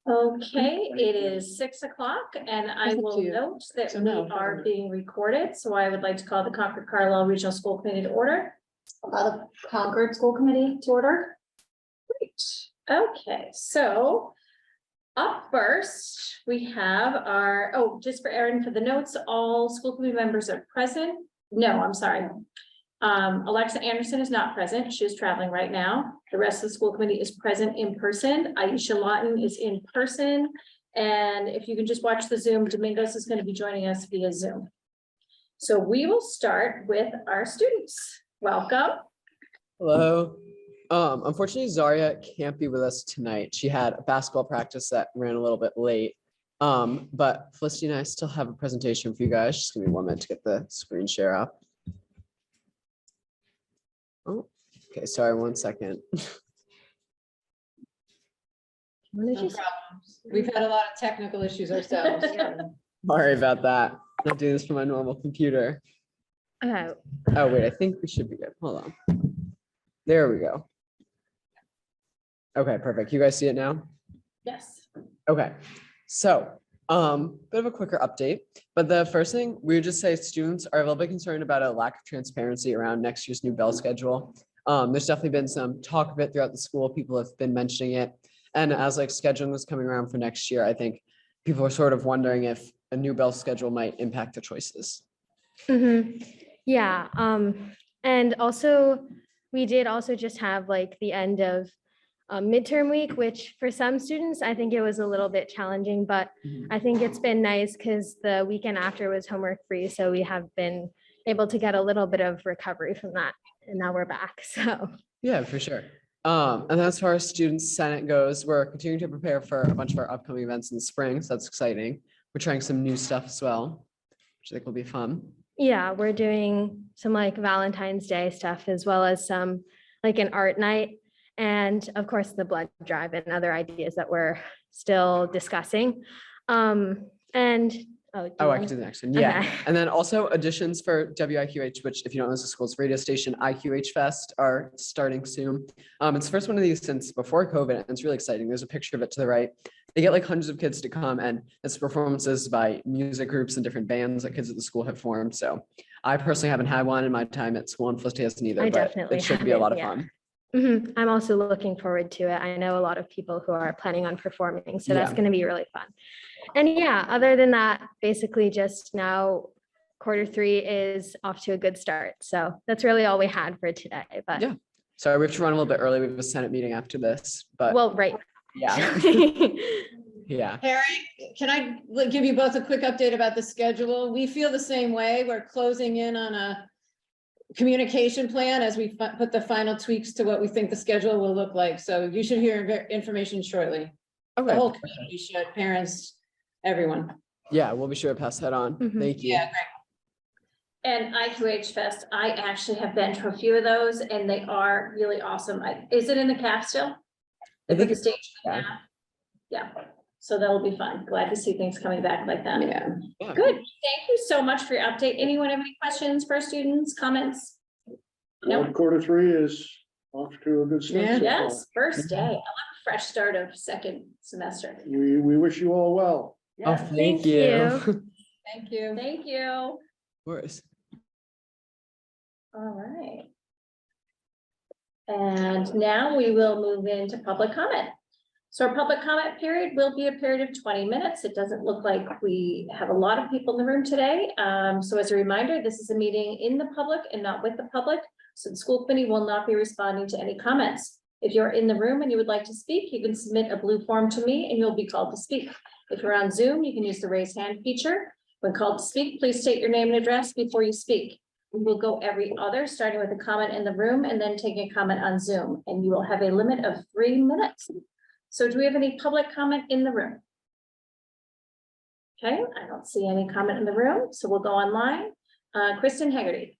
Okay, it is 6 o'clock and I will note that we are being recorded. So I would like to call the Concord-Carlisle Regional School Committee to order. The Concord School Committee to order. Great. Okay, so up first, we have our, just for Erin, for the notes, all school committee members are present. No, I'm sorry. Alexa Anderson is not present. She is traveling right now. The rest of the school committee is present in person. Aisha Lawton is in person. And if you can just watch the Zoom, Domingos is going to be joining us via Zoom. So we will start with our students. Welcome. Hello. Unfortunately, Zaria can't be with us tonight. She had a basketball practice that ran a little bit late. But Felicity and I still have a presentation for you guys. Just give me 1 minute to get the screen share up. Oh, okay, sorry, 1 second. No problems. We've had a lot of technical issues ourselves. Sorry about that. I'm not doing this from my normal computer. Okay. Oh, wait, I think we should be good. Hold on. There we go. Okay, perfect. You guys see it now? Yes. Okay, so bit of a quicker update, but the first thing we would just say students are a little bit concerned about a lack of transparency around next year's new bell schedule. There's definitely been some talk of it throughout the school. People have been mentioning it. And as like scheduling was coming around for next year, I think people are sort of wondering if a new bell schedule might impact the choices. Yeah. And also we did also just have like the end of midterm week, which for some students, I think it was a little bit challenging, but I think it's been nice because the weekend after was homework free. So we have been able to get a little bit of recovery from that. And now we're back. So yeah, for sure. And as far as Student Senate goes, we're continuing to prepare for a bunch of our upcoming events in the spring. So that's exciting. We're trying some new stuff as well, which I think will be fun. Yeah, we're doing some like Valentine's Day stuff as well as some like an art night. And of course, the blood drive and other ideas that we're still discussing. I can do the next one. Yeah. Okay. And then also additions for WIQH, which if you don't know, is the school's radio station, IQH Fest are starting soon. It's the first one of these since before COVID, and it's really exciting. There's a picture of it to the right. They get like hundreds of kids to come, and it's performances by music groups and different bands that kids at the school have formed. So I personally haven't had one in my time at school, and Felicity hasn't either, but it should be a lot of fun. I'm also looking forward to it. I know a lot of people who are planning on performing, so that's going to be really fun. And yeah, other than that, basically just now Q3 is off to a good start. So that's really all we had for today. But yeah, sorry, we have to run a little bit early. We have a Senate meeting after this, but well, right. Yeah. Yeah. Harry, can I give you both a quick update about the schedule? We feel the same way. We're closing in on a communication plan as we put the final tweaks to what we think the schedule will look like. So you should hear information shortly. Okay. The whole community should, parents, everyone. Yeah, we'll be sure to pass that on. Thank you. Yeah, great. And IQH Fest, I actually have been to a few of those and they are really awesome. Is it in the caf still? I think the it's stage. Yeah. So that'll be fun. Glad to see things coming back like that. Yeah. Good. Thank you so much for your update. Anyone have any questions for students, comments? No. Q3 is off to a good start. Yeah. so far. Yes, first day. I love a fresh start of second semester. We wish you all well. Oh, Yes. thank you. Thank you. Thank you. Of course. All right. And now we will move into public comment. So our public comment period will be a period of 20 minutes. It doesn't look like we have a lot of people in the room today. So as a reminder, this is a meeting in the public and not with the public. So the school committee will not be responding to any comments. If you're in the room and you would like to speak, you can submit a blue form to me and you'll be called to speak. If you're on Zoom, you can use the raise hand feature. When called to speak, please state your name and address before you speak. We will go every other, starting with a comment in the room and then taking a comment on Zoom, and you will have a limit of 3 minutes. So do we have any public comment in the room? Okay, I don't see any comment in the room, so we'll go online. Kristen Haggerty.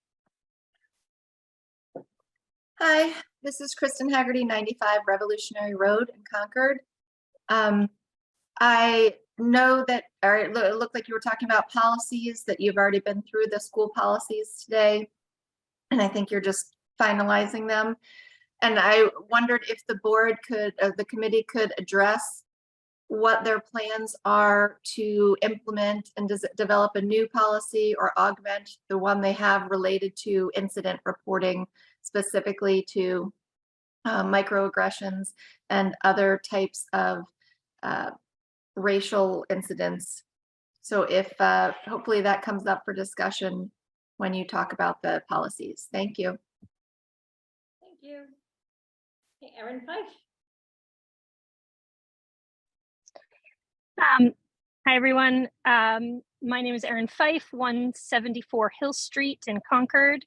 Hi, this is Kristen Haggerty, 95 Revolutionary Road in Concord. I know that, or it looked like you were talking about policies, that you've already been through the school policies today. And I think you're just finalizing them. And I wondered if the board could, the committee could address what their plans are to implement and develop a new policy or augment the one they have related to incident reporting, specifically to microaggressions and other types of racial incidents. So if hopefully that comes up for discussion when you talk about the policies. Thank you. Thank you. Okay, Erin Fife. Hi, everyone. My name is Erin Fife, 174 Hill Street in Concord.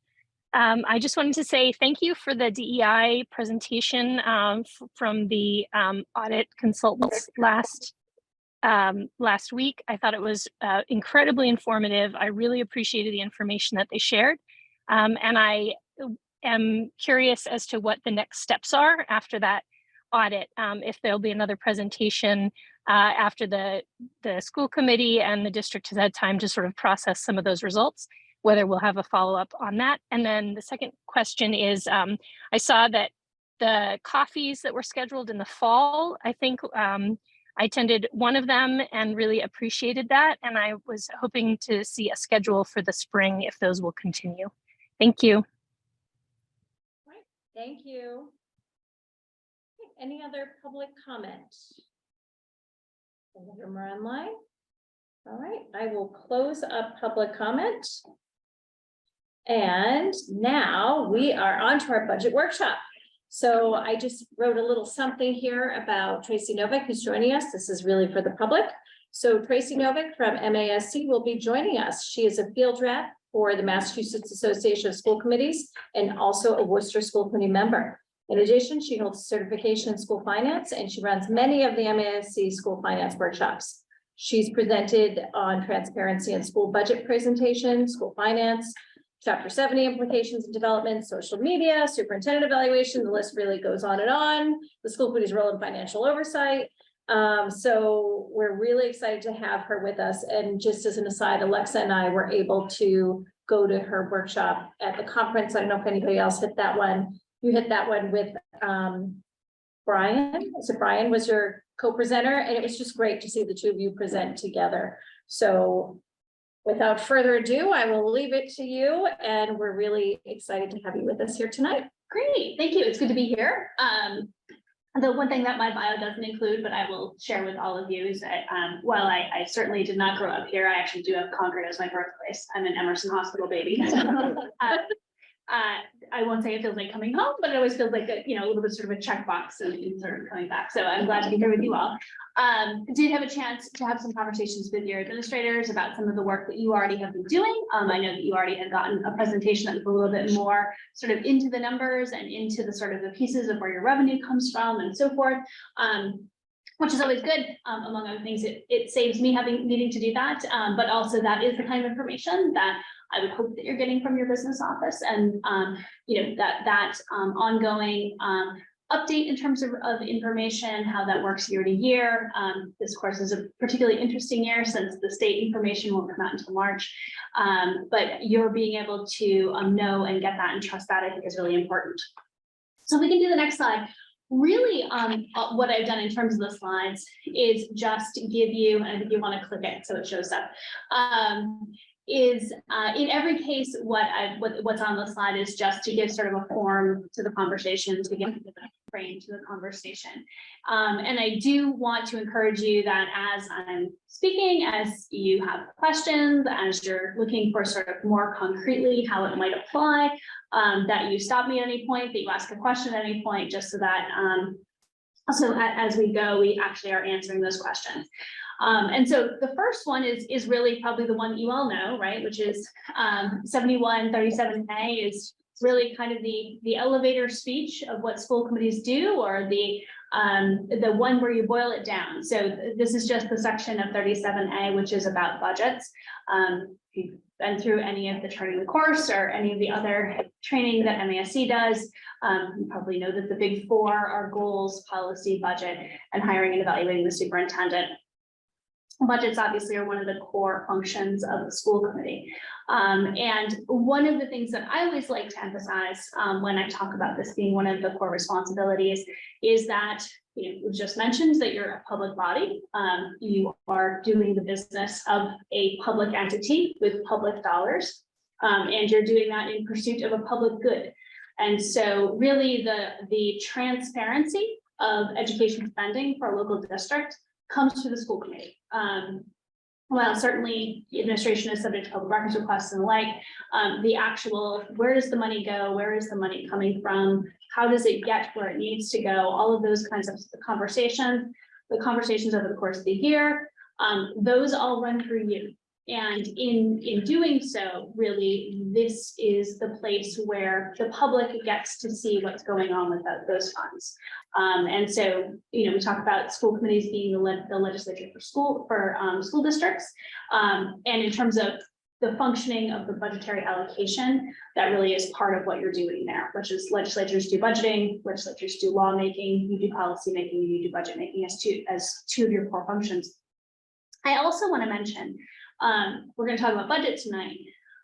I just wanted to say thank you for the DEI presentation from the audit consultants last week. I thought it was incredibly informative. I really appreciated the information that they shared. And I am curious as to what the next steps are after that audit, if there'll be another presentation after the school committee and the district has had time to sort of process some of those results, whether we'll have a follow-up on that. And then the second question is, I saw that the coffees that were scheduled in the fall, I think I attended one of them and really appreciated that. And I was hoping to see a schedule for the spring if those will continue. Thank you. All right, thank you. Okay, any other public comment? Any more online? All right, I will close up public comment. And now we are on to our budget workshop. So I just wrote a little something here about Tracy Novick, who's joining us. This is really for the public. So Tracy Novick from MASC will be joining us. She is a field rep for the Massachusetts Association of School Committees and also a Worcester School Committee member. In addition, she holds certification in school finance and she runs many of the MASC school finance workshops. She's presented on transparency and school budget presentation, school finance, Chapter 70 implications and development, social media, superintendent evaluation, the list really goes on and on. The school committee's role in financial oversight. So we're really excited to have her with us. And just as an aside, Alexa and I were able to go to her workshop at the conference. I don't know if anybody else hit that one. You hit that one with Brian. So Brian was your co-presenter, and it was just great to see the two of you present together. So without further ado, I will leave it to you, and we're really excited to have you with us here tonight. Great, thank you. It's good to be here. The one thing that my bio doesn't include, but I will share with all of you is that while I certainly did not grow up here, I actually do have Concord as my birthplace. I'm an Emerson Hospital baby. I won't say it feels like coming home, but it always feels like a little bit sort of a checkbox and sort of coming back. So I'm glad to be here with you all. Did have a chance to have some conversations with your administrators about some of the work that you already have been doing. I know that you already had gotten a presentation that was a little bit more sort of into the numbers and into the sort of the pieces of where your revenue comes from and so forth. Which is always good, among other things. It saves me needing to do that, but also that is the kind of information that I would hope that you're getting from your business office, and that ongoing update in terms of information, how that works year to year. This course is a particularly interesting year since the state information won't come out until March, but you're being able to know and get that and trust that, I think, is really important. So we can do the next slide. Really, what I've done in terms of the slides is just give you, and if you want to click it so it shows up, in every case, what's on the slide is just to give sort of a form to the conversation, to give a frame to the conversation. And I do want to encourage you that as I'm speaking, as you have questions, as you're looking for sort of more concretely how it might apply, that you stop me at any point, that you ask a question at any point, just so that also as we go, we actually are answering those questions. And so the first one is really probably the one that you all know, right? Which is 7137A is really kind of the elevator speech of what school committees do, or the one where you boil it down. So this is just the section of 37A, which is about budgets. If you've been through any of the Charting the Course or any of the other training that MASC does, you probably know that the big four are goals, policy, budget, and hiring and evaluating the superintendent. Budgets obviously are one of the core functions of the school committee. And one of the things that I always like to emphasize when I talk about this being one of the core responsibilities is that we've just mentioned that you're a public body. You are doing the business of a public entity with public dollars. And you're doing that in pursuit of a public good. And so really the transparency of education spending for a local district comes to the school committee. While certainly the administration is subject to public records requests and the like, the actual, where does the money go? Where is the money coming from? How does it get where it needs to go? All of those kinds of conversations, the conversations over the course of the year, those all run through you. And in doing so, really, this is the place where the public gets to see what's going on with those funds. And so, we talk about school committees being the legislature for school districts. And in terms of the functioning of the budgetary allocation, that really is part of what you're doing there, which is legislatures do budgeting, legislatures do lawmaking, you do policy making, you do budget making as two of your core functions. I also want to mention, we're going to talk about budget tonight,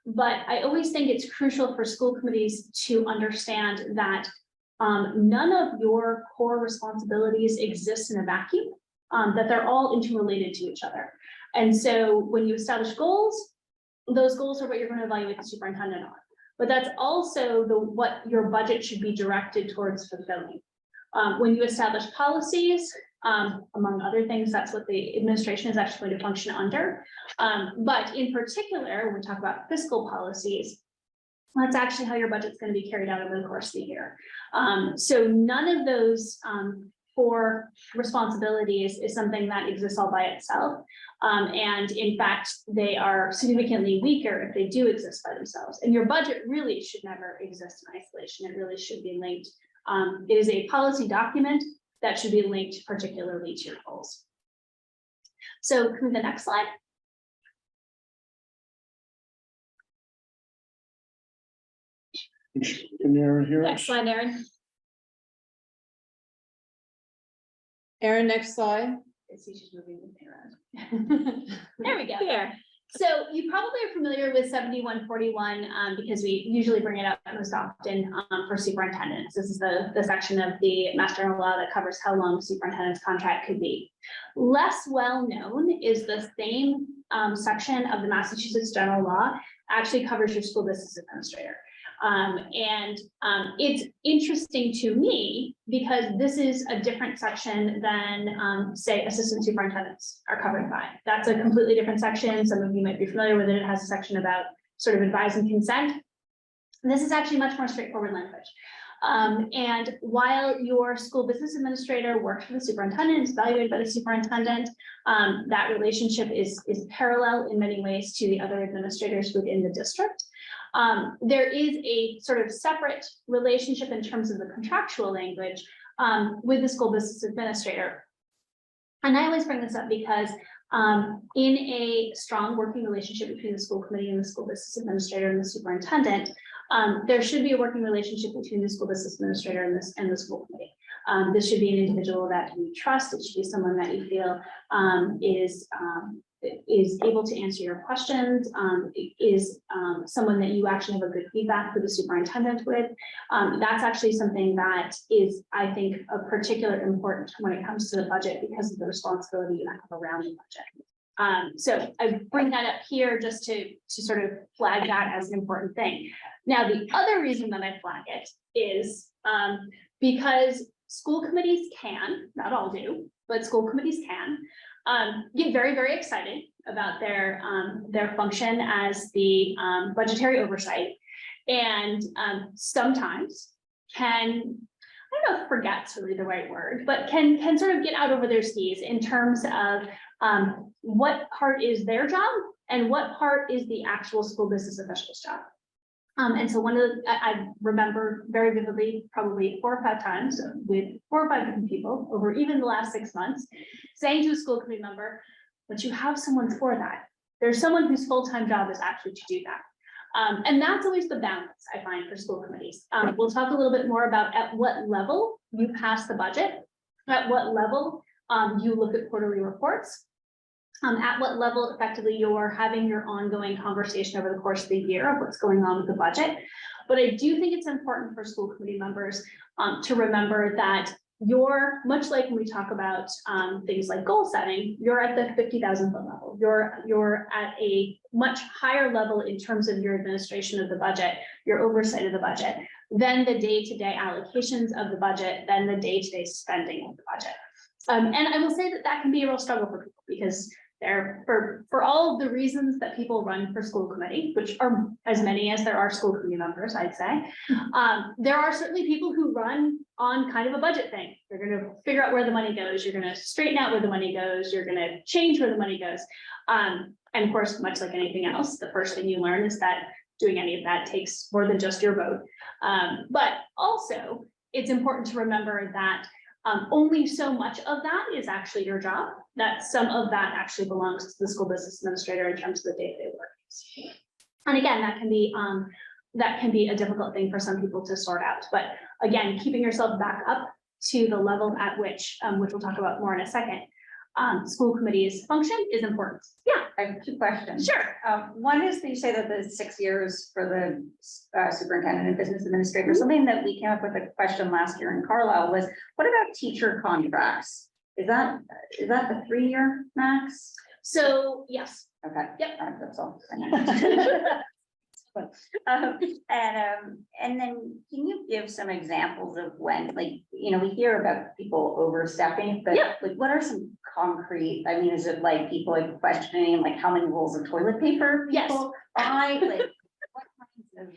but I always think it's crucial for school committees to understand that none of your core responsibilities exist in a vacuum, that they're all interrelated to each other. And so when you establish goals, those goals are what you're going to evaluate the superintendent on. But that's also what your budget should be directed towards fulfilling. When you establish policies, among other things, that's what the administration is actually going to function under. But in particular, when we talk about fiscal policies, that's actually how your budget's going to be carried out over the course of the year. So none of those four responsibilities is something that exists all by itself. And in fact, they are significantly weaker if they do exist by themselves. And your budget really should never exist in isolation. It really should be linked. It is a policy document that should be linked particularly to your goals. So can we the next slide? Can Aaron hear us? Next slide, Erin. Erin, next slide. She's moving around. There we go. There. So you probably are familiar with 7141 because we usually bring it up most often for superintendents. This is the section of the Master General Law that covers how long superintendent's contract could be. Less well known is the same section of the Massachusetts General Law actually covers your school business administrator. It's interesting to me because this is a different section than say assistant superintendents are covered by. That's a completely different section. Some of you might be familiar with it. It has a section about sort of advise and consent. And this is actually much more straightforward language. And while your school business administrator works for the superintendent, is evaluated by the superintendent, that relationship is parallel in many ways to the other administrators within the district. There is a sort of separate relationship in terms of the contractual language with the school business administrator. And I always bring this up because in a strong working relationship between the school committee and the school business administrator and the superintendent, there should be a working relationship between the school business administrator and the school committee. This should be an individual that you trust. It should be someone that you feel is able to answer your questions, is someone that you actually have a good feedback for the superintendent with. That's actually something that is, I think, of particular importance when it comes to the budget because of the responsibility you have around the budget. So I bring that up here just to sort of flag that as an important thing. Now, the other reason that I flag it is because school committees can, not all do, but school committees can, get very, very excited about their function as the budgetary oversight, and sometimes can, I don't know if forget's really the right word, but can sort of get out over their skis in terms of what part is their job and what part is the actual school business official's job. And so I remember very vividly, probably 4 or 5 times with 4 or 5 different people over even the last 6 months, saying to a school committee member, but you have someone for that. There's someone whose full-time job is actually to do that. And that's always the balance I find for school committees. We'll talk a little bit more about at what level you pass the budget, at what level you look at quarterly reports, at what level effectively you're having your ongoing conversation over the course of the year of what's going on with the budget. But I do think it's important for school committee members to remember that you're much like when we talk about things like goal setting, you're at the 50,000 foot level. You're at a much higher level in terms of your administration of the budget, your oversight of the budget, then the day-to-day allocations of the budget, then the day-to-day spending of the budget. And I will say that that can be a real struggle for people because for all of the reasons that people run for school committee, which are as many as there are school committee members, I'd say, there are certainly people who run on kind of a budget thing. They're going to figure out where the money goes. You're going to straighten out where the money goes. You're going to change where the money goes. And of course, much like anything else, the first thing you learn is that doing any of that takes more than just your vote. But also, it's important to remember that only so much of that is actually your job, that some of that actually belongs to the school business administrator in terms of the day-to-day work. And again, that can be a difficult thing for some people to sort out. But again, keeping yourself back up to the level at which we'll talk about more in a second, school committees function is important. Yeah. I have two questions. Sure. One is that you say that the 6 years for the superintendent and business administrator, something that we came up with a question last year in Carlisle was, what about teacher contracts? Is that the 3-year max? So yes. Okay. Yep. All right, that's all. And then can you give some examples of when, like, you know, we hear about people overstepping, but Yeah. like, what are some concrete, I mean, is it like people like questioning like how many rolls of toilet paper Yes. people buy? Like, what kinds of?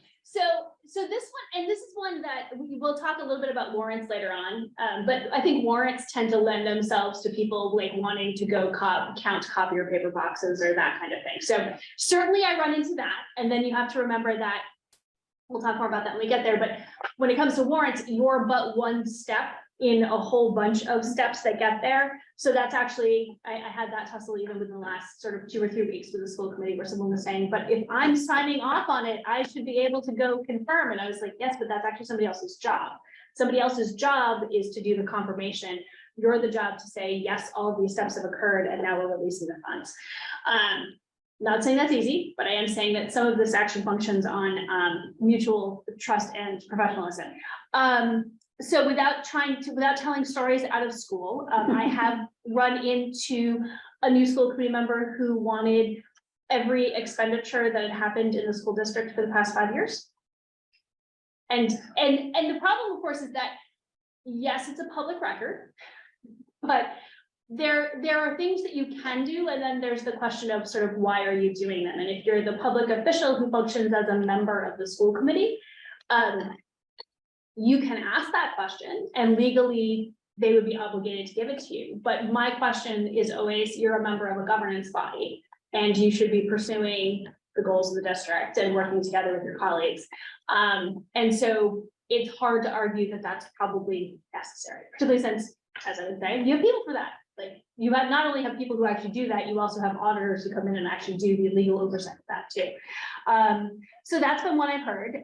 So this one, and this is one that we will talk a little bit about warrants later on, but I think warrants tend to lend themselves to people like wanting to go count copier paper boxes or that kind of thing. So certainly I run into that, and then you have to remember that we'll talk more about that when we get there, but when it comes to warrants, you're but one step in a whole bunch of steps that get there. So that's actually, I had that tussle even within the last sort of 2 or 3 weeks with the school committee where someone was saying, but if I'm signing off on it, I should be able to go confirm. And I was like, yes, but that's actually somebody else's job. Somebody else's job is to do the confirmation. You're the job to say, yes, all of these steps have occurred and now we're releasing the funds. Not saying that's easy, but I am saying that some of this action functions on mutual trust and professionalism. So without telling stories out of school, I have run into a new school committee member who wanted every expenditure that had happened in the school district for the past 5 years. And the problem, of course, is that, yes, it's a public record, but there are things that you can do, and then there's the question of sort of why are you doing them? And if you're the public official who functions as a member of the school committee, you can ask that question and legally they would be obligated to give it to you. But my question is always, you're a member of a governance body and you should be pursuing the goals of the district and working together with your colleagues. And so it's hard to argue that that's probably necessary, particularly since, as I would say, you have people for that. Like you have not only have people who actually do that, you also have auditors who come in and actually do the legal oversight of that too. So that's been what I've heard.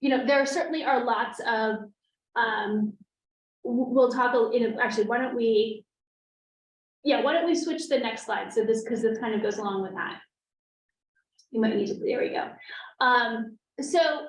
You know, there certainly are lots of, we'll talk, actually, why don't we switch to the next slide? So because this kind of goes along with that. You might need to, there we go. So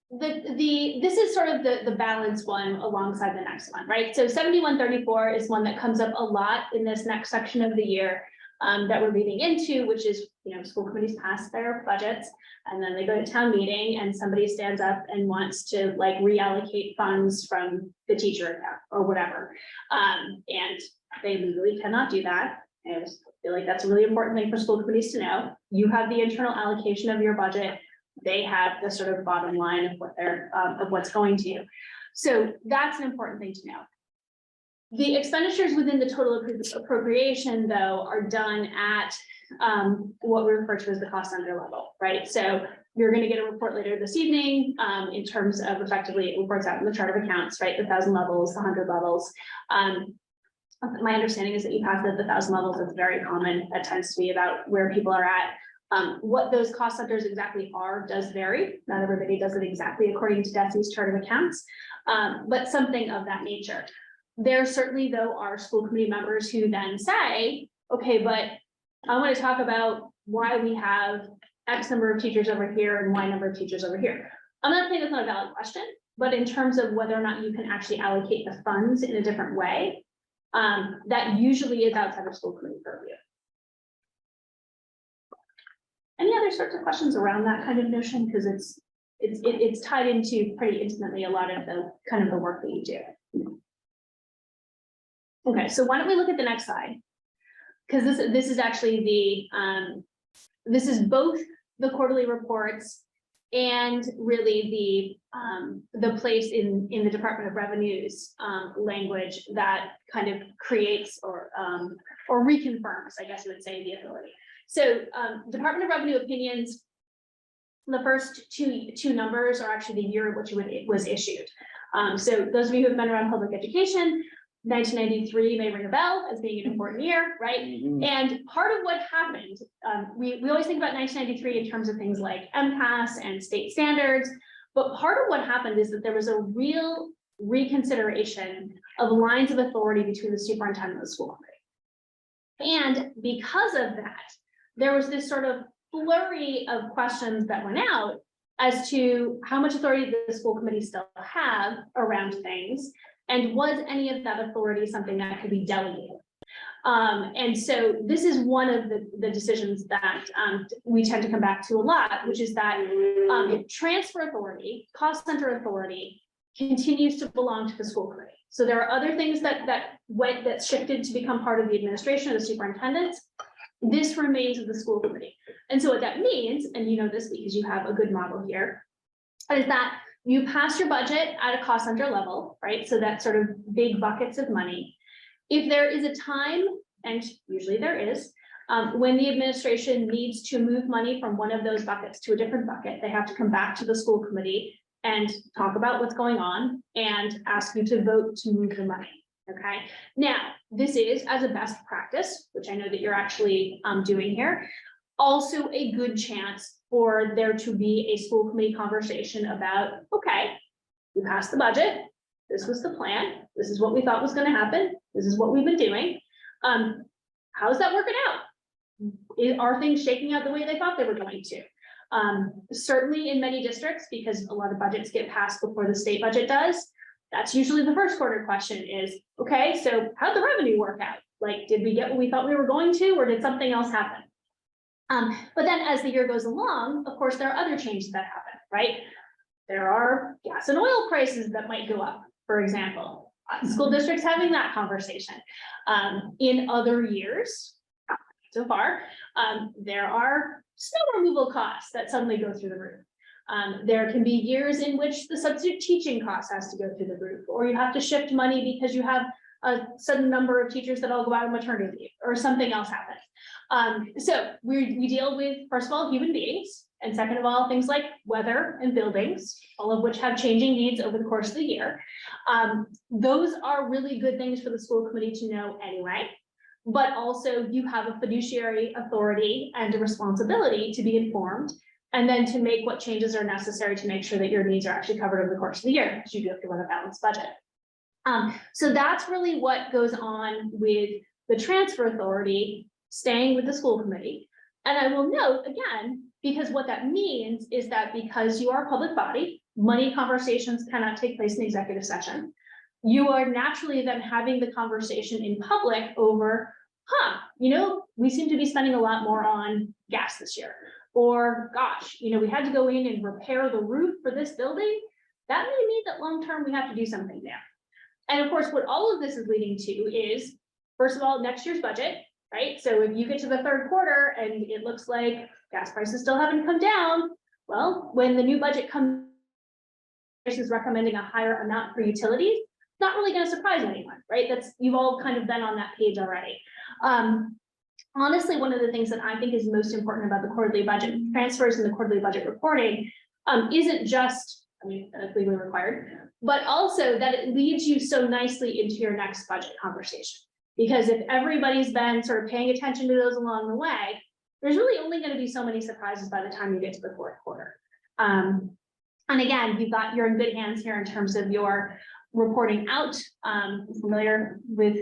this is sort of the balance one alongside the next one, right? So 7134 is one that comes up a lot in this next section of the year that we're reading into, which is, you know, school committees pass their budgets and then they go to town meeting and somebody stands up and wants to like reallocate funds from the teacher account or whatever. And they legally cannot do that. I just feel like that's a really important thing for school committees to know. You have the internal allocation of your budget. They have the sort of bottom line of what they're of what's going to you. So that's an important thing to know. The expenditures within the total appropriation, though, are done at what we refer to as the cost center level, right? So you're going to get a report later this evening in terms of effectively it reports out in the chart of accounts, right? The 1,000 levels, the 100 levels. My understanding is that you pass the 1,000 levels. It's very common. That tends to be about where people are at. What those cost centers exactly are does vary. Not everybody does it exactly according to DESI's chart of accounts, but something of that nature. There certainly, though, are school committee members who then say, okay, but I want to talk about why we have X number of teachers over here and Y number of teachers over here. I'm not saying that's not a valid question. but in terms of whether or not you can actually allocate the funds in a different way, that usually is outside of school committee purview. Any other sorts of questions around that kind of notion? Because it's tied into pretty intimately a lot of the kind of the work that you do. Okay, so why don't we look at the next slide? Because this is actually this is both the quarterly reports and really the place in the Department of Revenue's language that kind of creates or reconfirms, I guess you would say, the authority. So Department of Revenue opinions, the first two numbers are actually the year in which it was issued. So those of you who have been around public education, 1993 may ring a bell as being an important year, right? And part of what happened, we always think about 1993 in terms of things like MCAS and state standards, but part of what happened is that there was a real reconsideration of lines of authority between the superintendent and the school committee. And because of that, there was this sort of flurry of questions that went out as to how much authority did the school committee still have around things, and was any of that authority something that could be delegated? And so this is one of the decisions that we tend to come back to a lot, which is that transfer authority, cost center authority continues to belong to the school committee. So there are other things that shifted to become part of the administration of the superintendent. This remains with the school committee. And so what that means, and you know this because you have a good model here, is that you pass your budget at a cost center level, right? So that's sort of big buckets of money. If there is a time, and usually there is, when the administration needs to move money from one of those buckets to a different bucket, they have to come back to the school committee and talk about what's going on and ask you to vote to move the money. Okay, now this is, as a best practice, which I know that you're actually doing here, also a good chance for there to be a school committee conversation about, okay, we passed the budget, this was the plan, this is what we thought was going to happen, this is what we've been doing. How's that working out? Are things shaking out the way they thought they were going to? Certainly in many districts, because a lot of budgets get passed before the state budget does. That's usually the first quarter question is, okay, so how'd the revenue work out? Like, did we get what we thought we were going to, or did something else happen? But then as the year goes along, of course, there are other changes that happen, right? There are gas and oil prices that might go up, for example. School districts having that conversation. In other years, so far, there are snow removal costs that suddenly go through the roof. There can be years in which the substitute teaching cost has to go through the roof, or you have to shift money because you have a sudden number of teachers that all go out on maternity leave, or something else happens. So we deal with, first of all, human beings, and second of all, things like weather and buildings, all of which have changing needs over the course of the year. Those are really good things for the school committee to know anyway, but also you have a fiduciary authority and a responsibility to be informed, and then to make what changes are necessary to make sure that your needs are actually covered over the course of the year, because you do have to run a balanced budget. So that's really what goes on with the transfer authority staying with the school committee. And I will note again, because what that means is that because you are a public body, money conversations cannot take place in executive session. You are naturally then having the conversation in public over, you know, we seem to be spending a lot more on gas this year. Or gosh, you know, we had to go in and repair the roof for this building. That may mean that long-term we have to do something there. And of course, what all of this is leading to is, first of all, next year's budget, right? So if you get to the third quarter and it looks like gas prices still haven't come down, well, when the new budget comes, is recommending a higher amount for utilities, it's not really going to surprise anyone, right? You've all kind of been on that page already. Honestly, one of the things that I think is most important about the quarterly budget transfers and the quarterly budget reporting isn't just, I mean, that's legally required, but also that it leads you so nicely into your next budget conversation. Because if everybody's been sort of paying attention to those along the way, there's really only going to be so many surprises by the time you get to the fourth quarter. And again, you're in good hands here in terms of your reporting out. I'm familiar with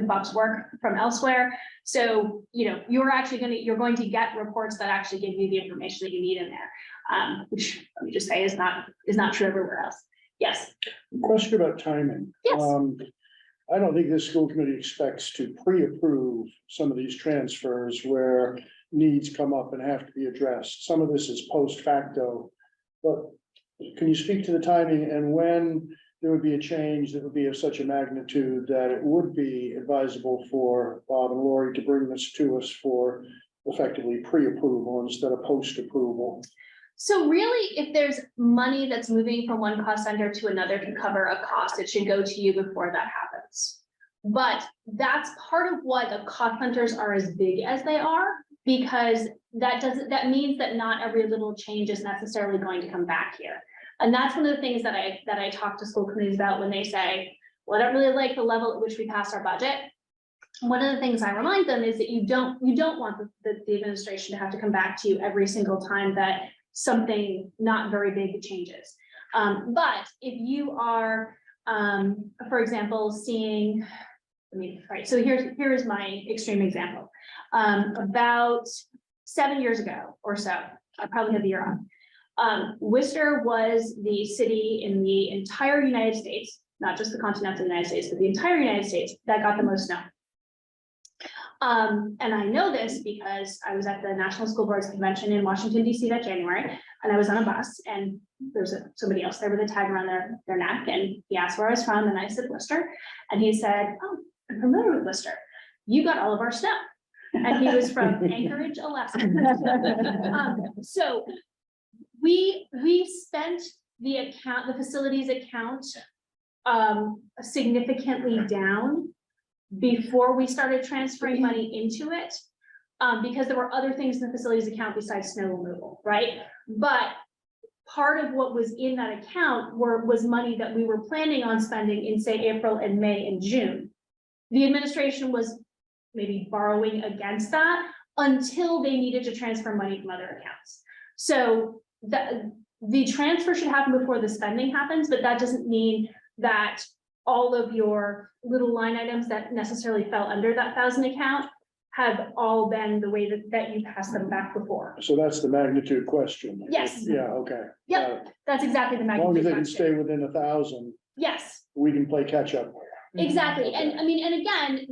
Bob's work from elsewhere. So, you know, you're going to get reports that actually give you the information that you need in there, which let me just say is not true everywhere else. Yes, Question about timing. Yes. I don't think this school committee expects to pre-approve some of these transfers where needs come up and have to be addressed. Some of this is post facto. But can you speak to the timing and when there would be a change that would be of such a magnitude that it would be advisable for Bob and Lori to bring this to us for effectively pre-approval instead of post-approval? so really, if there's money that's moving from one cost center to another to cover a cost, it should go to you before that happens. But that's part of why the cost centers are as big as they are, because that means that not every little change is necessarily going to come back here. And that's one of the things that I talk to school committees about when they say, well, I don't really like the level at which we passed our budget. One of the things I remind them is that you don't want the administration to have to come back to you every single time that something not very big changes. But if you are, for example, seeing, right, so here is my extreme example. About 7 years ago or so, I probably had the year on. Worcester was the city in the entire United States, not just the continental United States, but the entire United States that got the most snow. And I know this because I was at the National School Boards Convention in Washington, DC that January, and I was on a bus and there's somebody else there with a tag around their neck, and he asked where I was from and I said Worcester, and he said, oh, I'm familiar with Worcester. You got all of our snow. And he was from Anchorage, Alaska. So we spent the facilities account significantly down before we started transferring money into it, because there were other things in the facilities account besides snow removal, right? But part of what was in that account was money that we were planning on spending in, say, April and May and June. The administration was maybe borrowing against that until they needed to transfer money from other accounts. So the transfer should happen before the spending happens, but that doesn't mean that all of your little line items that necessarily fell under that 1,000 account have all been the way that you passed them back before. So that's the magnitude question. Yes. Yeah, okay. Yep, that's exactly the As long as magnitude they can question. stay within 1,000, Yes, we can play catch up. exactly. And I mean, and again,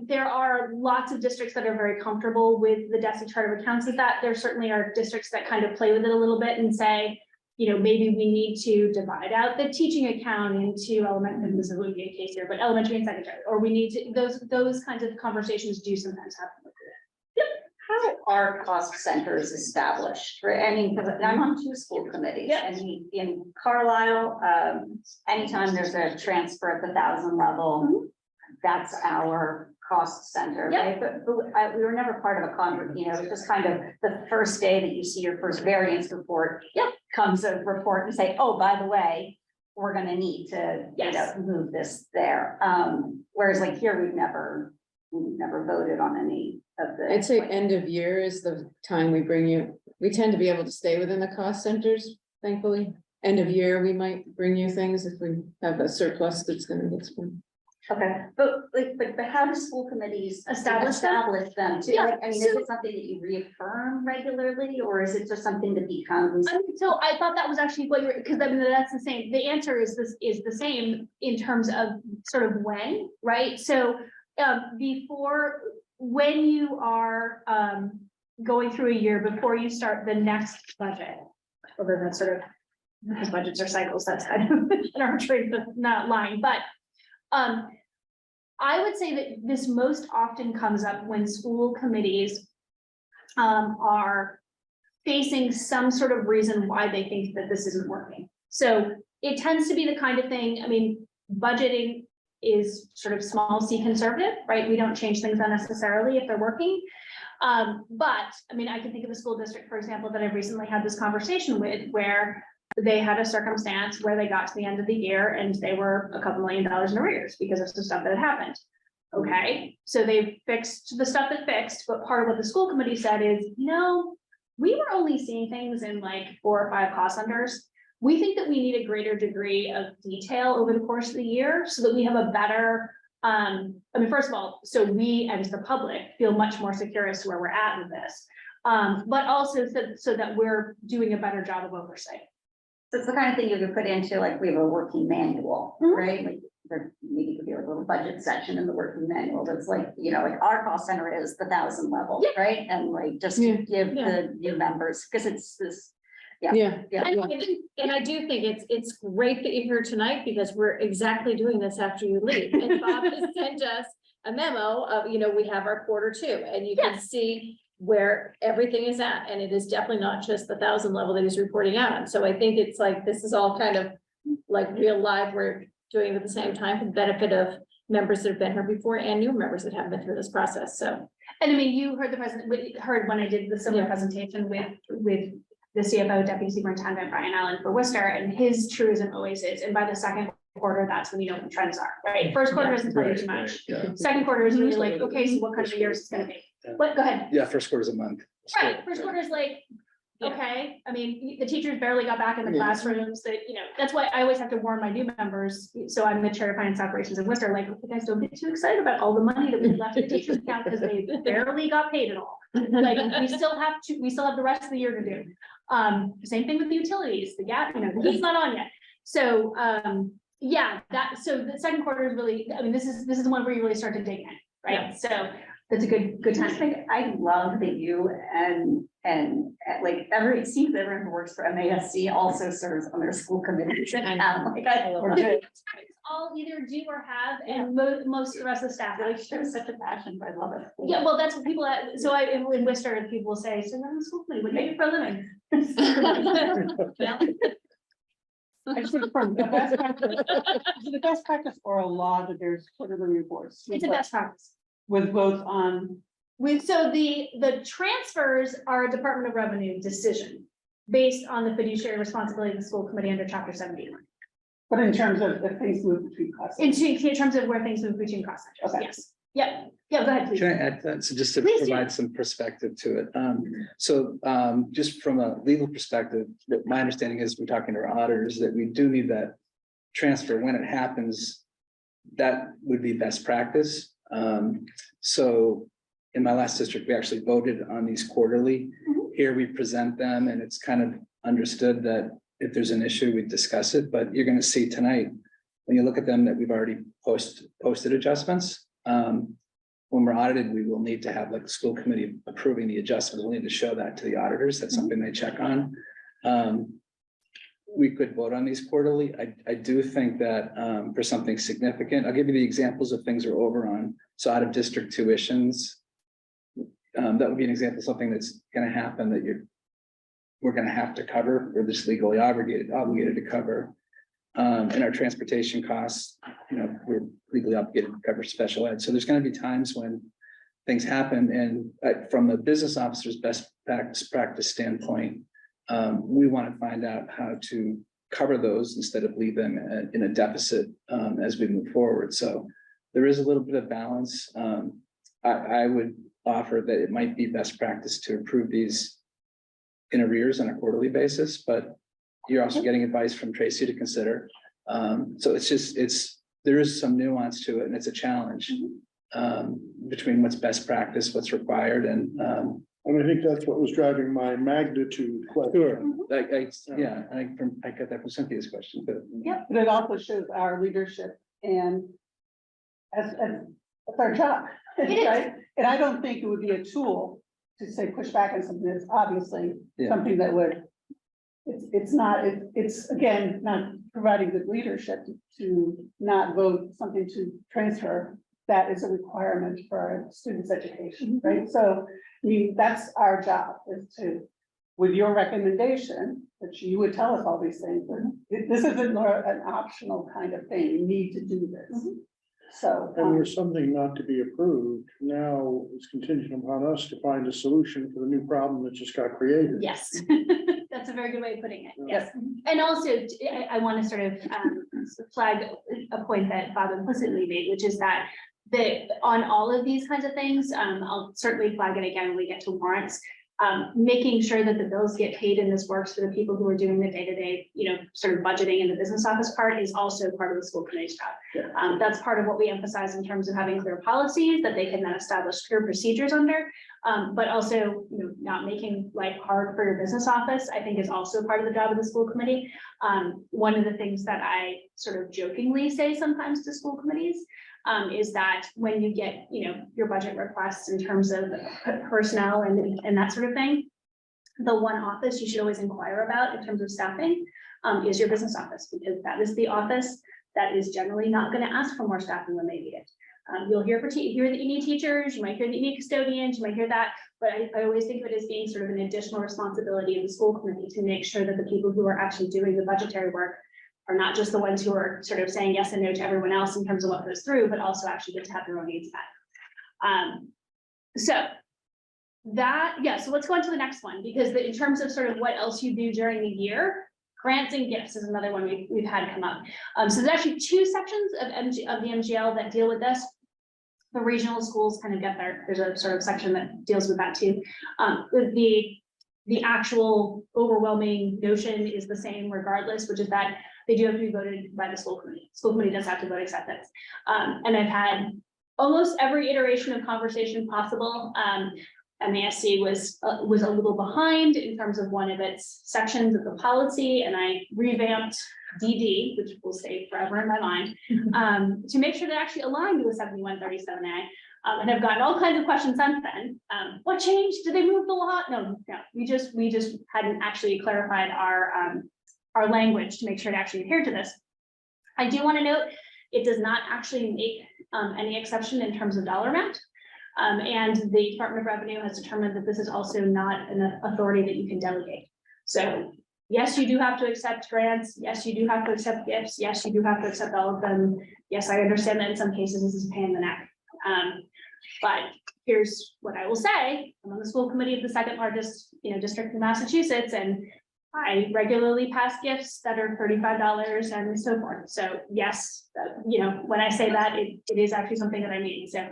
there are lots of districts that are very comfortable with the DESI chart of accounts. Is that there certainly are districts that kind of play with it a little bit and say, you know, maybe we need to divide out the teaching account into elementary, this wouldn't be a case here, but elementary and secondary, or we need to, those kinds of conversations do sometimes happen. How are cost centers established? I mean, because I'm on 2 school committees, Yeah. and in Carlisle, anytime there's a transfer at the 1,000 level, that's our cost center, Yeah. right? But we were never part of a Concord, you know, it's just kind of the first day that you see your first variance report. Yeah. Comes a report and say, oh, by the way, we're gonna need to, you know, Yes. move this there. Whereas like here, we've never voted on any of the. I'd say end of year is the time we bring you, we tend to be able to stay within the cost centers, thankfully. End of year, we might bring you things if we have a surplus that's gonna get spent. Okay, but how do school committees Establish them? them? Too? Yeah, Like, I mean, is so- it something that you reaffirm regularly, or is it just something that becomes? So I thought that was actually what you're, because I mean, that's the same, the answer is the same in terms of sort of when, right? So when you are going through a year before you start the next budget, although that's sort of, because budgets are cycles, that's kind of an arbitrary not line, but I would say that this most often comes up when school committees are facing some sort of reason why they think that this isn't working. So it tends to be the kind of thing, I mean, budgeting is sort of small c conservative, right? We don't change things unnecessarily if they're working. But I mean, I can think of a school district, for example, that I've recently had this conversation with where they had a circumstance where they got to the end of the year and they were a couple $1 million in arrears because of some stuff that had happened. Okay, so they fixed the stuff that fixed, but part of what the school committee said is, you know, we were only seeing things in like 4 or 5 cost centers. We think that we need a greater degree of detail over the course of the year so that we have a better, I mean, first of all, so we and the public feel much more secure as to where we're at with this. But also so that we're doing a better job of oversight. So it's the kind of thing you could put into, like, we have a working manual, right? Like, there maybe could be like a little budget section in the working manual that's like, you know, like our cost center is the 1,000 level, right? And like, just to give the new members, because it's this, Yeah. And I do think it's great that you're here tonight, because we're exactly doing this after you leave. And Bob has sent us a memo of, you know, we have our quarter two, and you can see where everything is at. And it is definitely not just the 1,000 level that he's reporting out on. So I think it's like, this is all kind of like real live. We're doing it at the same time for the benefit of members that have been here before and new members that haven't been through this process. So. And I mean, you heard heard when I did the similar presentation with the CFO, Deputy Superintendent Brian Allen for Worcester, and his truism always is, and by the second quarter, that's when you know what the trends are, right? First quarter doesn't tell you too much. Second quarter is really like, okay, so what kind of a year is it gonna be? What, go ahead. Yeah, first quarter's a month. Right, first quarter is like, okay, I mean, the teachers barely got back in the classrooms, that, you know, that's why I always have to warn my new members. So I'm the chair of finance operations in Worcester, like, you guys don't get too excited about all the money that we left in the teachers account, because they barely got paid at all. Like, we still have the rest of the year to do. Same thing with the utilities, the gap, you know, he's not on yet. So, so the second quarter is really, I mean, this is the one where you really start to dig in, right? So that's a good I time. think I love that you and like it seems everyone who works for MASC also serves on their school committees. I love it. All either do or have, and most of the rest of the staff. Really shows such a passion, but I love it. Yeah, well, that's what people, so in Worcester, people will say, so you're in the school committee, what do you do for a living? I just think from the best practice, is it the best practice or a law that there's quarterly reports? It's a best practice. With votes on, So the transfers are a Department of Revenue decision based on the fiduciary responsibility of the school committee under chapter 71. but in terms of the things move between classes. In terms of where things move between cost centers, Okay. yes. Yep, yeah, go ahead, please. Can I add that? So just to Please do. provide some perspective to it. Just from a legal perspective, my understanding is, we're talking to our auditors, that we do need that transfer when it happens. That would be best practice. So in my last district, we actually voted on these quarterly. Here we present them, and it's kind of understood that if there's an issue, we discuss it, but you're gonna see tonight, when you look at them, that we've already posted adjustments. When we're audited, we will need to have like the school committee approving the adjustment. We'll need to show that to the auditors. That's something they check on. We could vote on these quarterly. I do think that for something significant, I'll give you the examples of things we're over on. So out of district tuitions, that would be an example of something that's gonna happen that we're gonna have to cover, or just legally obligated to cover. And our transportation costs, you know, we're legally obligated to cover special ed. So there's gonna be times when things happen, and from a business officer's best practice standpoint, we want to find out how to cover those instead of leave them in a deficit as we move forward. So there is a little bit of balance. I would offer that it might be best practice to approve these in arrears on a quarterly basis, but you're also getting advice from Tracy to consider. So there is some nuance to it, and it's a challenge between what's best practice, what's required, and I think that's what was driving my magnitude question. Sure. I got that from Cynthia's question, but. But it also shows our leadership and as our job, It is. right? And I don't think it would be a tool to say push back on something that's obviously Yeah. something that would, it's again, not providing good leadership to not vote something to transfer. That is a requirement for our students' education, right? So, I mean, that's our job, is to, with your recommendation, that you would tell us all these things, but this isn't an optional kind of thing, you need to do this. So. And there's something not to be approved. Now it's contingent upon us to find a solution for the new problem that just got created. Yes, that's a very good way of putting it, yes. And also, I want to sort of flag a point that Bob implicitly made, which is that on all of these kinds of things, I'll certainly flag it again when we get to warrants. Making sure that the bills get paid and this works for the people who are doing the day-to-day, sort of budgeting in the business office part is also part of the school committee's job. That's part of what we emphasize in terms of having clear policies that they can then establish clear procedures under. But also, not making life hard for your business office, I think is also part of the job of the school committee. One of the things that I sort of jokingly say sometimes to school committees is that when you get, your budget requests in terms of personnel and that sort of thing, the one office you should always inquire about in terms of staffing is your business office, because that is the office that is generally not going to ask for more staffing when they need it. You'll hear that you need teachers, you might hear that you need custodians, you might hear that, but I always think of it as being sort of an additional responsibility of the school committee to make sure that the people who are actually doing the budgetary work are not just the ones who are sort of saying yes and no to everyone else in terms of what goes through, but also actually get to have their own needs met. So let's go on to the next one, because in terms of sort of what else you do during the year, grants and gifts is another one we've had come up. So there's actually two sections of the MGL that deal with this. The regional schools kind of get there's a sort of section that deals with that too. The actual overwhelming notion is the same regardless, which is that they do have to be voted by the school committee. School committee does have to vote acceptance. And I've had almost every iteration of conversation possible. MASC was a little behind in terms of one of its sections of the policy, and I revamped DD, which will stay forever in my mind, to make sure that actually aligned with 7137A. And I've gotten all kinds of questions since then. What changed? Did they move the law? No, we just hadn't actually clarified our language to make sure to actually adhere to this. I do want to note it does not actually make any exception in terms of dollar amount. And the Department of Revenue has determined that this is also not an authority that you can delegate. So yes, you do have to accept grants. Yes, you do have to accept gifts. Yes, you do have to accept all of them. Yes, I understand that in some cases this is a pain in the neck. But here's what I will say. I'm on the school committee of the second largest, district in Massachusetts, and I regularly pass gifts that are $35 and so forth. So yes, when I say that, it is actually something that I mean. So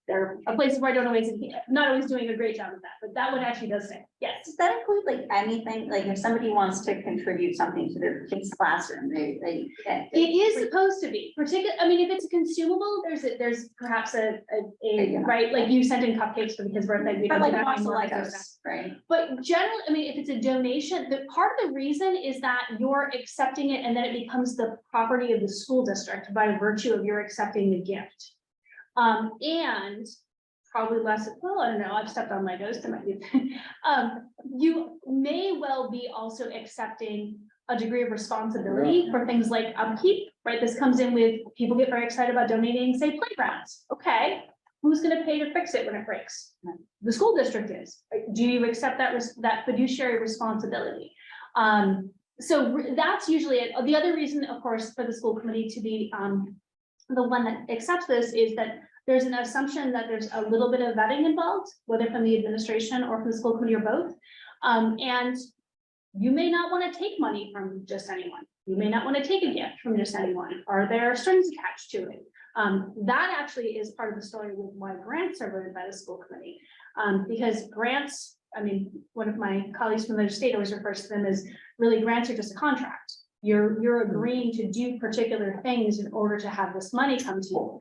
there are places where I don't always, not always doing a great job of that, but that one actually does say, yes. Does that include like anything, like if somebody wants to contribute something to their kid's classroom, It is supposed to be, particularly, I mean, if it's a consumable, there's perhaps a right, like you sent in cupcakes for the kid's birthday. We don't do that anymore because of that. Right. But generally, I mean, if it's a donation, the part of the reason is that you're accepting it and then it becomes the property of the school district by virtue of your accepting the gift. And probably less, well, I don't know, I've stepped on Legos to my youth. You may well be also accepting a degree of responsibility for things like upkeep, right? This comes in with people get very excited about donating, say, playgrounds. Okay, who's going to pay to fix it when it breaks? The school district is. Do you accept that fiduciary responsibility? So that's usually it. The other reason, of course, for the school committee to be the one that accepts this is that there's an assumption that there's a little bit of vetting involved, whether from the administration or from the school committee or both. And you may not want to take money from just anyone. You may not want to take a gift from just anyone. Are there strings attached to it? That actually is part of the story with why grants are voted by the school committee. Because grants, I mean, one of my colleagues from the state always refers to them as really grants are just a contract. You're agreeing to do particular things in order to have this money come to you.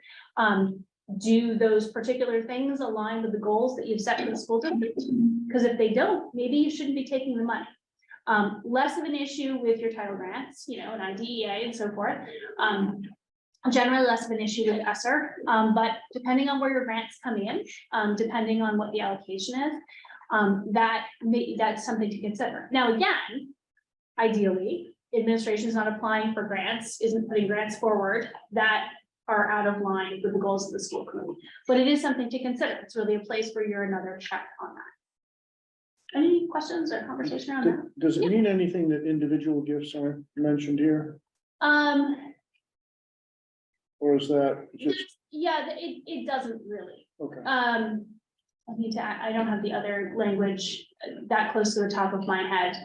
Do those particular things align with the goals that you've set for the school district? Because if they don't, maybe you shouldn't be taking the money. Less of an issue with your title grants, and IDEA and so forth. Generally less of an issue with ESSER, but depending on where your grants come in, depending on what the allocation is, that's something to consider. Now, again, ideally, administration is not applying for grants, isn't putting grants forward that are out of line with the goals of the school committee. But it is something to consider. It's really a place where you're another check on that. Any questions or conversation around that? Does it mean anything that individual gifts are mentioned here? Or is that just, Yeah, it doesn't really. okay, I don't have the other language that close to the top of my head.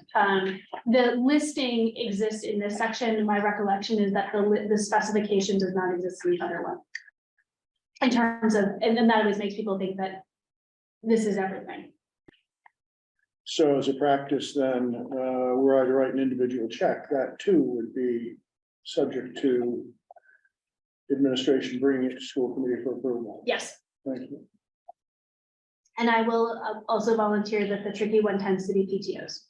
The listing exists in this section. My recollection is that the specification does not exist in the other one. In terms of, and then that always makes people think that this is everything. so as a practice then, were I to write an individual check, that too would be subject to administration bringing it to school committee for approval? Yes. Thank you. And I will also volunteer that the tricky one tends to be PTOs.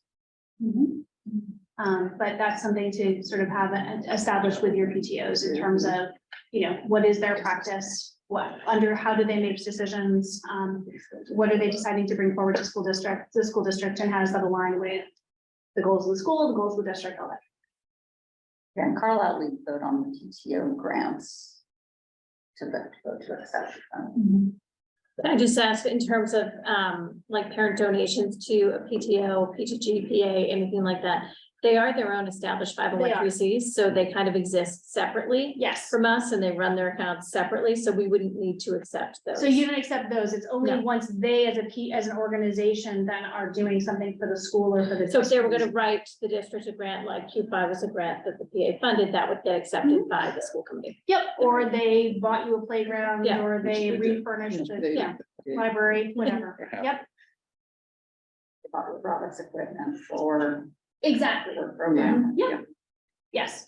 But that's something to sort of have established with your PTOs in terms of, you know, what is their practice? How do they make decisions? What are they deciding to bring forward to the school district, and how does that align with the goals of the school, the goals of the district, all that? Yeah, in Carlisle, we vote on the PTO grants to vote to accept them. Can I just ask in terms of like parent donations to a PTO, PTG, PA, anything like that? They are their own established 501(c)(3)s, so they kind of exist separately Yes. from us, and they run their accounts separately, so we wouldn't need to accept those. So you don't accept those. It's only No. once they as an organization then are doing something for the school or for the. So if they were district. gonna write the district a grant, like Q5 was a grant that the PA funded, that would get accepted by the school committee. Yep, or they bought you a playground, Yeah. or they Which they did. refurnished They the did. yeah. library, whatever. Perhaps. Yep, About robotics equipment for exactly. program. Yeah. Yes.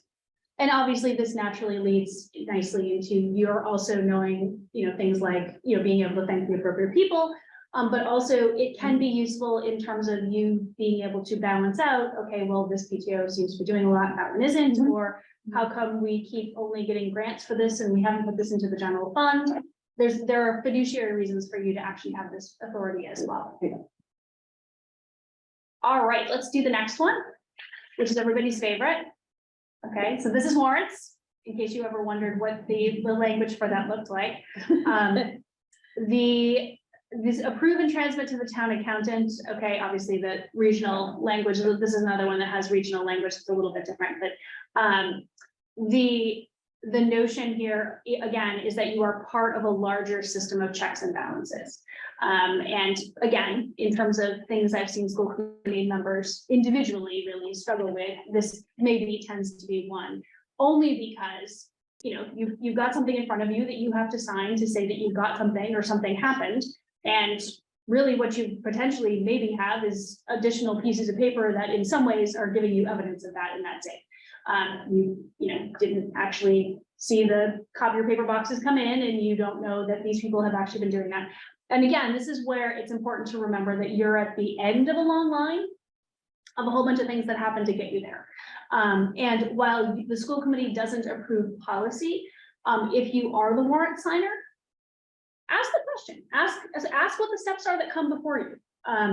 And obviously this naturally leads nicely into you're also knowing, you know, things like, you know, being able to thank the appropriate people. But also it can be useful in terms of you being able to balance out, okay, well, this PTO seems to be doing a lot, that one isn't, or how come we keep only getting grants for this and we haven't put this into the general fund? There are fiduciary reasons for you to actually have this authority as well. All right, let's do the next one, which is everybody's favorite. Okay, so this is warrants, in case you ever wondered what the language for that looked like. This approve and transmit to the town accountant. Okay, obviously the regional language, this is another one that has regional language, it's a little bit different, but the notion here, again, is that you are part of a larger system of checks and balances. And again, in terms of things I've seen school committee members individually really struggle with, this maybe tends to be one, only because, you know, you've got something in front of you that you have to sign to say that you've got something or something happened. And really what you potentially maybe have is additional pieces of paper that in some ways are giving you evidence of that, and that's it. You know, didn't actually see the copier paper boxes come in, and you don't know that these people have actually been doing that. And again, this is where it's important to remember that you're at the end of a long line of a whole bunch of things that happen to get you there. And while the school committee doesn't approve policy, if you are the warrant signer, ask the question, ask what the steps are that come before you.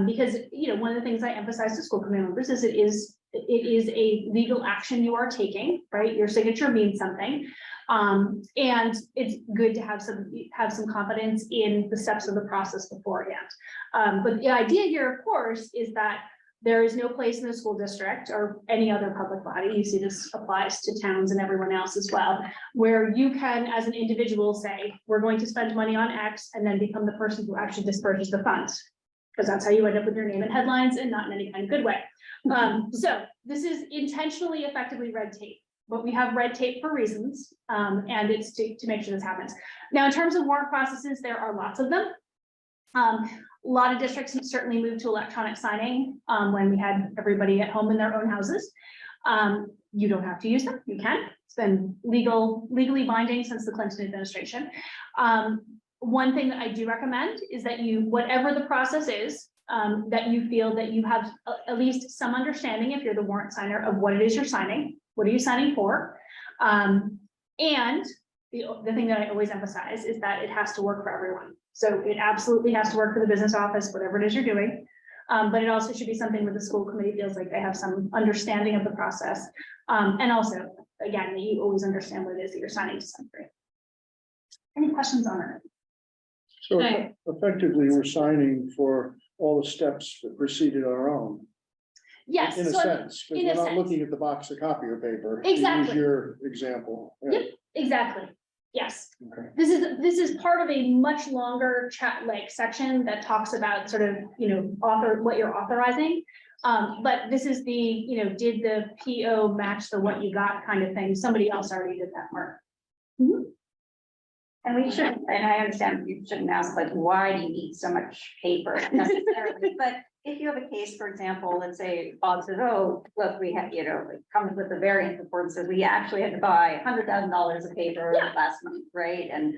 Because, you know, one of the things I emphasize to school committee members is it is a legal action you are taking, right? Your signature means something. And it's good to have some confidence in the steps of the process beforehand. But the idea here, of course, is that there is no place in the school district or any other public body, you see this applies to towns and everyone else as well, where you can, as an individual, say, we're going to spend money on X, and then become the person who actually disperses the funds. Because that's how you end up with your name in headlines, and not in any kind of good way. So this is intentionally effectively red tape, but we have red tape for reasons, and it's to make sure this happens. Now, in terms of warrant processes, there are lots of them. A lot of districts have certainly moved to electronic signing when we had everybody at home in their own houses. You don't have to use them, you can. It's been legally binding since the Clinton administration. One thing that I do recommend is that you, whatever the process is, that you feel that you have at least some understanding, if you're the warrant signer, of what it is you're signing, what are you signing for? And the thing that I always emphasize is that it has to work for everyone. So it absolutely has to work for the business office, whatever it is you're doing. But it also should be something where the school committee feels like they have some understanding of the process. And also, again, that you always understand what it is that you're signing to some degree. Any questions on it? So Right. effectively, we're signing for all the steps that preceded our own. Yes. In a so sense, because in we're a not sense. looking at the box of copier paper. to Exactly. Use your example. Yeah. Yep. Exactly. Yes. Okay. This is part of a much longer chat section that talks about sort of, you know, what you're authorizing. But this is the, did the PO match the what you got kind of thing. Somebody else already did that part. And we shouldn't, and I understand you shouldn't ask like, why do you need so much paper necessarily? But if you have a case, for example, let's say Bob says, oh, look, we have, it comes with a variance report, says we actually had to buy $100,000 of paper last month, right? And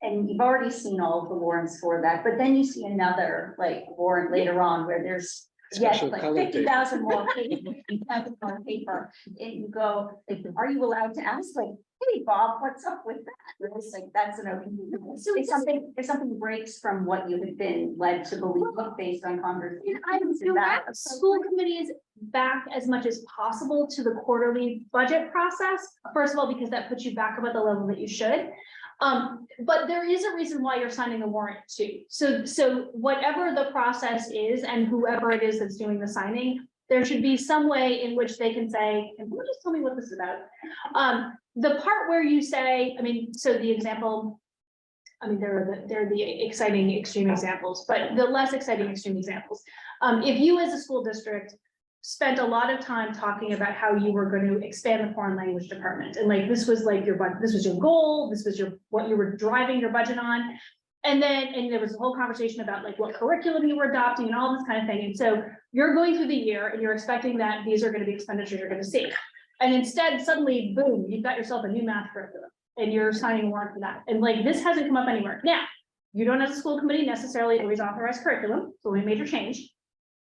and you've already seen all of the warrants for that, but then you see another like warrant later on where there's yes, Special like colored paper. 50,000 more paper, 50,000 more paper, and you go, like, are you allowed to ask, like, hey, Bob, what's up with that? It's like, that's an open. So if something breaks from what you have been led to believe based on conversations. I is that direct school committees back as much as possible to the quarterly budget process. First of all, because that puts you back about the level that you should. But there is a reason why you're signing a warrant too. So whatever the process is and whoever it is that's doing the signing, there should be some way in which they can say, can you just tell me what this is about? The part where you say, I mean, so the example, I mean, there are the exciting extreme examples, but the less exciting extreme examples. If you as a school district spent a lot of time talking about how you were going to expand the foreign language department, and like this was like this was your goal, this was what you were driving your budget on, and there was a whole conversation about like what curriculum you were adopting and all this kind of thing. And so you're going through the year and you're expecting that these are going to be expenditures you're going to see, and instead suddenly, boom, you've got yourself a new math curriculum and you're signing a warrant for that. And like this hasn't come up anywhere. Now, you don't as a school committee necessarily always authorize curriculum, so we major change.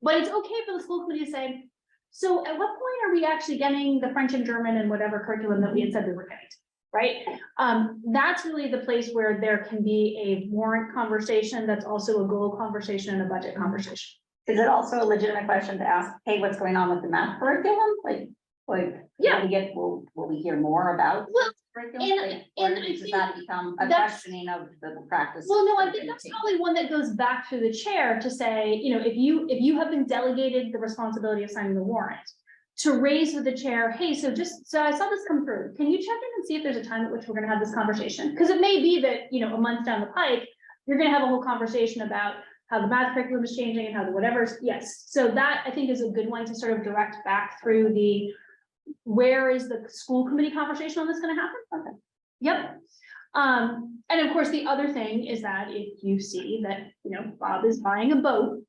But it's okay for the school committee to say, so at what point are we actually getting the French and German and whatever curriculum that we had said we were getting, right? That's really the place where there can be a warrant conversation that's also a goal conversation and a budget conversation. Is it also a legitimate question to ask, hey, what's going on with the math curriculum? Like, Yeah. will we hear more about? Well, curriculum? Or and I does think that become a that's- questioning of the practice? Well, no, I think that's probably one that goes back through the chair to say, you know, if you have been delegated the responsibility of signing the warrant, to raise with the chair, hey, so I saw this come through. Can you check in and see if there's a time at which we're gonna have this conversation? Because it may be that, you know, a month down the pike, you're gonna have a whole conversation about how the math curriculum is changing and how the whatever's, yes. So that I think is a good one to sort of direct back through where is the school committee conversation on this gonna happen? Okay. Yep. And of course, the other thing is that if you see that, you know, Bob is buying a boat,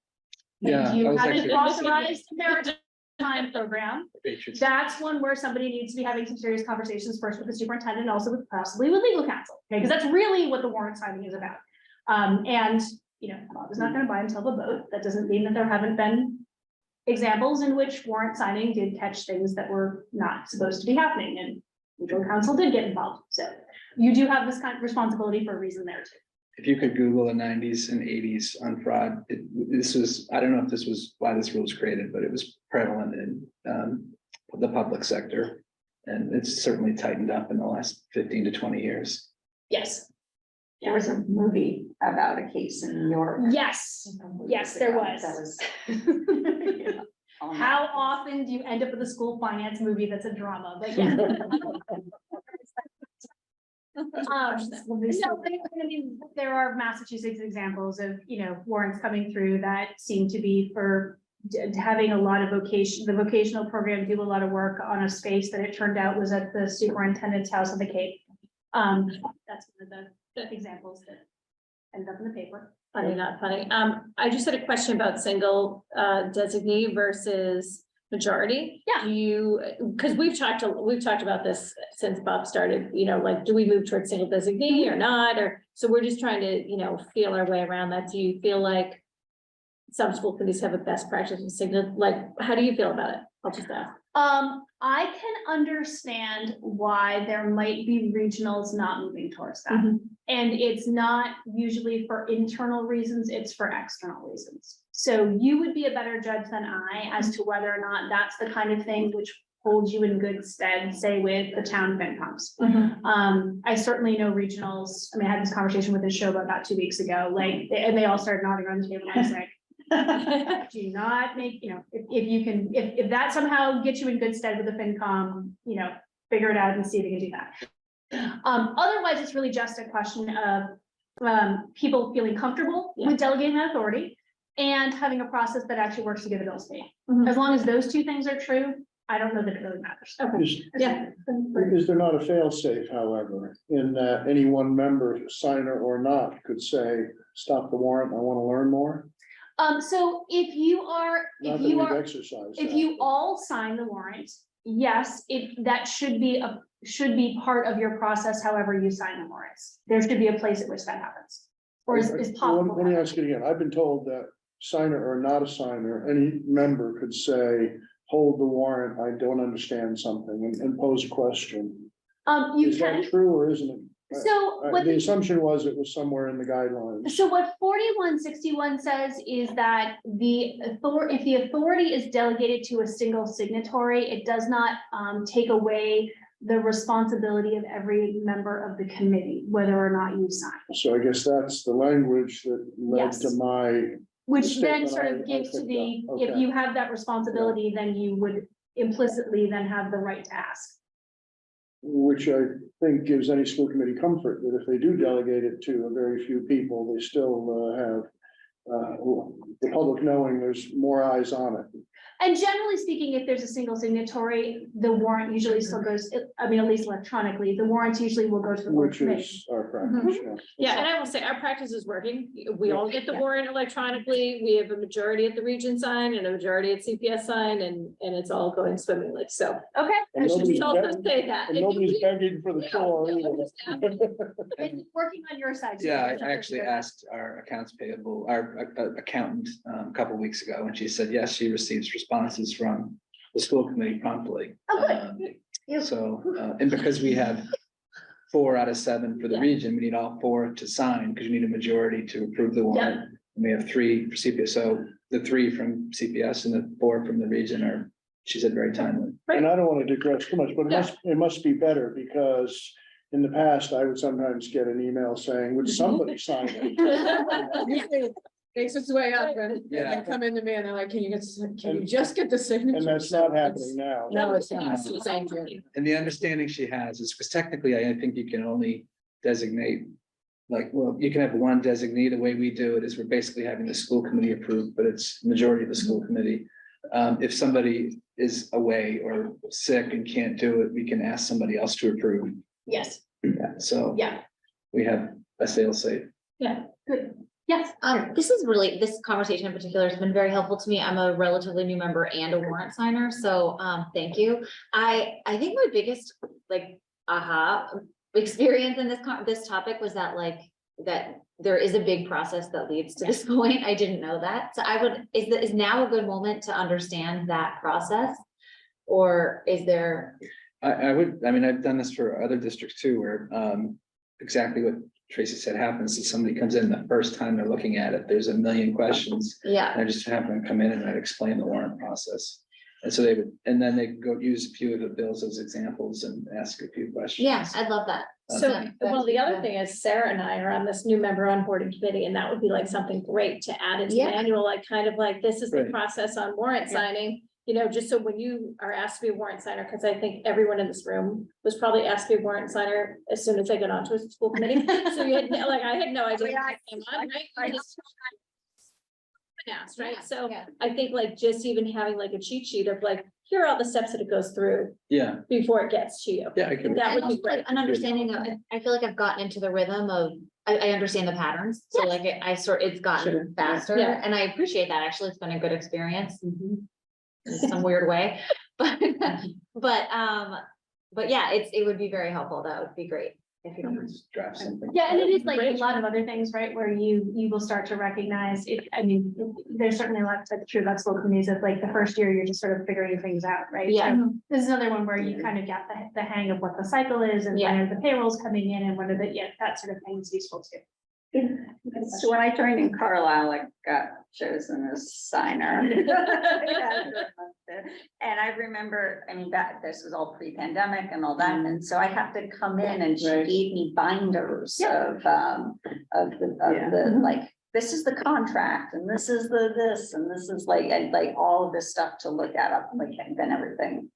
Yeah, and you I was haven't actually- authorized the maritime program, Patriots. that's one where somebody needs to be having some serious conversations first with the superintendent, and also possibly with legal counsel, okay? Because that's really what the warrant signing is about. And, you know, Bob is not gonna buy himself a boat. That doesn't mean that there haven't been examples in which warrant signing did catch things that were not supposed to be happening, and legal counsel did get involved. So you do have this kind of responsibility for a reason there too. If you could Google the 90s and 80s on fraud, this was, I don't know if this was why this rule was created, but it was prevalent in the public sector. And it's certainly tightened up in the last 15 to 20 years. Yes. There was a movie about a case in New York. Yes. Yes, there was. That was. How often do you end up with a school finance movie that's a drama? But yeah. No, but I mean, there are Massachusetts examples of, you know, warrants coming through that seem to be for having a lot of the vocational program do a lot of work on a space that it turned out was at the superintendent's house on the Cape. That's one of the examples that ended up in the paper. Funny, not funny. I just had a question about single designee versus majority. Yeah. Do you, because we've talked about this since Bob started, you know, like, do we move towards single designee or not? Or, so we're just trying to, you know, feel our way around that. Do you feel like some school committees have a best practice in single, like, how do you feel about it? I'll just ask. I can understand why there might be regionals not moving towards that. Mhm. And it's not usually for internal reasons, it's for external reasons. So you would be a better judge than I as to whether or not that's the kind of thing which holds you in good stead, say with the town FinComs. I certainly know regionals. I mean, I had this conversation with this show about 2 weeks ago, like, and they all started nodding around the table. I was like, do not make, you know, if you can, if that somehow gets you in good stead with the FinCom, you know, figure it out and see if you can do that. Otherwise, it's really just a question of people feeling comfortable with delegating that authority and having a process that actually works to get the bills paid. As long as those two things are true, I don't know that it really matters. Yeah. Is there not a fail-safe, however, in that any one member, signer or not, could say, stop the warrant, I want to learn more? So if you Not that we've exercised if that. you all sign the warrant yes, that should be part of your process, however you sign the warrants. There should be a place at which that happens. Or is possible. Let me ask you again. I've been told that signer or not a signer, any member could say, hold the warrant, I don't understand something, and pose a question. You Is can, that true or isn't it? so what The assumption was it was somewhere in the guidelines. So what 4161 says is that if the authority is delegated to a single signatory, it does not take away the responsibility of every member of the committee, whether or not you sign. So I guess that's the language that led to Yes. my, Which then statement sort I of gives to picked the, up. if Okay. you have that responsibility, then you would implicitly then have the right to ask. which I think gives any school committee comfort that if they do delegate it to a very few people, they still have the public knowing there's more eyes on it. And generally speaking, if there's a single signatory, the warrant usually still goes, I mean, at least electronically, the warrants usually will go to the whole Which committee. is our practice, yeah. Yeah, and I will say our practice is working. We all get the warrant electronically. We have a majority at the region sign and a majority at CPS sign and it's all going swimmingly. So Okay. I should nobody's also begging- say that. And nobody's begging for the chore either. It's working on your side. too. Yeah, I actually asked our accounts payable, our accountant, a couple weeks ago, and she said, yes, she receives responses from the school committee promptly. Oh, good. So, and because we have 4 out of 7 for the Yeah. region, we need all 4 to sign, because you need a majority to approve the warrant. And we have 3 for CPS, so the 3 from CPS and the 4 from the region are, she said, very timely. And I don't want to digress too much, but it must be better because in the past, I would sometimes get an email saying, would somebody sign it? Usually it makes its way up and Yeah. they come into me and they're like, can you just get the signature? And that's not happening now. No, it's not. Thank you. And the understanding she has is, because technically, I think you can only designate, like, well, you can have one designee. The way we do it is we're basically having the school committee approved, but it's majority of the school committee. If somebody is away or sick and can't do it, we can ask somebody else to approve. Yes, Yeah, so yeah, we have a fail safe. yeah, good. Yes. This conversation in particular has been very helpful to me. I'm a relatively new member and a warrant signer, so thank you. I think my biggest aha experience in this topic was that there is a big process that leads to this point. I didn't know that. So is now a good moment to understand that process? Or is there? I mean, I've done this for other districts too, where exactly what Tracy said happens is somebody comes in the first time they're looking at it, there's a million questions. Yeah. And I just have them come in and I'd explain the warrant process. And so they would, and then they go use a few of the bills as examples and ask a few questions. Yeah, I'd love that. So, Yeah, well, the other that's- thing is Sarah and I are on this new member onboarding committee, and that would be like something great to add into the Yeah. manual, like kind of like, this is the Right. process on warrant Yeah. signing. You know, just so when you are asked to be a warrant signer, because I think everyone in this room was probably asked to be a warrant signer as soon as they got onto a school committee. So you had, like, I had no idea. Yeah, what came on, right? I You just asked, right? Yeah, So yeah. I think like just even having like a cheat sheet of like, here are all the steps that it goes through Yeah, before it gets to you. yeah, I can. That would And be also, great. like, an understanding of, I feel like I've gotten into the rhythm of, I understand the patterns, so like it's Sure. gotten faster, Yeah. and I appreciate that, actually, it's been a good experience. In some weird way, but, but yeah, it would be very helpful, that would be great, if you don't mind. Just Draft something. Yeah, and it is like a Great. lot of other things, right, where you will start to recognize it, I mean, there's certainly a lot that's true about school committees of like the first year, you're just sort of figuring things out, right? Yeah. So this is another one where you kind of get the hang of what the cycle is and when are the payrolls coming in and what are that sort of thing is useful too. So when I joined in Carlisle, I got chosen as signer. And I remember, I mean, this was all pre-pandemic and all that, and so I had to come in and she Right. gave me binders of the, like, this is the contract and this is this, and this is like, and like all of this stuff to look at up, like, and then everything.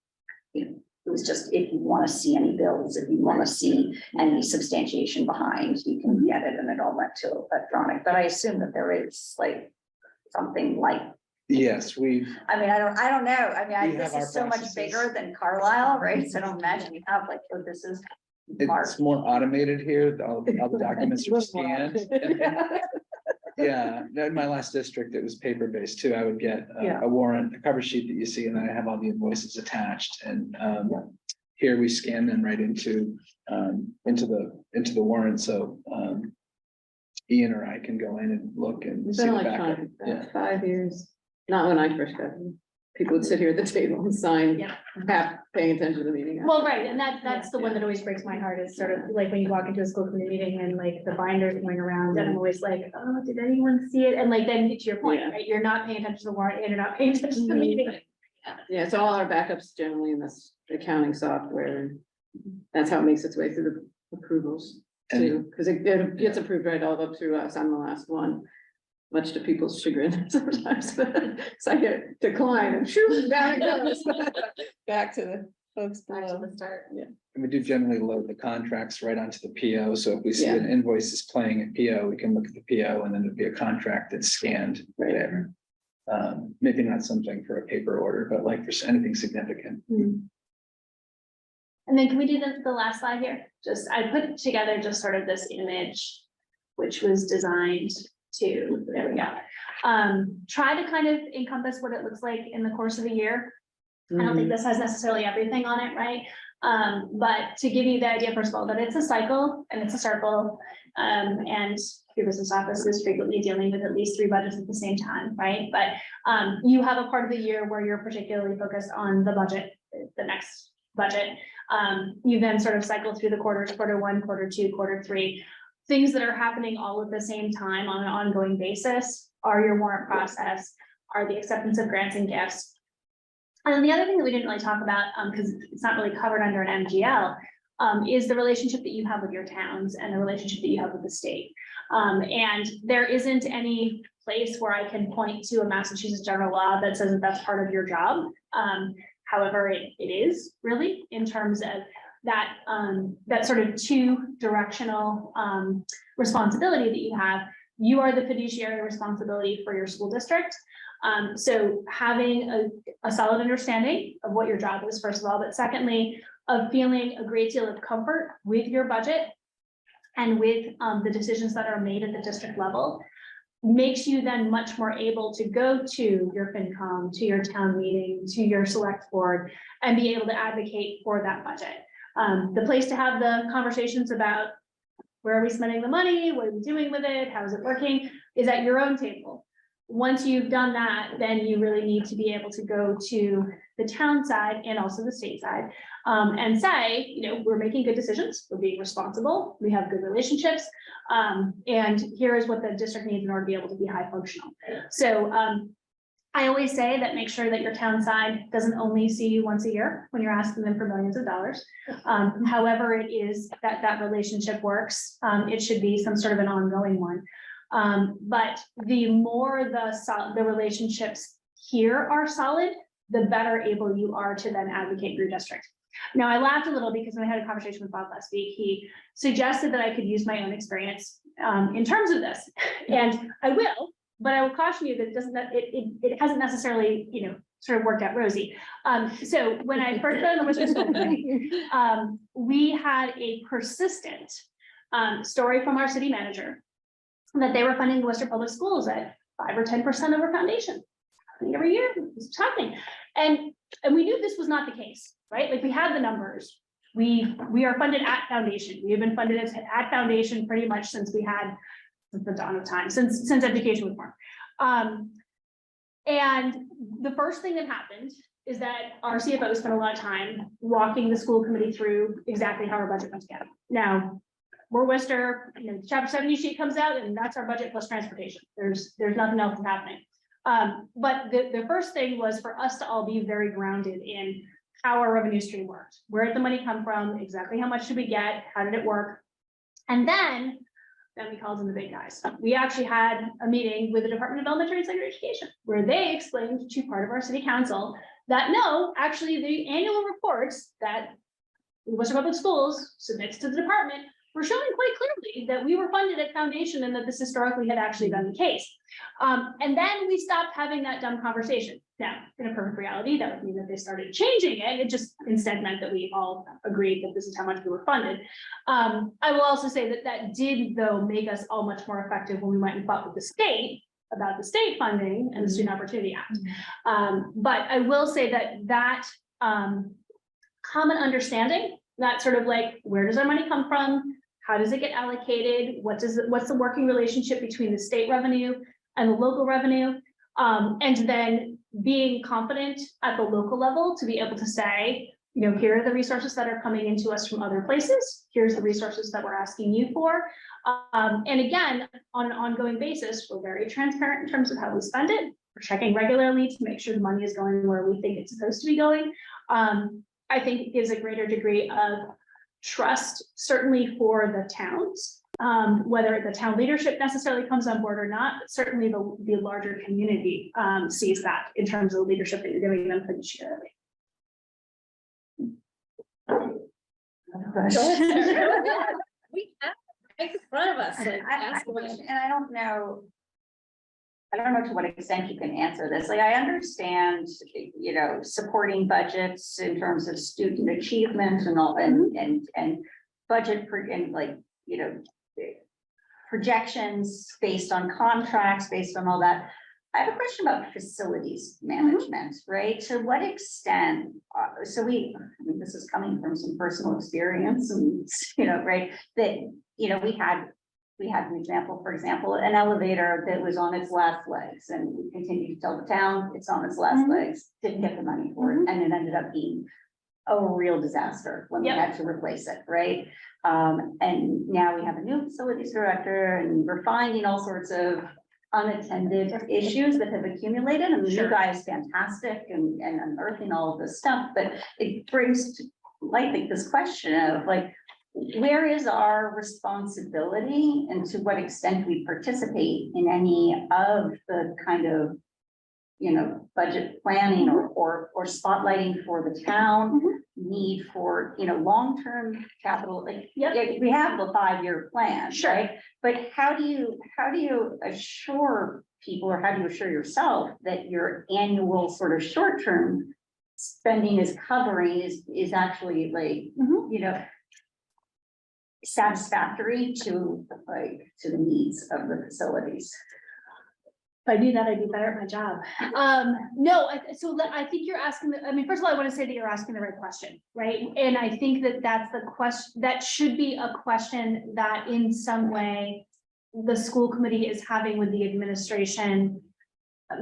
You know, it was just, if you want to see any bills, if you want to see any substantiation behind, you can get it, and it all went to electronic, but I assume that there is like something like, Yes, we, I mean, I don't know, I mean, We this have is our so much processes. bigger than Carlisle, right? So I don't imagine you have like, oh, this is Mark. it's more automated here, all the documents are scanned. And Yeah, in my last district, it was paper-based too. I would get Yeah. a warrant, a cover sheet that you see, and then I have all the invoices attached, and here we scan them right into the warrant, so Ian or I can go in and look and It's see been the backup. electronic Yeah. about 5 years, not when I first got them. People would sit here at the table and sign, Yeah. half paying attention to the meeting. Well, right, and that's the one that always breaks my heart is sort of like when you walk into a school committee meeting and like the binders going around and I'm always like, oh, did anyone see it? And like, then to your point, Yeah. right, you're not paying attention to the warrant and you're not paying attention to the meeting. Yeah, so all our backups generally in this accounting software, that's how it makes its way through the approvals too, because it gets approved right all up through us. I'm the last one. Much to people's chagrin sometimes, so I get decline and shoot, down it goes. Back to the folks Back to below. the start. Yeah. And we do generally load the contracts right onto the PO, so if we see an invoice is playing at PO, we can look at the PO and then it'd be a contract that's scanned Right. there. Maybe not something for a paper order, but like for anything significant. And then can we do the last slide here? Just, I put together just sort of this image, which was designed to, there we go. Try to kind of encompass what it looks like in the course of a year. I don't think this has necessarily everything on it, right? But to give you the idea, first of all, that it's a cycle and it's a circle. And your business office is frequently dealing with at least 3 budgets at the same time, right? But you have a part of the year where you're particularly focused on the budget, the next budget. You then sort of cycle through the quarters, quarter 1, quarter 2, quarter 3. Things that are happening all at the same time on an ongoing basis are your warrant process, are the acceptance of grants and gifts. And then the other thing that we didn't really talk about, because it's not really covered under an MGL, is the relationship that you have with your towns and the relationship that you have with the state. And there isn't any place where I can point to a Massachusetts general law that says that that's part of your job. However, it is really in terms of that, that sort of 2-directional responsibility that you have. You are the fiduciary responsibility for your school district. So having a solid understanding of what your job is, first of all, but secondly, of feeling a great deal of comfort with your budget and with the decisions that are made at the district level makes you then much more able to go to your FinCom, to your town meeting, to your select board, and be able to advocate for that budget. The place to have the conversations about where are we spending the money, what are we doing with it, how is it working, is at your own table. Once you've done that, then you really need to be able to go to the town side and also the state side and say, you know, we're making good decisions, we're being responsible, we have good relationships, and here is what the district needs in order to be able to be high functional. So I always say that make sure that your town side doesn't only see you once a year when you're asking them for millions of dollars. However it is that relationship works, it should be some sort of an ongoing one. But the more the relationships here are solid, the better able you are to then advocate for your district. Now, I laughed a little because when I had a conversation with Bob last week, he suggested that I could use my own experience in terms of this, and I will, but I will caution you that it hasn't necessarily, you know, sort of worked out rosy. So when I first got on the Worcester School Committee, we had a persistent story from our city manager that they were funding the Worcester Public Schools at 5 or 10% of our foundation. Every year, this was happening. And we knew this was not the case, right? Like we had the numbers. We are funded at foundation. We have been funded at foundation pretty much since the dawn of time, since education was born. And the first thing that happened is that our CFO spent a lot of time walking the school committee through exactly how our budget went together. Now, we're Worcester, you know, chapter 70 sheet comes out and that's our budget plus transportation. There's nothing else happening. But the first thing was for us to all be very grounded in how our revenue stream worked. Where did the money come from? Exactly how much did we get? How did it work? And then we called in the big guys. We actually had a meeting with the Department of Elementary and Secondary Education where they explained to part of our city council that no, actually the annual reports that Worcester Public Schools submits to the department were showing quite clearly that we were funded at foundation and that this historically had actually been the case. And then we stopped having that dumb conversation. Now, in a perfect reality, that would mean that they started changing it. It just instead meant that we all agreed that this is how much we were funded. I will also say that that did, though, make us all much more effective when we went and fought with the state about the state funding and the Student Opportunity Act. But I will say that common understanding, that sort of like, where does our money come from? How does it get allocated? What's the working relationship between the state revenue and the local revenue? And then being confident at the local level to be able to say, you know, here are the resources that are coming into us from other places. Here's the resources that we're asking you for. And again, on an ongoing basis, we're very transparent in terms of how we spend it. We're checking regularly to make sure the money is going where we think it's supposed to be going. I think it gives a greater degree of trust, certainly for the towns, whether the town leadership necessarily comes on board or not, but certainly the larger community sees that in terms of the leadership that you're giving them fiduciarily. We have right in front of us. Like, ask And away. I don't know to what extent you can answer this. Like, I understand, you know, supporting budgets in terms of student achievement and all, and budget and like, you know, projections based on contracts, based on all that. I have a question about facilities management, right? To what extent, I mean, this is coming from some personal experience and, you know, right, that, you know, we had an example, for example, an elevator that was on its last legs, and we continued to tell the town it's on its last legs, didn't get the money for it, and it ended up being a real disaster when we had to replace it, right? And now we have a new facilities director, and we're finding all sorts of unattended issues that have accumulated. I mean, you guys fantastic and unearthing all of this stuff, but it brings to light like this question of like, where is our responsibility and to what extent we participate in any of the kind of, you know, budget planning or spotlighting for the town, need for, you know, long-term capital, like, we have the 5-year plan, right? But how do you assure people, or how do you assure yourself that your annual sort of short-term spending is covering, is actually like, you know, satisfactory to the needs of the facilities? If I knew that, I'd be better at my job. No, so I think you're asking, I mean, first of all, I want to say that you're asking the right question, right? And I think that that's the question, that should be a question that in some way the school committee is having with the administration.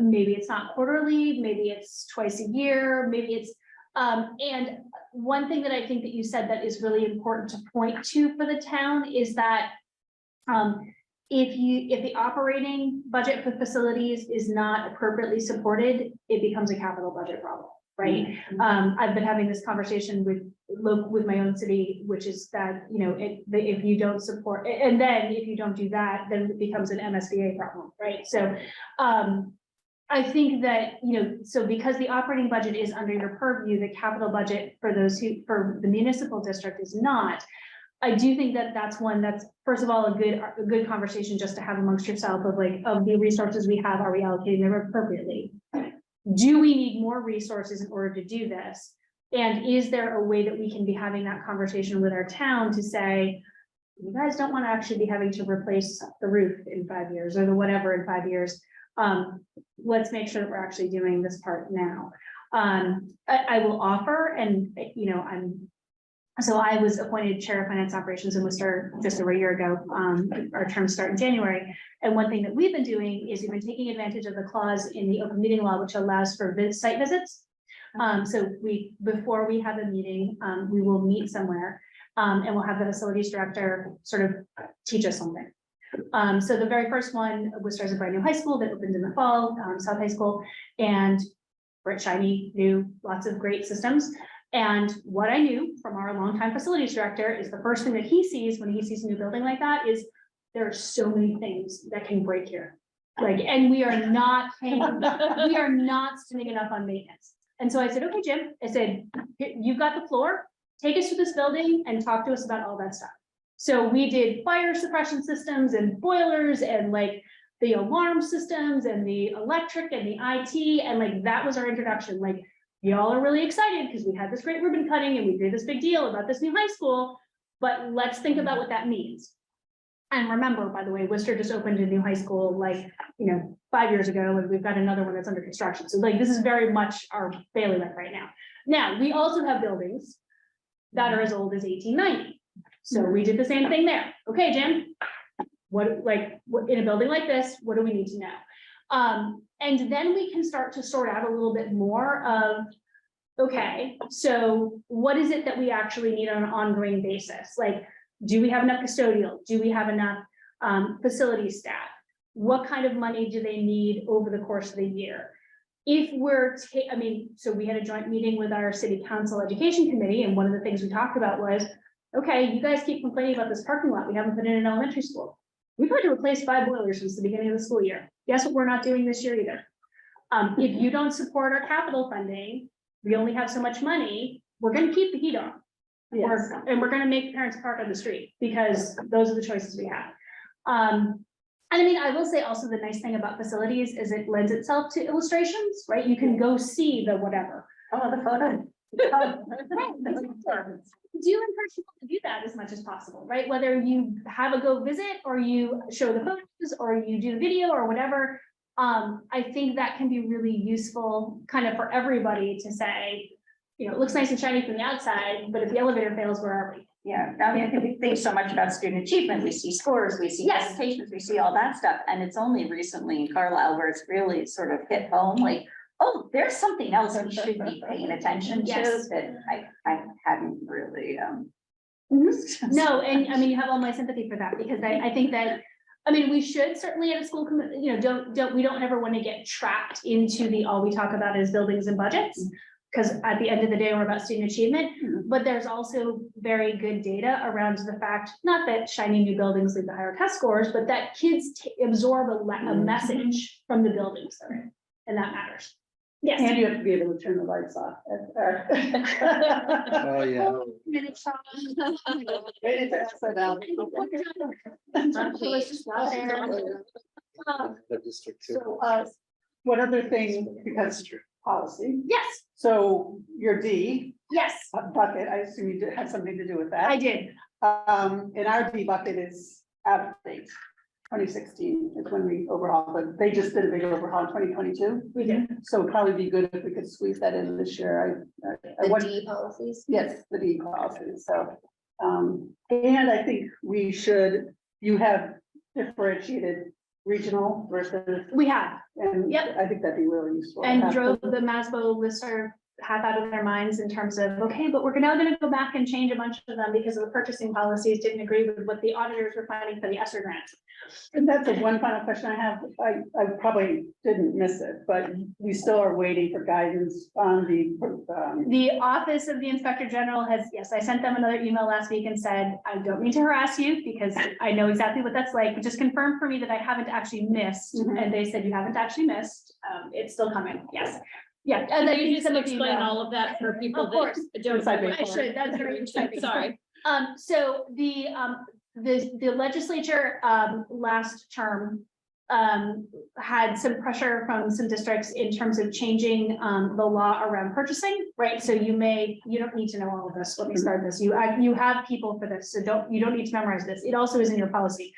Maybe it's not quarterly, maybe it's twice a year, maybe it's, and one thing that I think that you said that is really important to point to for the town is that if the operating budget for facilities is not appropriately supported, it becomes a capital budget problem, right? I've been having this conversation with my own city, which is that, you know, if you don't support, and then if you don't do that, then it becomes an MSBA problem, right? So I think that, you know, so because the operating budget is under your purview, the capital budget for for the municipal district is not. I do think that that's one that's, first of all, a good conversation just to have amongst yourself of like, of the resources we have, are we allocating them appropriately? Do we need more resources in order to do this? And is there a way that we can be having that conversation with our town to say, you guys don't want to actually be having to replace the roof in 5 years or the whatever in 5 years. Let's make sure that we're actually doing this part now. I will offer, and you know, so I was appointed chair of finance operations in Worcester just over a year ago. Our terms start in January. And one thing that we've been doing is we've been taking advantage of the clause in the open meeting law, which allows for site visits. So before we have a meeting, we will meet somewhere and we'll have the facilities director sort of teach us something. So the very first one, Worcester is a brand new high school that opened in the fall, South High School, and bright, shiny, new, lots of great systems. And what I knew from our longtime facilities director is the first thing that he sees when he sees a new building like that is there are so many things that can break here. Like, and we are not paying, we are not spending enough on maintenance. And so I said, okay, Jim, I said, you've got the floor, take us to this building and talk to us about all that stuff. So we did fire suppression systems and boilers and like the alarm systems and the electric and the IT, and like that was our introduction. Like, y'all are really excited because we had this great ribbon cutting and we did this big deal about this new high school, but let's think about what that means. And remember, by the way, Worcester just opened a new high school like, 5 years ago, and we've got another one that's under construction. So like, this is very much our bailiwick right now. Now, we also have buildings that are as old as 1890. So we did the same thing there. Okay, Jim, what in a building like this, what do we need to know? And then we can start to sort out a little bit more of, okay, so what is it that we actually need on an ongoing basis? Like, do we have enough custodial? Do we have enough facility staff? What kind of money do they need over the course of the year? If we're, so we had a joint meeting with our city council education committee, and one of the things we talked about was, okay, you guys keep complaining about this parking lot we haven't put in an elementary school. We've had to replace 5 boilers since the beginning of the school year. Guess what we're not doing this year either? If you don't support our capital funding, we only have so much money, we're gonna keep the heat on. Yes. And we're gonna make parents park on the street because those are the choices we have. And I mean, I will say also the nice thing about facilities is it lends itself to illustrations, right? You can go see the whatever. Oh, the photo. Do encourage people to do that as much as possible, right? Whether you have a go visit or you show the photos or you do the video or whatever. I think that can be really useful kind of for everybody to say, it looks nice and shiny from the outside, but if the elevator fails, where are we? Yeah, I mean, I think we think so much about student achievement. We see scores, we see Yes. presentations, we see all that stuff. And it's only recently in Carlisle where it's really sort of hit home, like, oh, there's something else we should be paying attention to Yes. that I hadn't really, No, and I mean, you have all my sympathy for that, because I think that, I mean, we should certainly at a school committee, we don't ever want to get trapped into all we talk about is buildings and budgets. Because at the end of the day, we're about student achievement, but there's also very good data around the fact, not that shiny new buildings lead to higher test scores, but that kids absorb a message from the buildings they're in, and that matters. Yes. And you have to be able to turn the lights off. Oh, yeah. Ready to pass that out. The district too. So, what other thing, because policy, Yes, so your D yes, bucket, I assume you did have something to do with that. I did. And our D bucket is out of date. 2016 is when we overhauled, but they just did a big overhaul in 2022. We did. So it'd probably be good if we could squeeze that in this year. I The want- D policies. Yes, the D policies, so, and I think we should, you have differentiated regional versus, We have, and Yep. I think that'd be really useful. to and have. drove the MASBO listserv half out of their minds in terms of, okay, but we're now gonna go back and change a bunch of them because of the purchasing policies didn't agree with what the auditors were finding for the ESSER grant. And that's the one final question I have, I probably didn't miss it, but we still are waiting for guidance on The Office of the Inspector General has, yes, I sent them another email last week and said, I don't mean to harass you because I know exactly what that's like, but just confirm for me that I haven't actually missed. Mhm. And they said, you haven't actually missed. It's still coming. Yes. Yeah. And then you just explain all of that for people Of course. that don't. Inside I baseball. should, that's very exciting. Sorry. So the legislature, last term, had some pressure from some districts in terms of changing, the law around purchasing, right? So you don't need to know all of this. Let me start this. You have people for this, so you don't need to memorize this. It also is in your policy.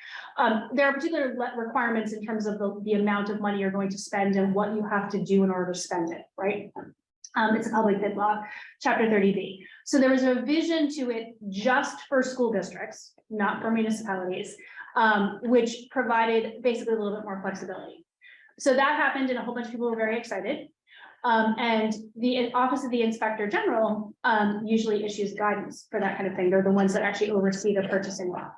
There are particular requirements in terms of the amount of money you're going to spend and what you have to do in order to spend it, right? It's a public bid law, chapter 30B. So there was a revision to it just for school districts, not for municipalities, which provided basically a little bit more flexibility. So that happened and a whole bunch of people were very excited. And the Office of the Inspector General usually issues guidance for that kind of thing. They're the ones that actually oversee the purchasing law.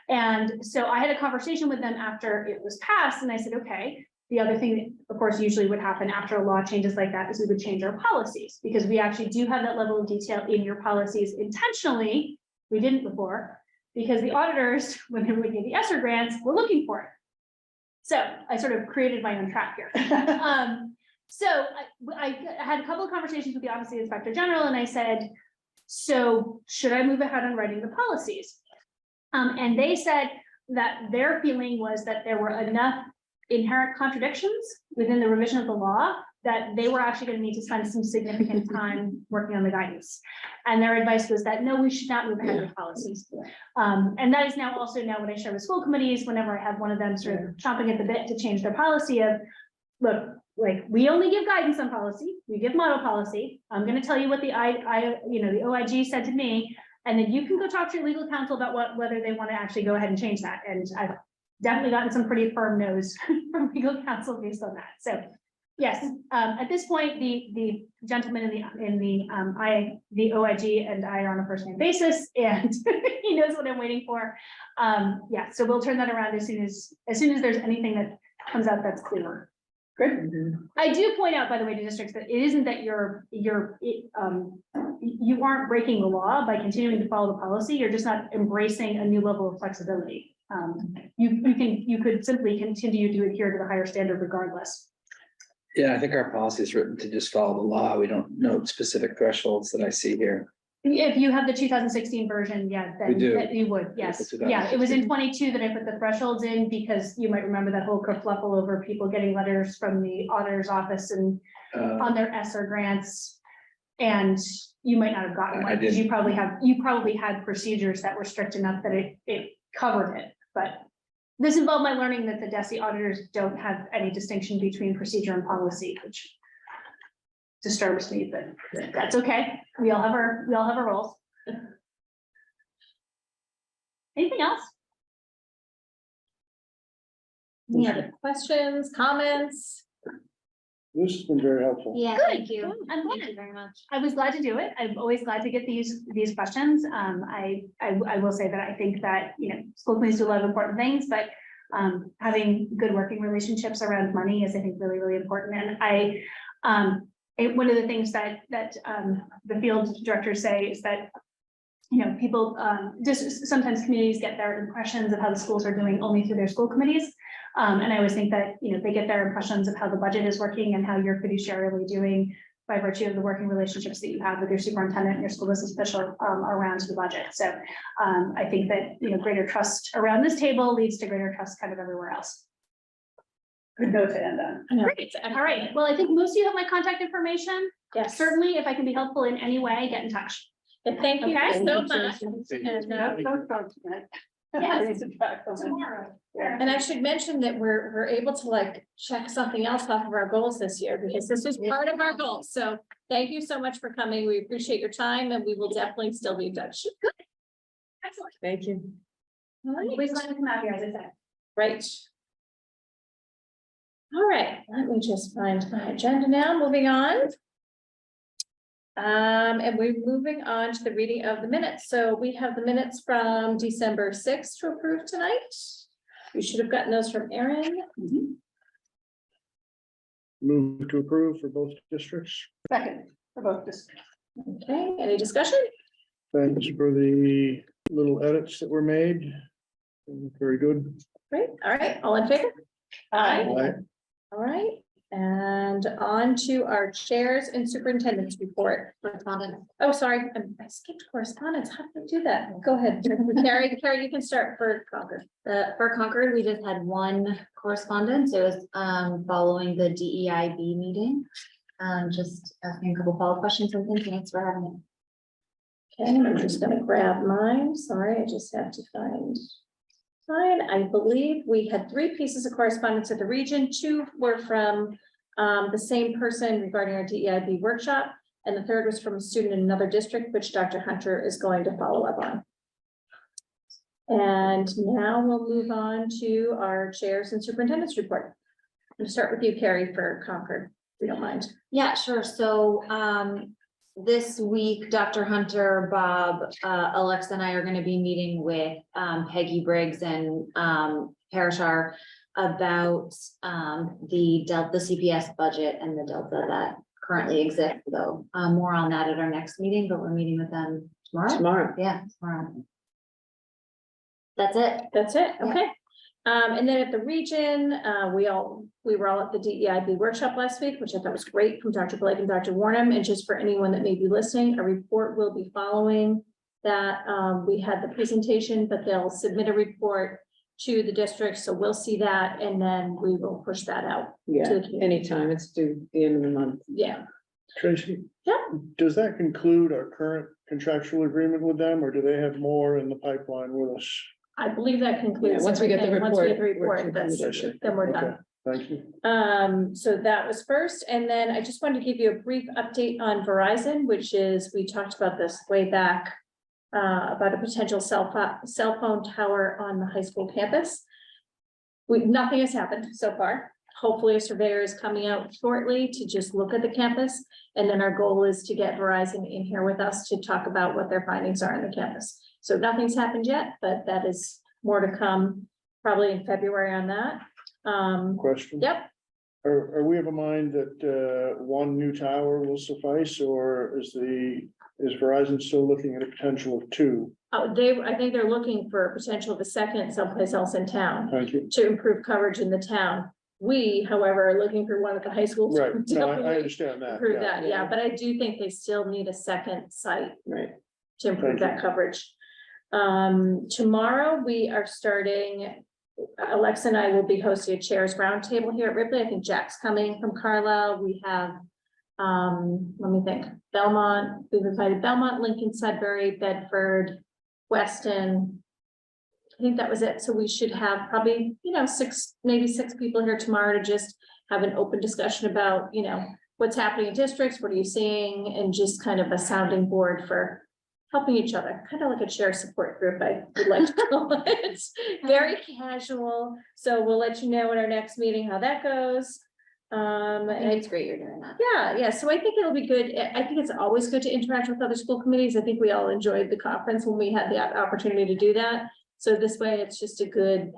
And so I had a conversation with them after it was passed and I said, okay, the other thing that of course usually would happen after a law changes like that is we would change our policies because we actually do have that level of detail in your policies intentionally. We didn't before because the auditors, when they were looking at the ESSER grants, were looking for it. So I sort of created my own trap here. So I had a couple of conversations with the Office of the Inspector General and I said, so should I move ahead on writing the policies? And they said that their feeling was that there were enough inherent contradictions within the revision of the law that they were actually going to need to spend some significant time working on the guidance. And their advice was that, no, we should not move ahead with policies. And that is now also what I share with school committees whenever I have one of them sort of chomping at the bit to change their policy of, look, like, we only give guidance on policy, we give model policy. I'm going to tell you what the the OIG said to me, and then you can go talk to your legal counsel about whether they want to actually go ahead and change that. And I've definitely gotten some pretty firm no's from legal counsel based on that. So yes, at this point, the gentleman in the OIG and I are on a first name basis, and he knows what I'm waiting for. Yeah, so we'll turn that around as soon as there's anything that comes out that's clearer. Good. I do point out, by the way, to districts that it isn't that you aren't breaking the law by continuing to follow the policy. You're just not embracing a new level of flexibility. You could simply continue to adhere to the higher standard regardless. Yeah, I think our policy is written to just follow the law. We don't know specific thresholds that I see here. If you have the 2016 version, yeah, then We do. that you would, yes. Yeah, it was in 22 that I put the thresholds in because you might remember that whole kerfluffle over people getting letters from the auditor's office and on their ESSER grants. And you might not have gotten I one because didn't. you probably had procedures that were strict enough that it covered it. But this involved my learning that the DESI auditors don't have any distinction between procedure and policy, which disturbs me, but that's okay. We all have our roles. Anything else? Any other questions, comments? This has been very helpful. Yeah, Good. thank you. I'm glad. Thank you very much. I was glad to do it. I'm always glad to get these questions. I will say that I think that, school committees do a lot of important things, but having good working relationships around money is, I think, really, really important. And one of the things that the field directors say is that, people just sometimes communities get their impressions of how the schools are doing only through their school committees. And I always think that, they get their impressions of how the budget is working and how you're fiduciarily doing by virtue of the working relationships that you have with your superintendent and your school business official around the budget. So I think that, greater trust around this table leads to greater trust kind of everywhere else. Good note to end on. Great. All right. Well, I think most of you have my contact information. Yes. Certainly, if I can be helpful in any way, get in touch. And thank you Okay. so much. Yes. Tomorrow. And I should mention that we're able to check something else off of our goals this year because this was part of our goals. So thank you so much for coming. We appreciate your time and we will definitely still be in touch. Excellent. Thank you. All right. Always glad to come out here, as I said. Right. All right, let me just find my agenda now, moving on. And we're moving on to the reading of the minutes. So we have the minutes from December 6th to approve tonight. We should have gotten those from Erin. Move to approve for both districts. Second, for both districts. Okay, any discussion? Thanks for the little edits that were made. Very good. Great, all right, all in favor? Aye. Aye. All right, and on to our chairs and superintendent's report. Correspondence. Oh, sorry, I skipped correspondence. How did I do that? Go ahead, Carrie, you can start for Concord. For Concord, we just had one correspondence. It was following the DEIB meeting. Just asking a couple follow-up questions and thanks for having it. Okay, I'm just gonna grab mine. Sorry, I just have to find. Fine, I believe we had 3 pieces of correspondence at the region. 2 were from the same person regarding our DEIB workshop. And the 3rd was from a student in another district, which Dr. Hunter is going to follow up on. And now we'll move on to our chairs and superintendent's report. I'm gonna start with you, Carrie, for Concord, if you don't mind. Yeah, sure. So this week, Dr. Hunter, Bob, Alexa and I are going to be meeting with Peggy Briggs and Parashar about the CPS budget and the delta that currently exists. So more on that at our next meeting, but we're meeting with them tomorrow. Yeah, tomorrow. That's it. That's it, Yeah. okay. And then at the region, we were all at the DEIB workshop last week, which I thought was great from Dr. Blake and Dr. Warnham. And just for anyone that may be listening, a report will be following that we had the presentation, but they'll submit a report to the district, so we'll see that, and then we will push that out. Yeah, to the community. anytime, it's due the end of the month. Yeah, Tracy? Yeah. Does that conclude our current contractual agreement with them, or do they have more in the pipeline with us? I believe that concludes. Yeah, once we get the everything. Once we get the report, we're report, that's, concluded. then we're Okay, done. thank you. So that was first, and then I just wanted to give you a brief update on Verizon, which is, we talked about this way back. About a potential cell phone tower on the high school campus. Nothing has happened so far. Hopefully a surveyor is coming out shortly to just look at the campus. And then our goal is to get Verizon in here with us to talk about what their findings are on the campus. So nothing's happened yet, but that is more to come probably in February on that. Question? Yep. Are we of a mind that one new tower will suffice, or is Verizon still looking at a potential of two? I think they're looking for a potential of a second someplace else in town Thank you. to improve coverage in the town. We, however, are looking for one at the high school. to Right, no, I definitely understand that. Improve yeah. that, yeah, but I do think they still need a second site Right. to improve Thank that coverage. Tomorrow we are starting, Alexa and I will be hosting a chairs roundtable here at Ripley. I think Jack's coming from Carlisle. We have, let me think, Belmont, we've invited Belmont, Lincoln, Sudbury, Bedford, Weston. I think that was it. So we should have probably, maybe six people here tomorrow to just have an open discussion about, what's happening in districts, what are you seeing, and just kind of a sounding board for helping each other, kind of like a chair support group, I would like to call it. Very casual. So we'll let you know at our next meeting how that goes. I think it's great you're doing that. Yeah. So I think it'll be good. I think it's always good to interact with other school committees. I think we all enjoyed the conference when we had the opportunity to do that. So this way, it's just a good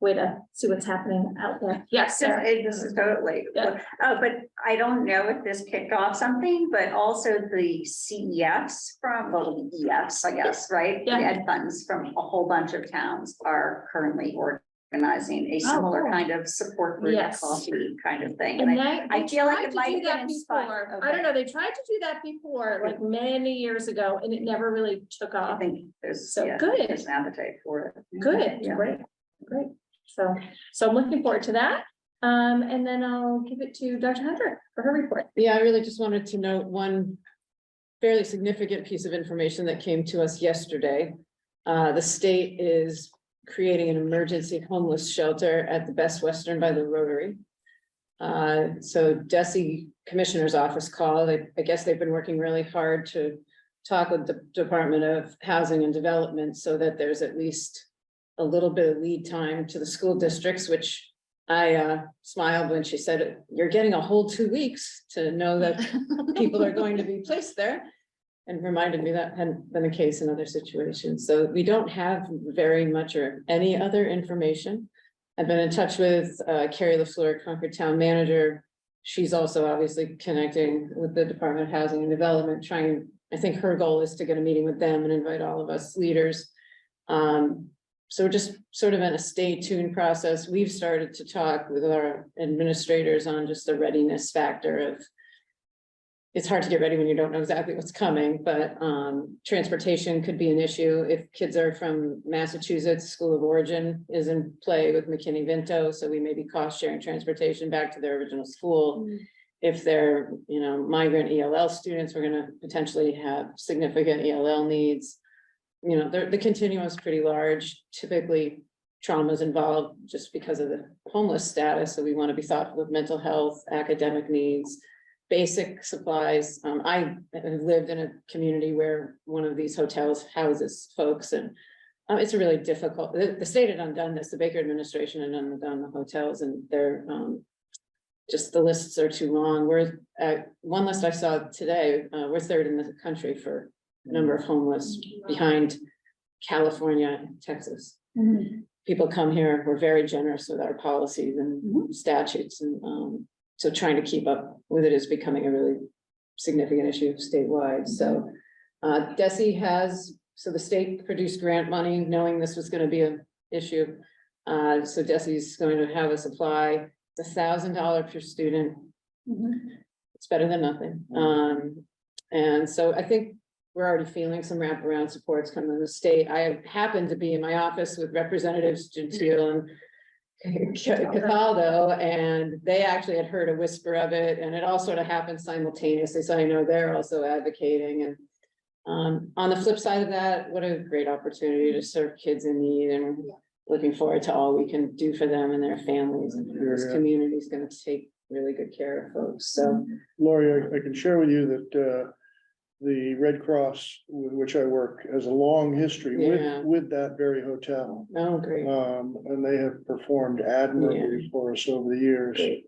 way to see what's happening out there. Yes, Sarah. This is totally, Yeah. but I don't know if this kicked off something, but also the CEFs well, the EFs, I guess, right? The Yeah. ed funds from a whole bunch of towns are currently organizing a similar cool. kind of support group, Yes. coffee kind of thing. And I they feel like tried it to might do have that been inspired. before. I don't know, they tried to do that before, like many years ago, and it never really took I off. think there's, So yeah, good. there's an appetite for it. Good, Yeah. great. So I'm looking forward to that. And then I'll give it to Dr. Hunter for her report. Yeah, I really just wanted to note one fairly significant piece of information that came to us yesterday. The state is creating an emergency homeless shelter at the Best Western by the Rotary. So DESE Commissioner's Office called. I guess they've been working really hard to talk with the Department of Housing and Development so that there's at least a little bit of lead time to the school districts, which I smiled when she said, you're getting a whole 2 weeks to know that people are going to be placed there. And reminded me that hadn't been the case in other situations. So we don't have very much or any other information. I've been in touch with Carrie LaFleur, Concord Town Manager. She's also obviously connecting with the Department of Housing and Development, I think her goal is to get a meeting with them and invite all of us leaders. So we're just sort of in a stay tuned process. We've started to talk with our administrators on just the readiness factor of, it's hard to get ready when you don't know exactly what's coming, but transportation could be an issue. If kids are from Massachusetts, School of Origin is in play with McKinney-Vento, so we may be cost sharing transportation back to their original school. If they're, migrant ELL students, we're gonna potentially have significant ELL needs. The continuum is pretty large. Typically, trauma is involved just because of the homeless status, so we want to be thoughtful of mental health, academic needs, basic supplies. I have lived in a community where one of these hotels houses folks, and it's a really difficult. The state had undone this. The Baker administration had undone the hotels, and they're just the lists are too long. We're one list I saw today. We're third in the country for number of homeless, behind California, and Texas. People come here. We're very generous with our policies and statutes, and so trying to keep up with it is becoming a really significant issue statewide. So DESE so the state produced grant money knowing this was going to be an issue. So DESE is going to have us apply $1,000 per student. It's better than nothing. And so I think we're already feeling some wraparound supports coming from the state. I have happened to be in my office with Representatives Gentile and Cataldo, and they actually had heard a whisper of it, and it all sort of happened simultaneously, so I know they're also advocating. And on the flip side of that, what a great opportunity to serve kids in need, and looking forward to all we can do for them and their families, and this community is going to take really good care of folks, so. Lori, I can share with you that the Red Cross, with which I work, has a long history Yeah. with that very hotel. Oh, great. And they have performed admirably for us over the years Great.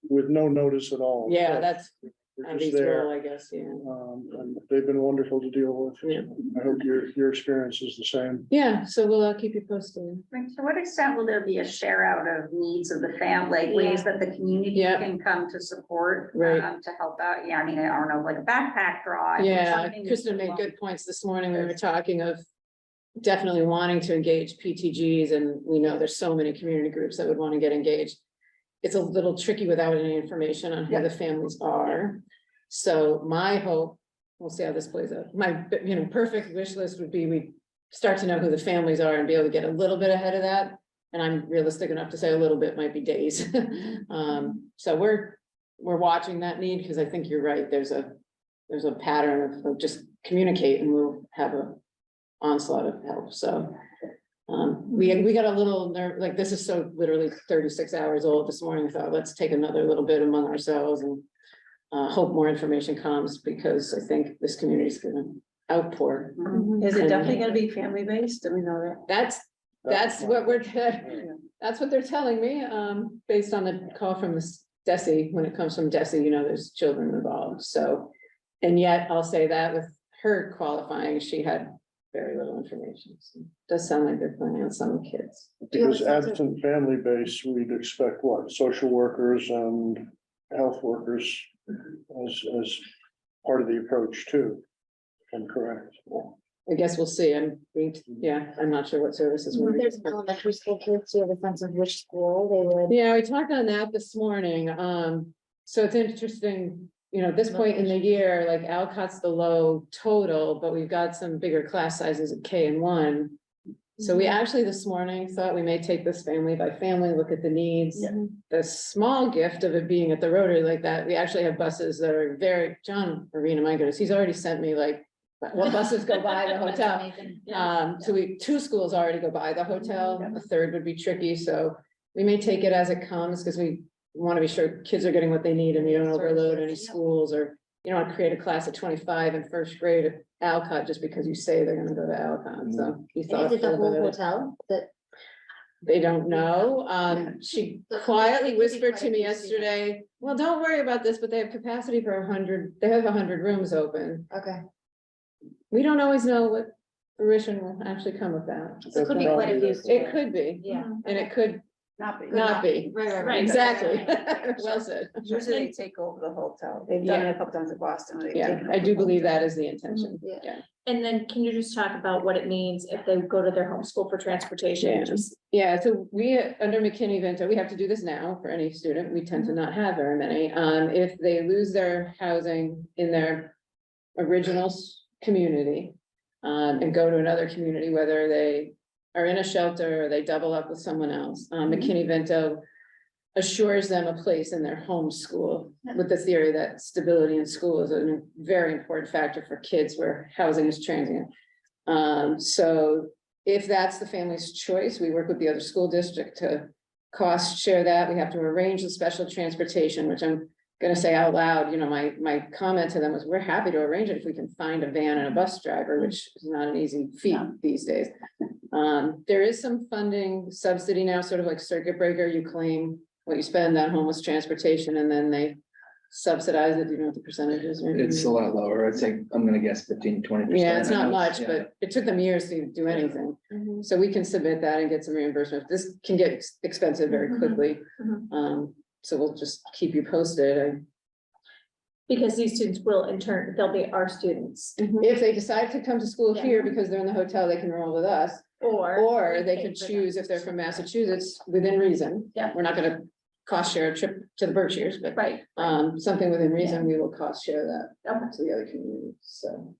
with no notice at all. Yeah, that's They're how just these roll, there. I guess, yeah. And they've been wonderful to deal with. Yeah. I hope your experience is the same. Yeah, so we'll keep you posted. To what extent will there be a share out of needs of the family, like ways that the community Yeah. can come to support, Right. to help out? Yeah, I mean, I don't know, like a backpack drive. or Yeah, something Kristen made along- good points this morning. We were talking of definitely wanting to engage PTGs, and we know there's so many community groups that would want to get engaged. It's a little tricky without any information on who the families are. So my hope, we'll see how this plays out. My, perfect wish list would be we start to know who the families are and be able to get a little bit ahead of that. And I'm realistic enough to say a little bit might be days. So we're watching that need, because I think you're right. There's a pattern of just communicate, and we'll have a onslaught of help. So we got a little nerve, like this is so literally 36 hours old this morning. I thought, let's take another little bit among ourselves and hope more information comes, because I think this community is gonna outpour. Is it definitely gonna be family based? Do we know that? That's what that's what they're telling me, based on the call from the DESI. When it comes from DESI, there's children involved, so. And yet I'll say that with her qualifying, she had very little information. So it does sound like they're planning on some kids. Because absent family base, we'd expect what, social workers and health workers as part of the approach too. If I'm correct. I guess we'll see. I'm not sure what services. we're- There's elementary school kids, do you have a sense of which school they would? Yeah, we talked on that this morning. So it's interesting, at this point in the year, like Alcott's the low total, but we've got some bigger class sizes at K and 1. So we actually this morning thought we may take this family by family, look at the needs. The small gift of it being at the Rotary like that, we actually have buses that are John Arena, my goodness, he's already sent me like what buses go by the hotel. So two schools already go by the hotel, a third would be tricky, so we may take it as it comes, because we want to be sure kids are getting what they need and we don't overload any schools, or you don't want to create a class of 25 in first grade at Alcott just because you say they're gonna go to Alcott, so. Is it the whole hotel that? They don't know. She So quietly it could be whispered quite to a me few yesterday, well, don't worry about this, but they have capacity for 100, they have 100 rooms open. Okay, We don't always know what fruition will actually come of that. so it could be quite a few. It could be, Yeah. and it could Not be. not be. Right. Exactly. Well said. Usually they take over the hotel. They've done it a couple times in Boston. where they've Yeah, taken I over do the believe hotel. that is the intention. Yeah. Yeah. And then can you just talk about what it means if they go to their home school for transportation? Yeah. Yeah, so we, under McKinney-Vento, we have to do this now for any student. We tend to not have very many. If they lose their housing in their original community, and go to another community, whether they are in a shelter or they double up with someone else, McKinney-Vento assures them a place in their home school, with the theory that stability in school is a very important factor for kids where housing is transient. So if that's the family's choice, we work with the other school district to cost share that. We have to arrange the special transportation, which I'm gonna say out loud, my comment to them was, we're happy to arrange it if we can find a van and a bus driver, which is not an easy feat these days. There is some funding subsidy now, sort of like circuit breaker. You claim what you spend on homeless transportation, and then they subsidize it. Do you know what the percentages are? It's a lot lower. I'd say, I'm gonna guess 15-20%. Yeah, it's not much, Yeah. but it took them years to do anything. So we can submit that and get some reimbursement. This can get expensive very quickly. So we'll just keep you posted. Because these students will in turn, they'll be our students. If they decide to come to school Yeah. here because they're in the hotel, they can roll with us. Or they could pay for them. choose, if they're from Massachusetts, within reason. Yeah. We're not gonna cost share a trip to the Berkshires, but Right. something within reason, we will cost share that Okay. to the other communities, so.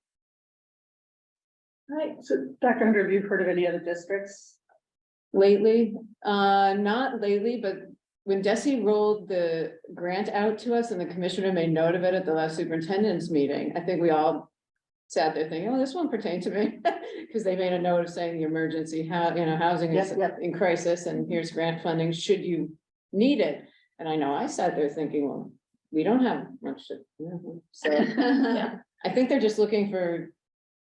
Right, So Dr. Hunter, have you heard of any other districts? Lately, not lately, but when Desi rolled the grant out to us and the commissioner made note of it at the last superintendent's meeting, I think we all sat there thinking, oh, this won't pertain to me. Because they made a note of saying the emergency, housing is Yep, yep. in crisis and here's grant funding, should you need it? And I know I sat there thinking, well, we don't have much to, so. yeah, I think they're just looking for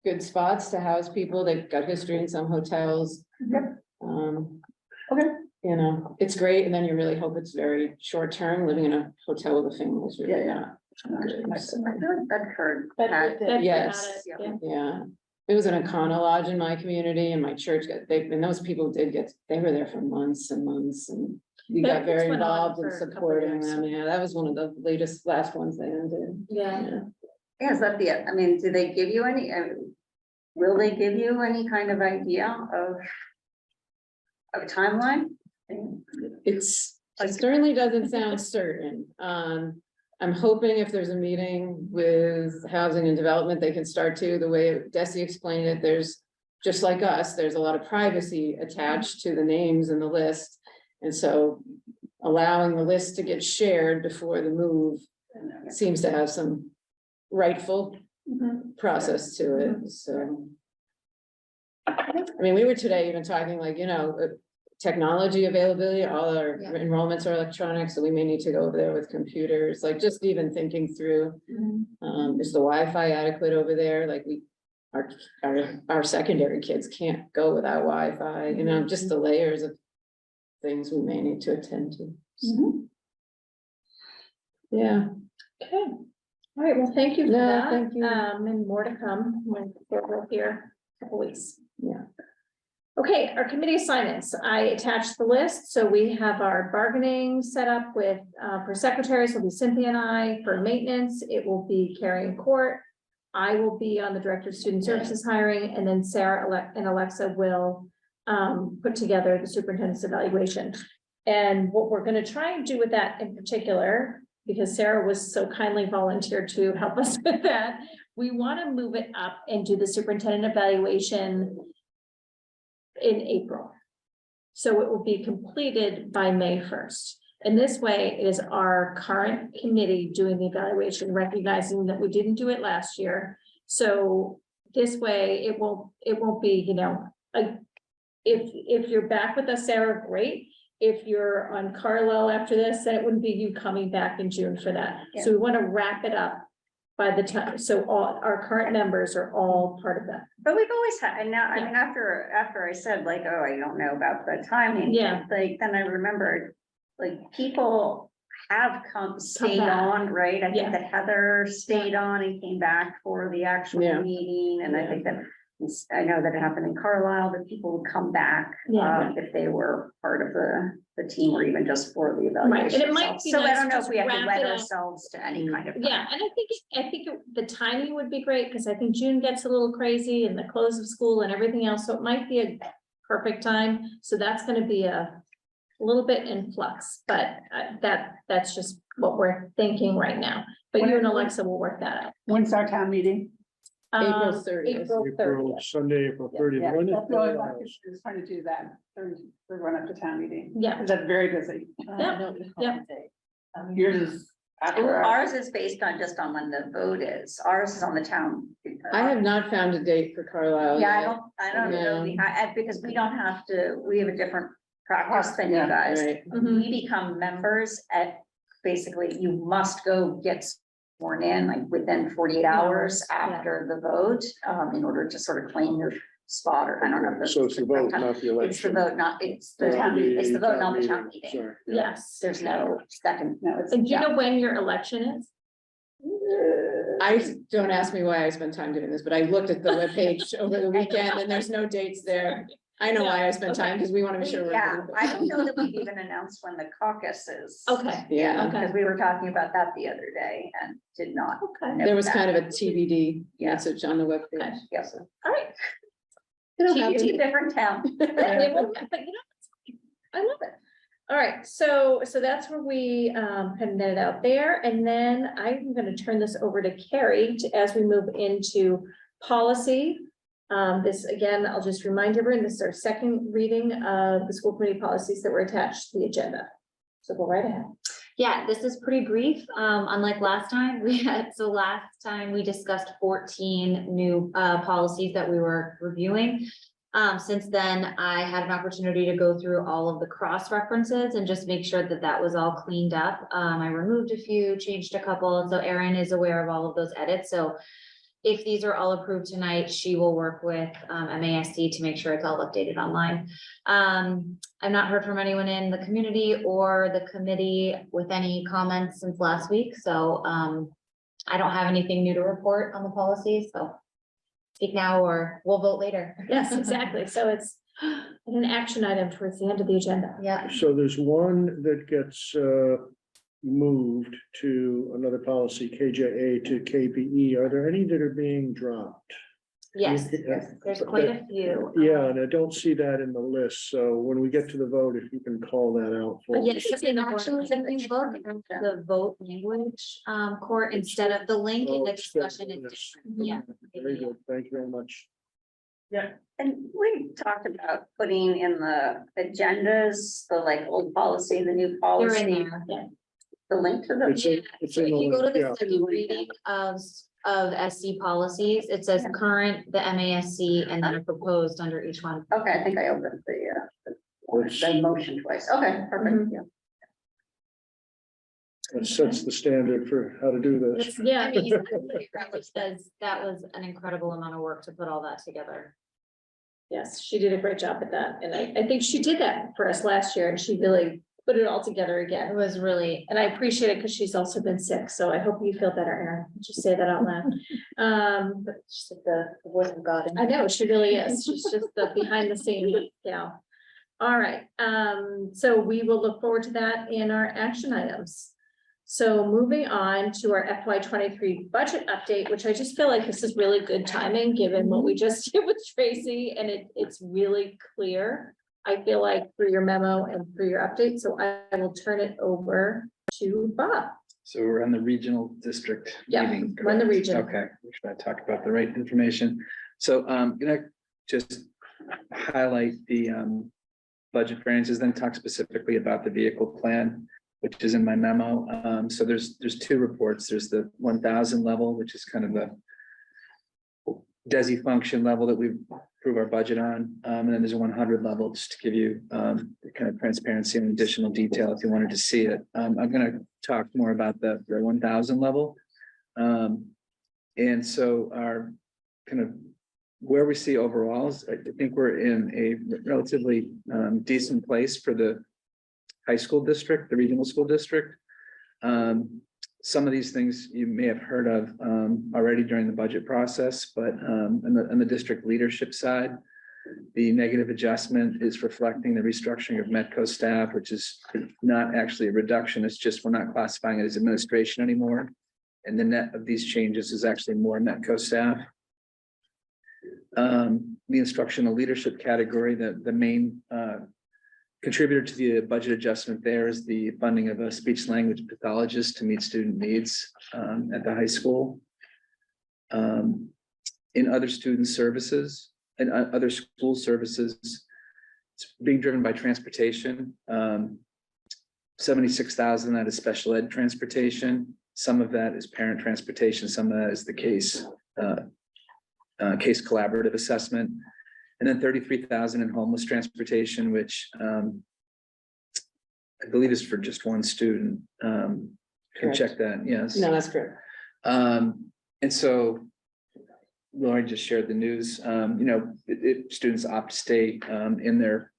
good spots to house people. They've got history in some hotels. Yep. Okay. You know, it's great. And then you really hope it's very short term. Living in a hotel with a family is really not good. I So, feel like Bedford Bedford had- did. Yes. Yeah. yeah. It was an Econo Lodge in my community and my church and those people they were there for months and months and we got Bedford's very went on involved in for a couple supporting years. them. Yeah, that was one of the last ones they ended. Yeah. Yeah, is that I mean, do they give you any, will they give you any kind of idea of timeline? It certainly doesn't sound certain. I'm hoping if there's a meeting with housing and development, they can start to, the way Desi explained it, there's, just like us, there's a lot of privacy attached to the names in the list. And so allowing the list to get shared before the move seems to have some rightful process to it, so. I mean, we were today even talking like, technology availability, all our Yeah. enrollments are electronic, so we may need to go over there with computers, like just even thinking through. Is the Wi-Fi adequate over there? Like our secondary kids can't go without Wi-Fi, just the layers of things we may need to attend to. So, yeah. Okay. All right, well, thank you for No, that. thank you. And more to come when we're here in a couple weeks. Yeah. Okay, our committee assignments. I attached the list. So we have our bargaining set up with, for secretaries will be Cynthia and I. For maintenance, it will be Carrie and Court. I will be on the Director of Student Services hiring, and then Sarah and Alexa will put together the superintendent's evaluation. And what we're going to try and do with that in particular, because Sarah was so kindly volunteered to help us with that, we want to move it up and do the superintendent evaluation in April. So it will be completed by May 1st. And this way it is our current committee doing the evaluation, recognizing that we didn't do it last year. So this way it won't be, if you're back with us, Sarah, great. If you're on Carlisle after this, then it wouldn't be you coming back in June for that. Yeah. So we want to wrap it up by the time, so all our current members are all part of that. But we've always had, and now, I mean, after I said like, oh, I don't know about the timing. Yeah. Like, then I remembered, like, people have stayed back. on, right? I Yeah. think that Heather stayed on and came back for the actual Yeah. meeting, and I think that, I know that it happened in Carlisle, that people would come back. Yeah. If they were part of the team, or even just for the evaluation. Right, and it might itself. be So I nice don't know to if we have to wrap wed it up. ourselves to any kind of. Yeah, and I think the timing would be great, because I think June gets a little crazy and the close of school and everything else, so it might be a perfect time. So that's gonna be a little bit in flux, but that's just what we're thinking right now. But you and Alexa will work that out. When's our town meeting? April 30th. April 30th. Sunday, April Yeah, 30th. When is that's the only one Carlisle? I was trying to do that, the run up to town meeting. Yeah. Because that's very busy. Yeah, yeah. Yours is after. Ours is based on just on when the vote is. Ours is on the town. I have not found a date for Carlisle. Yeah, yet. I don't know, because we don't have to, we have a different practice than you Yeah, guys. Right. Mhm. We become members at, basically, you must go get sworn in like within 48 hours after the vote, in order to sort of claim your spot, or I don't know. if So it's the vote, not the It's the election. vote, not, it's the, Town meeting. it's the vote, not the town meeting, meeting. sorry. Yes. There's no second. No, it's. And do you yeah. know when your election is? Don't ask me why I spent time doing this, but I looked at the webpage over the weekend and there's no dates there. I know why I spent time, because we want to be sure. we're Yeah, good. I don't know that we've even announced when the caucus is. Okay, Yeah, okay. Because we were talking about that the other day and did not. Okay, know there was that. kind of a TBD Yeah. message on the Okay. webpage. Yes. all right. It'll TBD, happen. different town. But I love it. All right, so that's where we had netted out there, and then I'm gonna turn this over to Carrie as we move into policy. This, again, I'll just remind everyone, this is our second reading of the school committee policies that were attached to the agenda. So go right ahead. Yeah, this is pretty brief, unlike last time last time we discussed 14 new policies that we were reviewing. Since then, I had an opportunity to go through all of the cross references and just make sure that that was all cleaned up. I removed a few, changed a couple, and so Erin is aware of all of those edits. So if these are all approved tonight, she will work with MASC to make sure it's all updated online. I've not heard from anyone in the community or the committee with any comments since last week, so I don't have anything new to report on the policy, so speak now or we'll vote later. Yes, exactly. So it's an action item towards the end of the agenda. Yeah. So there's one that gets moved to another policy, KJA to KPE. Are there any that are being dropped? Yes, there's quite a few. Yeah, and I don't see that in the list. So when we get to the vote, if you can call that out for me. Yes, and actually, if you look at the vote language court instead of the link in the discussion, it's different. Yeah. Very good. Thank you very much. And we talked about putting in the agendas, the like old policy, the new They're policy, in there. the link to the. It's So in if the you go to link, the yeah. second reading of SC policies, it says current, the MASC, and then a proposed under each one. Okay, I think I opened the motion twice. Okay, perfect. Yeah. It sets the standard for how to do this. Yeah. I mean, which says that was an incredible amount of work to put all that together. Yes, she did a great job at that. And I think she did that for us last year and she really put it all together again. It was really, And I appreciate it because she's also been sick. So I hope you feel better, Erin. Just say that out loud. but just like the voice of God. I know, she really is. She's just the behind the scenes gal. All right, so we will look forward to that in our action items. So moving on to our FY 23 budget update, which I just feel like this is really good timing, given what we just did with Tracy, and it's really clear. I feel like through your memo and through your update, so I will turn it over to Bob. So we're on the regional district Yeah, meeting. we're in the correct? region. Okay, we should talk about the right information. So I'm gonna just highlight the budget variances, then talk specifically about the vehicle plan, which is in my memo. So there's two reports. There's the 1,000 level, which is kind of the DESI function level that we approve our budget on. And then there's a 100 level, just to give you kind of transparency and additional detail if you wanted to see it. I'm going to talk more about the 1,000 level. And so our kind of where we see overall is, I think we're in a relatively decent place for the high school district, the regional school district. Some of these things you may have heard of already during the budget process, but on the district leadership side, the negative adjustment is reflecting the restructuring of Metco staff, which is not actually a reduction. It's just we're not classifying it as administration anymore. And the net of these changes is actually more Metco staff. The instructional leadership category, the main contributor to the budget adjustment there is the funding of a speech language pathologist to meet student needs at the high school. In other student services and other school services, it's being driven by transportation. 76,000, that is special ed transportation. Some of that is parent transportation. Some of that is the case collaborative assessment. And then 33,000 in homeless transportation, which I believe is for just one student. Can check that, yes. No, that's correct. And so Lori just shared the news, if students opt to stay in their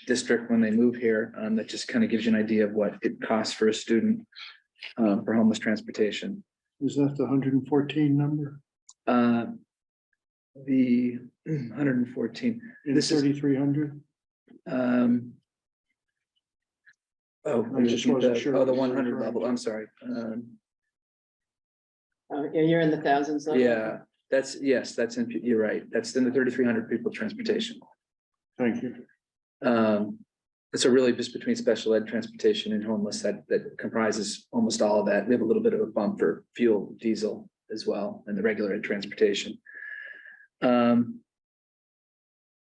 district when they move here, that just kind of gives you an idea of what it costs for a student for homeless transportation. Is that the 114 number? The 114. This is 3,300? I just wasn't sure. Oh, the 100 level, I'm sorry. Yeah, you're in the thousands. level. Yeah, that's, yes, that's in, you're right. That's in the 3,300 people transportation. Thank you. So really just between special ed transportation and homeless, that comprises almost all of that. We have a little bit of a bump for fuel, diesel as well, and the regular ed transportation.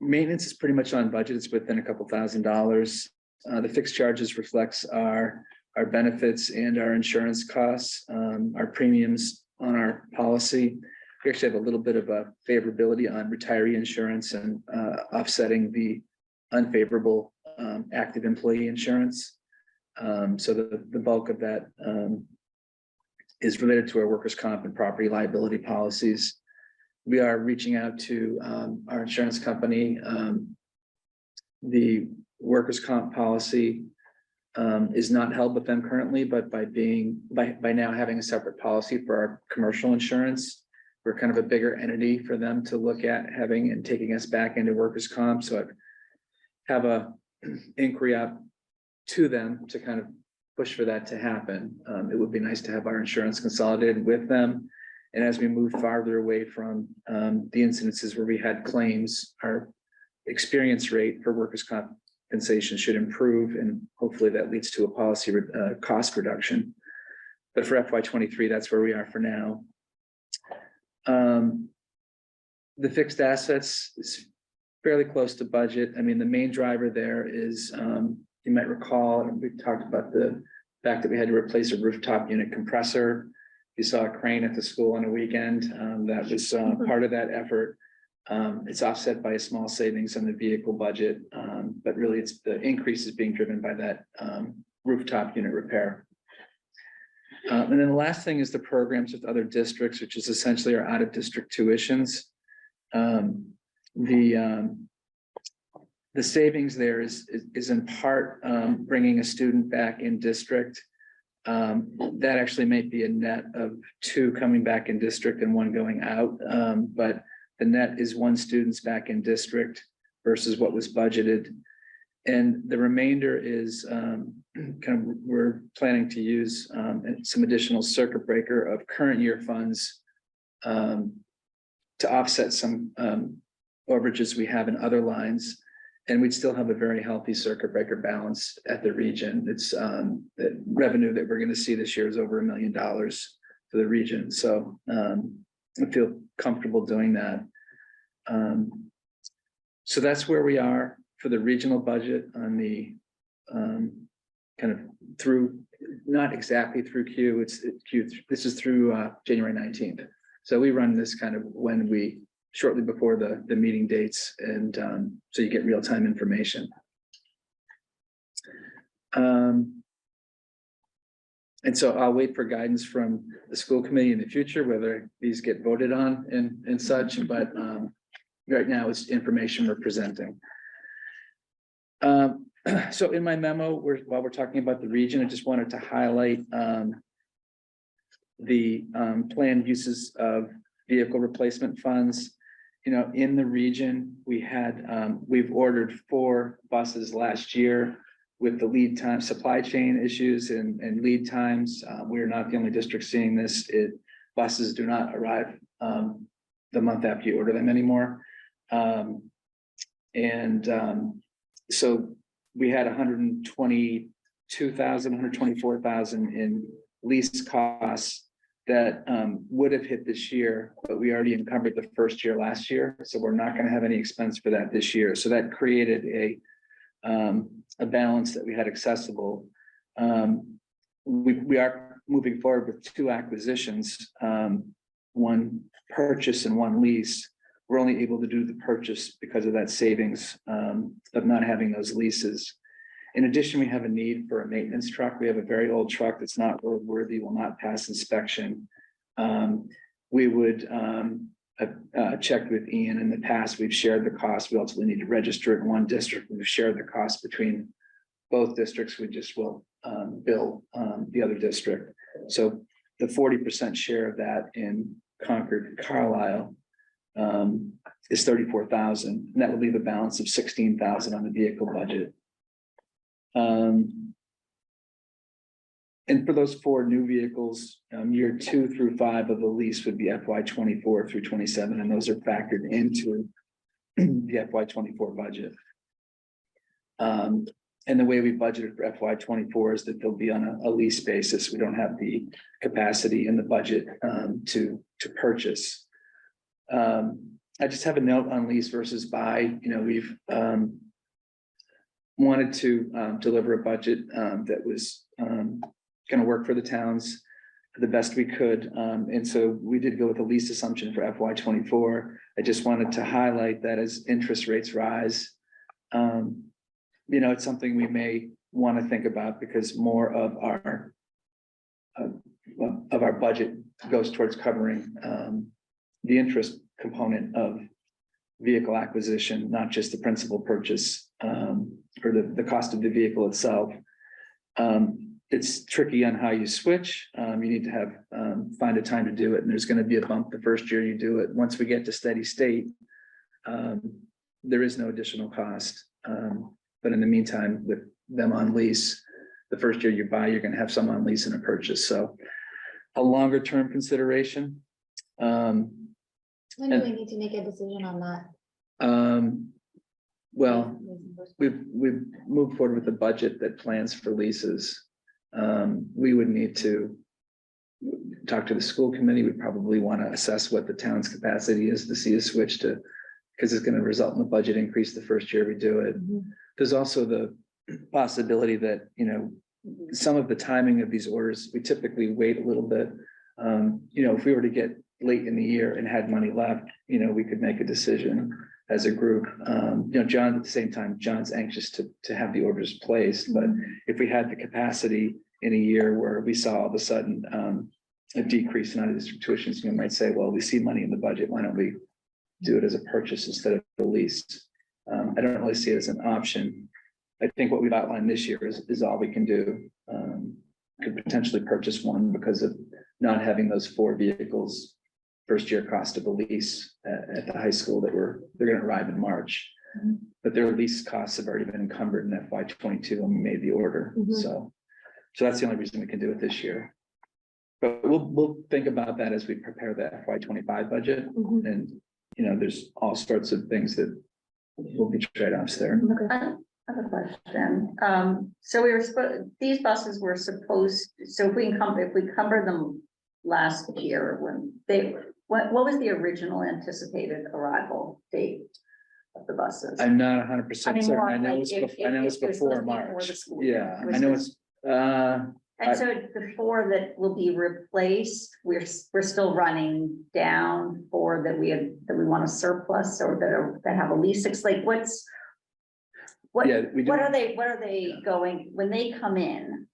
maintenance is pretty much on budget. It's within a couple $1,000s. The fixed charges reflects our benefits and our insurance costs, our premiums on our policy. We actually have a little bit of a favorability on retiree insurance and offsetting the unfavorable active employee insurance. So the bulk of that is related to our workers' comp and property liability policies. We are reaching out to our insurance company. The workers' comp policy is not held with them currently, but by now having a separate policy for our commercial insurance, we're kind of a bigger entity for them to look at having and taking us back into workers' comp. So I have a inquiry out to them to kind of push for that to happen. It would be nice to have our insurance consolidated with them. And as we move farther away from the incidences where we had claims, our experience rate for workers' compensation should improve, and hopefully that leads to a policy cost reduction. But for FY23, that's where we are for now. The fixed assets is fairly close to budget. I mean, the main driver there is, you might recall, we talked about the fact that we had to replace a rooftop unit compressor. You saw a crane at the school on a weekend. That was part of that effort. It's offset by a small savings on the vehicle budget, but really it's the increase is being driven by that rooftop unit repair. And then the last thing is the programs with other districts, which is essentially our out-of-district tuitions. The savings there is in part bringing a student back in district. That actually might be a net of 2 coming back in district and 1 going out. But the net is 1 student's back in district versus what was budgeted. And the remainder is we're planning to use some additional circuit breaker of current year funds to offset some overages we have in other lines. And we'd still have a very healthy circuit breaker balance at the region. It's the revenue that we're going to see this year is over $1 million for the region. So I feel comfortable doing that. So that's where we are for the regional budget on the kind of through, not exactly through Q, it's Q. This is through January 19th. So we run this kind of when we shortly before the meeting dates, and so you get real-time information. And so I'll wait for guidance from the school committee in the future, whether these get voted on and such, but right now it's information we're presenting. So in my memo, while we're talking about the region, I just wanted to highlight the planned uses of vehicle replacement funds. You know, in the region, we've ordered 4 buses last year. With the lead time, supply chain issues and lead times, we're not the only district seeing this. Buses do not arrive the month after you order them anymore. So we had 124,000 in lease costs that would have hit this year, but we already encumbered the first year last year. So we're not going to have any expense for that this year. So that created a balance that we had accessible. We are moving forward with 2 acquisitions, 1 purchase and 1 lease. We're only able to do the purchase because of that savings of not having those leases. In addition, we have a need for a maintenance truck. We have a very old truck that's not roadworthy, will not pass inspection. We would have checked with Ian in the past. We've shared the cost. We ultimately need to register it in 1 district. We've shared the cost between both districts. We just will bill the other district. So the 40% share of that in Concord-Carlisle is $34,000, and that will leave a balance of $16,000 on the vehicle budget. And for those 4 new vehicles, year 2 through 5 of the lease would be FY24 through 27, and those are factored into the FY24 budget. And the way we budgeted for FY24 is that they'll be on a lease basis. We don't have the capacity in the budget to purchase. I just have a note on lease versus buy. You know, we've wanted to deliver a budget that was going to work for the towns the best we could. And so we did go with a lease assumption for FY24. I just wanted to highlight that as interest rates rise, you know, it's something we may want to think about because more of our budget goes towards covering the interest component of vehicle acquisition, not just the principal purchase or the cost of the vehicle itself. It's tricky on how you switch. You need to have find a time to do it, and there's going to be a bump the first year you do it. Once we get to steady state, there is no additional cost. But in the meantime, with them on lease, the first year you buy, you're going to have some on lease and a purchase. So a longer term consideration. When do we need to make a decision on that? Well, we've moved forward with a budget that plans for leases. We would need to talk to the school committee. We probably want to assess what the town's capacity is to see a switch to, because it's going to result in the budget increase the first year we do it. There's also the possibility that, you know, some of the timing of these orders, we typically wait a little bit. You know, if we were to get late in the year and had money left, you know, we could make a decision as a group. You know, John, at the same time, John's anxious to have the orders placed, but if we had the capacity in a year where we saw all of a sudden a decrease in out-of-district tuitions, you might say, well, we see money in the budget, why don't we do it as a purchase instead of a lease? I don't really see it as an option. I think what we've outlined this year is all we can do. Could potentially purchase one because of not having those 4 vehicles first year cost of a lease at the high school that they're going to arrive in March. But their lease costs have already been encumbered in FY22 when we made the order. So that's the only reason we can do it this year. But we'll think about that as we prepare the FY25 budget. And, you know, there's all sorts of things that will be trade-offs there. I have a question. So these buses were supposed, so if we encumber them last year what was the original anticipated arrival date of the buses? I'm not 100% certain. I know like it's if before March. Yeah, I know it's. And so the 4 that will be replaced, we're still running down 4 that we want to surplus or that have a lease. It's like what are they going when they come in?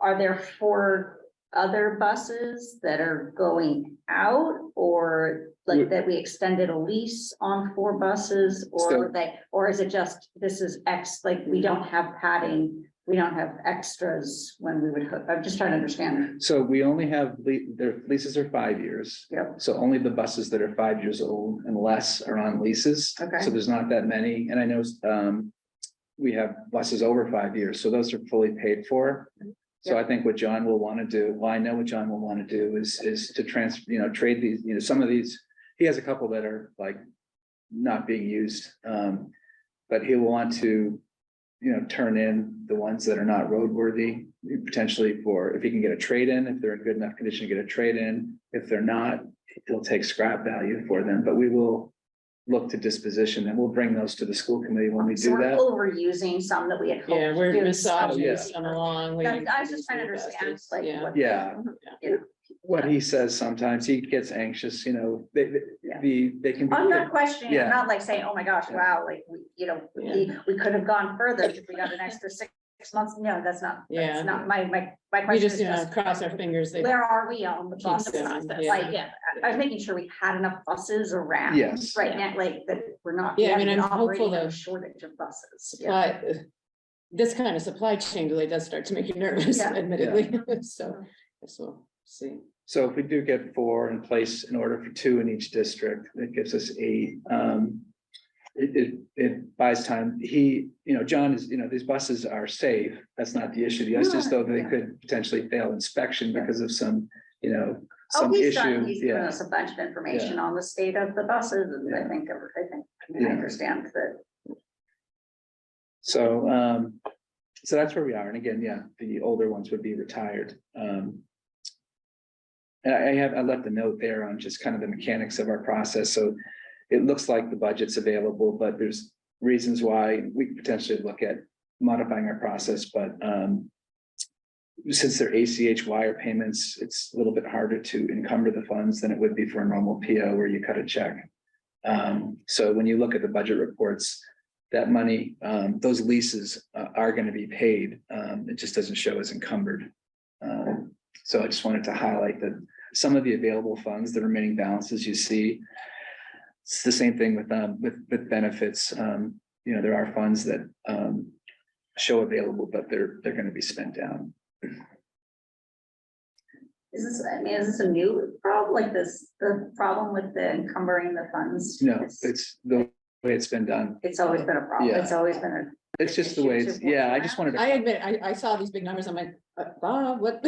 Are there 4 other buses that are going out, or like that we extended a lease on 4 buses, or is it just this is like we don't have padding? We don't have extras when we would hook. I'm just trying to understand. So we only have their leases are 5 years. Yep. So only the buses that are 5 years old and less are on leases. Okay. So there's not that many. And I know we have buses over 5 years, so those are fully paid for. So I think what John will want to do, well, I know what John will want to do is to trade these, some of these, he has a couple that are like not being used. But he'll want to, turn in the ones that are not roadworthy, potentially if he can get a trade-in, if they're in good enough condition to get a trade-in. If they're not, he'll take scrap value for them, but we will look to disposition and we'll bring those to the school committee when we do that. We're overusing some that we had. Yeah, we're hoped to do. massaging some along. I was just trying to understand, like, what. Yeah. What he says sometimes, he gets anxious, they can. I'm not questioning, I'm Yeah. not like saying, oh my gosh, wow, like, we could have gone further if we got an extra 6 months. No, that's not my We question just, is just, cross our fingers. where are we on the bus going, process? yeah. Like, I was making sure we had enough buses around. Yes. Right now, like, that we're not. Yeah, I we mean, haven't I'm been operating hopeful on a that shortage of buses. But this kind of supply chain delay does start to make you nervous, Yeah. admittedly. So, guess we'll see. So if we do get 4 in place in order for 2 in each district, that gives us 8. It buys time. John is, these buses are safe. That's not the issue. The issue is though they could potentially fail inspection because of some, some He's issue. given us a bunch of information on the state of the buses, and I think I understand that. So that's where we are. And again, the older ones would be retired. And I left a note there on just kind of the mechanics of our process. So it looks like the budget's available, but there's reasons why we could potentially look at modifying our process, but since they're ACH wire payments, it's a little bit harder to encumber the funds than it would be for a normal PO where you cut a check. So when you look at the budget reports, that money, those leases are going to be paid. It just doesn't show as encumbered. So I just wanted to highlight that some of the available funds, the remaining balances you see, it's the same thing with benefits. You know, there are funds that show available, but they're going to be spent down. Is this a new problem, like the problem with the encumbering the funds? No, it's the way it's been done. It's always been a problem. Yeah. It's always been a. It's just the way it's, yeah, I just wanted to. I admit, I saw these big numbers, I'm like, Bob, what,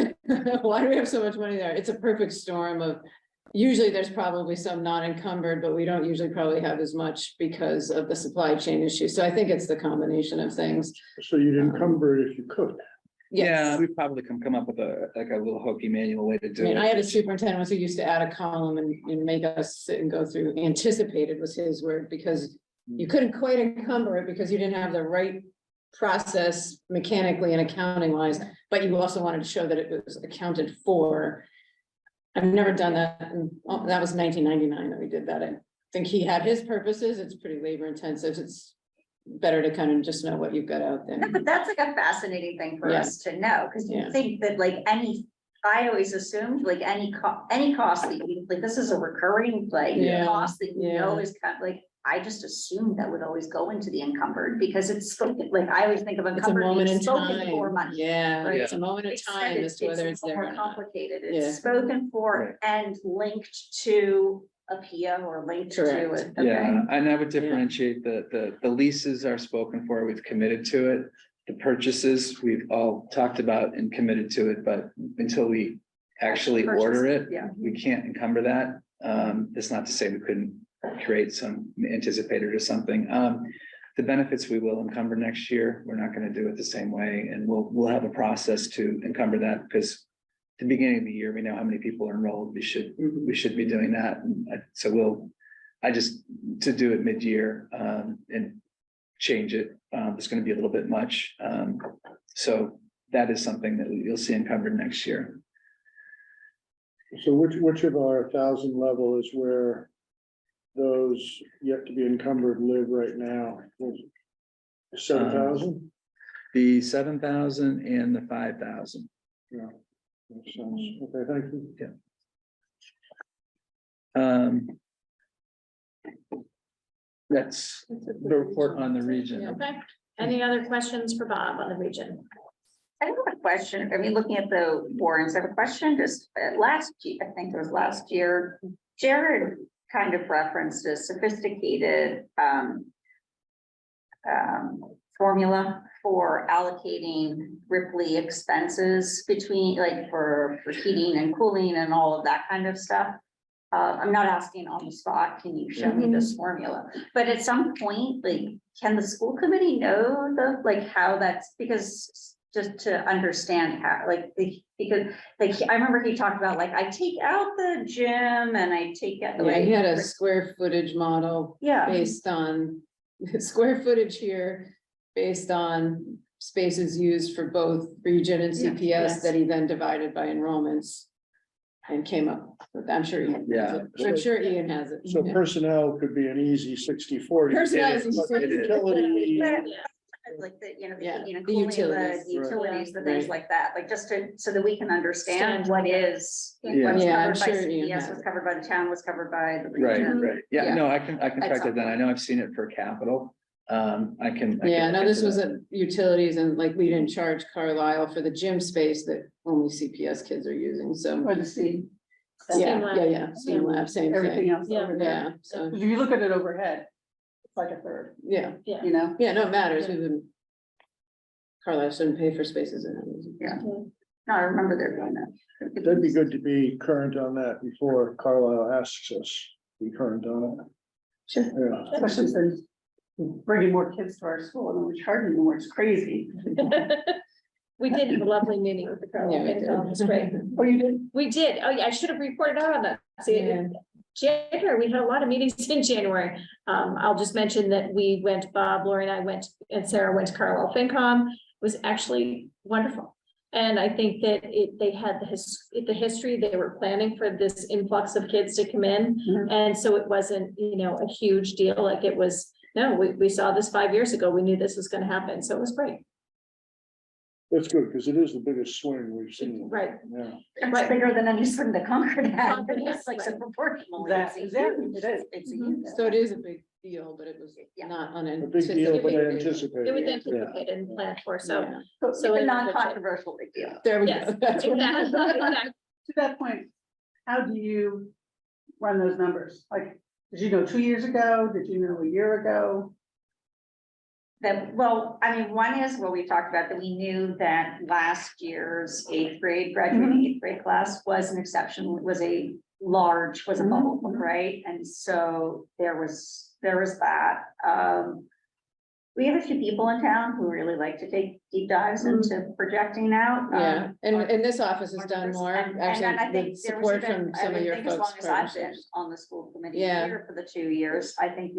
why do we have so much money there? It's a perfect storm of, usually there's probably some not encumbered, but we don't usually probably have as much because of the supply chain issue. So I think it's the combination of things. So you'd encumber it if you could. Yeah, Yes. we probably can come up with a little hokey manual way to I do mean, it. I had a superintendent once who used to add a column and make us sit and go through, anticipated was his word, because you couldn't quite encumber it because you didn't have the right process mechanically and accounting wise, but you also wanted to show that it was accounted for. I've never done that, and that was 1999 that we did that. I think he had his purposes. It's pretty labor intensive. It's better to kind of just know what you've got out there. No, but that's like a fascinating thing for Yeah. us to know, because you Yeah. think that like I always assumed like any cost that you, like, this is a recurring like Yeah. cost that you know Yeah. is kind of like, I just assumed that would always go into the encumbered because it's spoken, like, I always think of It's a encumbered moment being in spoken for time. money. Yeah, right? it's a moment in It's time said as to whether it's there more or not. complicated. Yeah. It's spoken for and linked to a PO or linked to Correct. it. Yeah, and I would Yeah. differentiate the leases are spoken for, we've committed to it. The purchases, we've all talked about and committed to it, but until we actually order it, Yeah. we can't encumber that. That's not to say we couldn't create some anticipated or something. The benefits we will encumber next year. We're not going to do it the same way, and we'll have a process to encumber that because at the beginning of the year, we know how many people are enrolled. We should be doing that. And so to do it mid-year and change it, it's going to be a little bit much. So that is something that you'll see encumbered next year. So which of our 1,000 level is where those yet to be encumbered live right now? 7,000? The 7,000 and the 5,000. Yeah. Makes sense. Okay, thank you. That's the report on the region. Okay, any other questions for Bob on the region? I have a question. I mean, looking at the warrants, I have a question. Just last year, I think it was last year, Jared kind of referenced a sophisticated formula for allocating Ripley expenses between, like, for heating and cooling and all of that kind of stuff. I'm not asking on the spot, can you show me this formula? But at some point, like, can the school committee know how that's, because just to understand how, because I remember he talked about, like, I take out the gym and I take out. Yeah, he had a square footage model Yeah, based on square footage here, based on spaces used for both region and Yeah, CPS yes. that he then divided by enrollments. And came up with, I'm sure Ian has it. I'm sure Ian has it. So personnel could be an easy 60/40. Personnel is easy. But utility, like the, you know, Yeah, the heating and the cooling, utilities. the utilities, the Right. things like that, like, just so that we can understand Stand what together. is. Yeah. What's Yeah, I'm covered by sure Ian CPS, has what's it. covered by the town, what's covered by the Right, region. right. Yeah, Yeah. no, I can At track some that down. I know I've seen it for capital. I can. Yeah, no, look this into was that. at utilities and like we didn't charge Carlisle for the gym space that only CPS kids are using, so. Or the steam, Yeah, lab. yeah, steam lab, same everything thing. else Yeah. over there. Yeah, so, If you look at it overhead, it's like a third, yeah, you know? yeah, no, it matters, we wouldn't. Carlisle shouldn't pay for spaces in it. Yeah. No, I remember there doing that. that'd be good to be current on that before Carlisle asks us, be current on it. Sure. Yeah. Especially since bringing more kids to our school and we're charging more, it's crazy. We did have a lovely meeting with the Yeah, we Carlisle, it was great. Oh, you did? We did, oh yeah, I should have reported out on that. See, Yeah. January, we had a lot of meetings in January. I'll just mention that we went, Bob, Lori and I went, and Sarah went to Carlisle FinCom. It was actually wonderful. And I think that they had the history, they were planning for this influx of kids to come in. And so it wasn't, a huge deal. Like it was, no, we saw this 5 years ago. We knew this was going to happen. So it was great. That's good, because it is the biggest swing we've seen. Right. Yeah. It's bigger than any swing that Concord had, Concord has, it's like so right. proportional. Exactly, It's exactly, huge. it is. It's a huge. So it is a big deal, but it was Yeah. not A big deal, but unanticipated. anticipated. It was Yeah. anticipated and planned for, so. Yeah. So So it's a it- non-controversial big deal. There we Yes, go. That's what- exactly. To that point, how do you run those numbers? Like, did you know 2 years ago? Did you know a year ago? One is what we talked about, that we knew that last year's graduating eighth grade class was an exception, was a bubble, right? And so there was that. We have a few people in town who really like to take deep dives into projecting out. Yeah, and this office has done more, And I actually, think with there was support even- from some of your I think as folks. long as I've been partnerships. on the school committee Yeah. here for the 2 years, I think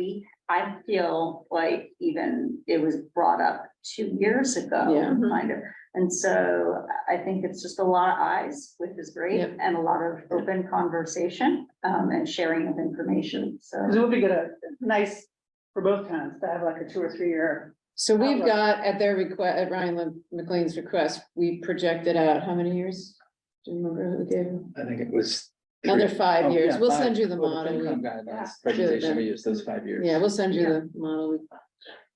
I feel like even it was brought up 2 years ago, Yeah. kind of. And so I think it's just a lot of eyes, which is great, Yep. and a lot of open conversation, and sharing of information, so. Because it would be nice for both towns to have like a 2 or 3 year. So we've Outlook. got at their request, at Ryan McLean's request, we projected out how many years? Do you remember who we gave him? I think it was. Another 5 Oh, years. yeah, We'll 5. send you the Well, model. FinCom guidelines presentation, we used those 5 years. Yeah, we'll send you the model.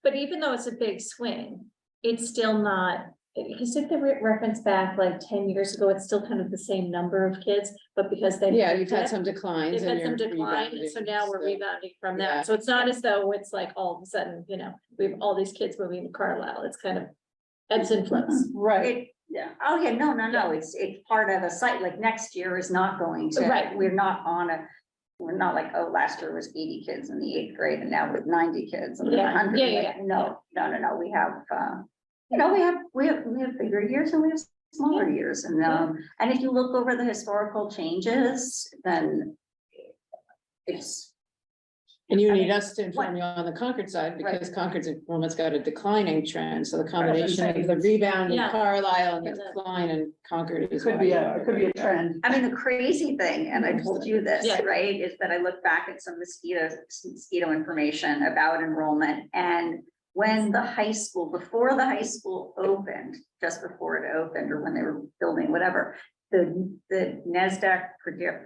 But even though it's a big swing, it's still not, because if they reference back like 10 years ago, it's still kind of the same number of kids, but because they. Yeah, you've had some declines. They've and had some you're decline, and so now we're rebounding, rebounding from Yeah. that. So it's not as though it's like all of a sudden, we have all these kids moving to Carlisle. It's kind of ebbs and flows. Right. Oh, yeah, no, it's part of the site, like next year is not going to. Right. We're not like, oh, last year was 80 kids in the eighth grade and now we're 90 kids and Yeah, 100. yeah. No, we have, we have bigger years and we have smaller years, and if you look over the historical changes, then it's. And you need us to inform you on the Concord side, Right. because Concord's enrollment's got a declining trend, so the combination of the Right. rebound in Yeah. Carlisle and the And the- decline in Concord is. It could be a trend. I mean, the crazy thing, and I told you this, Yeah. right, is that I look back at some mosquito information about enrollment, and when before the high school opened, just before it opened, or when they were building whatever, the NASDAQ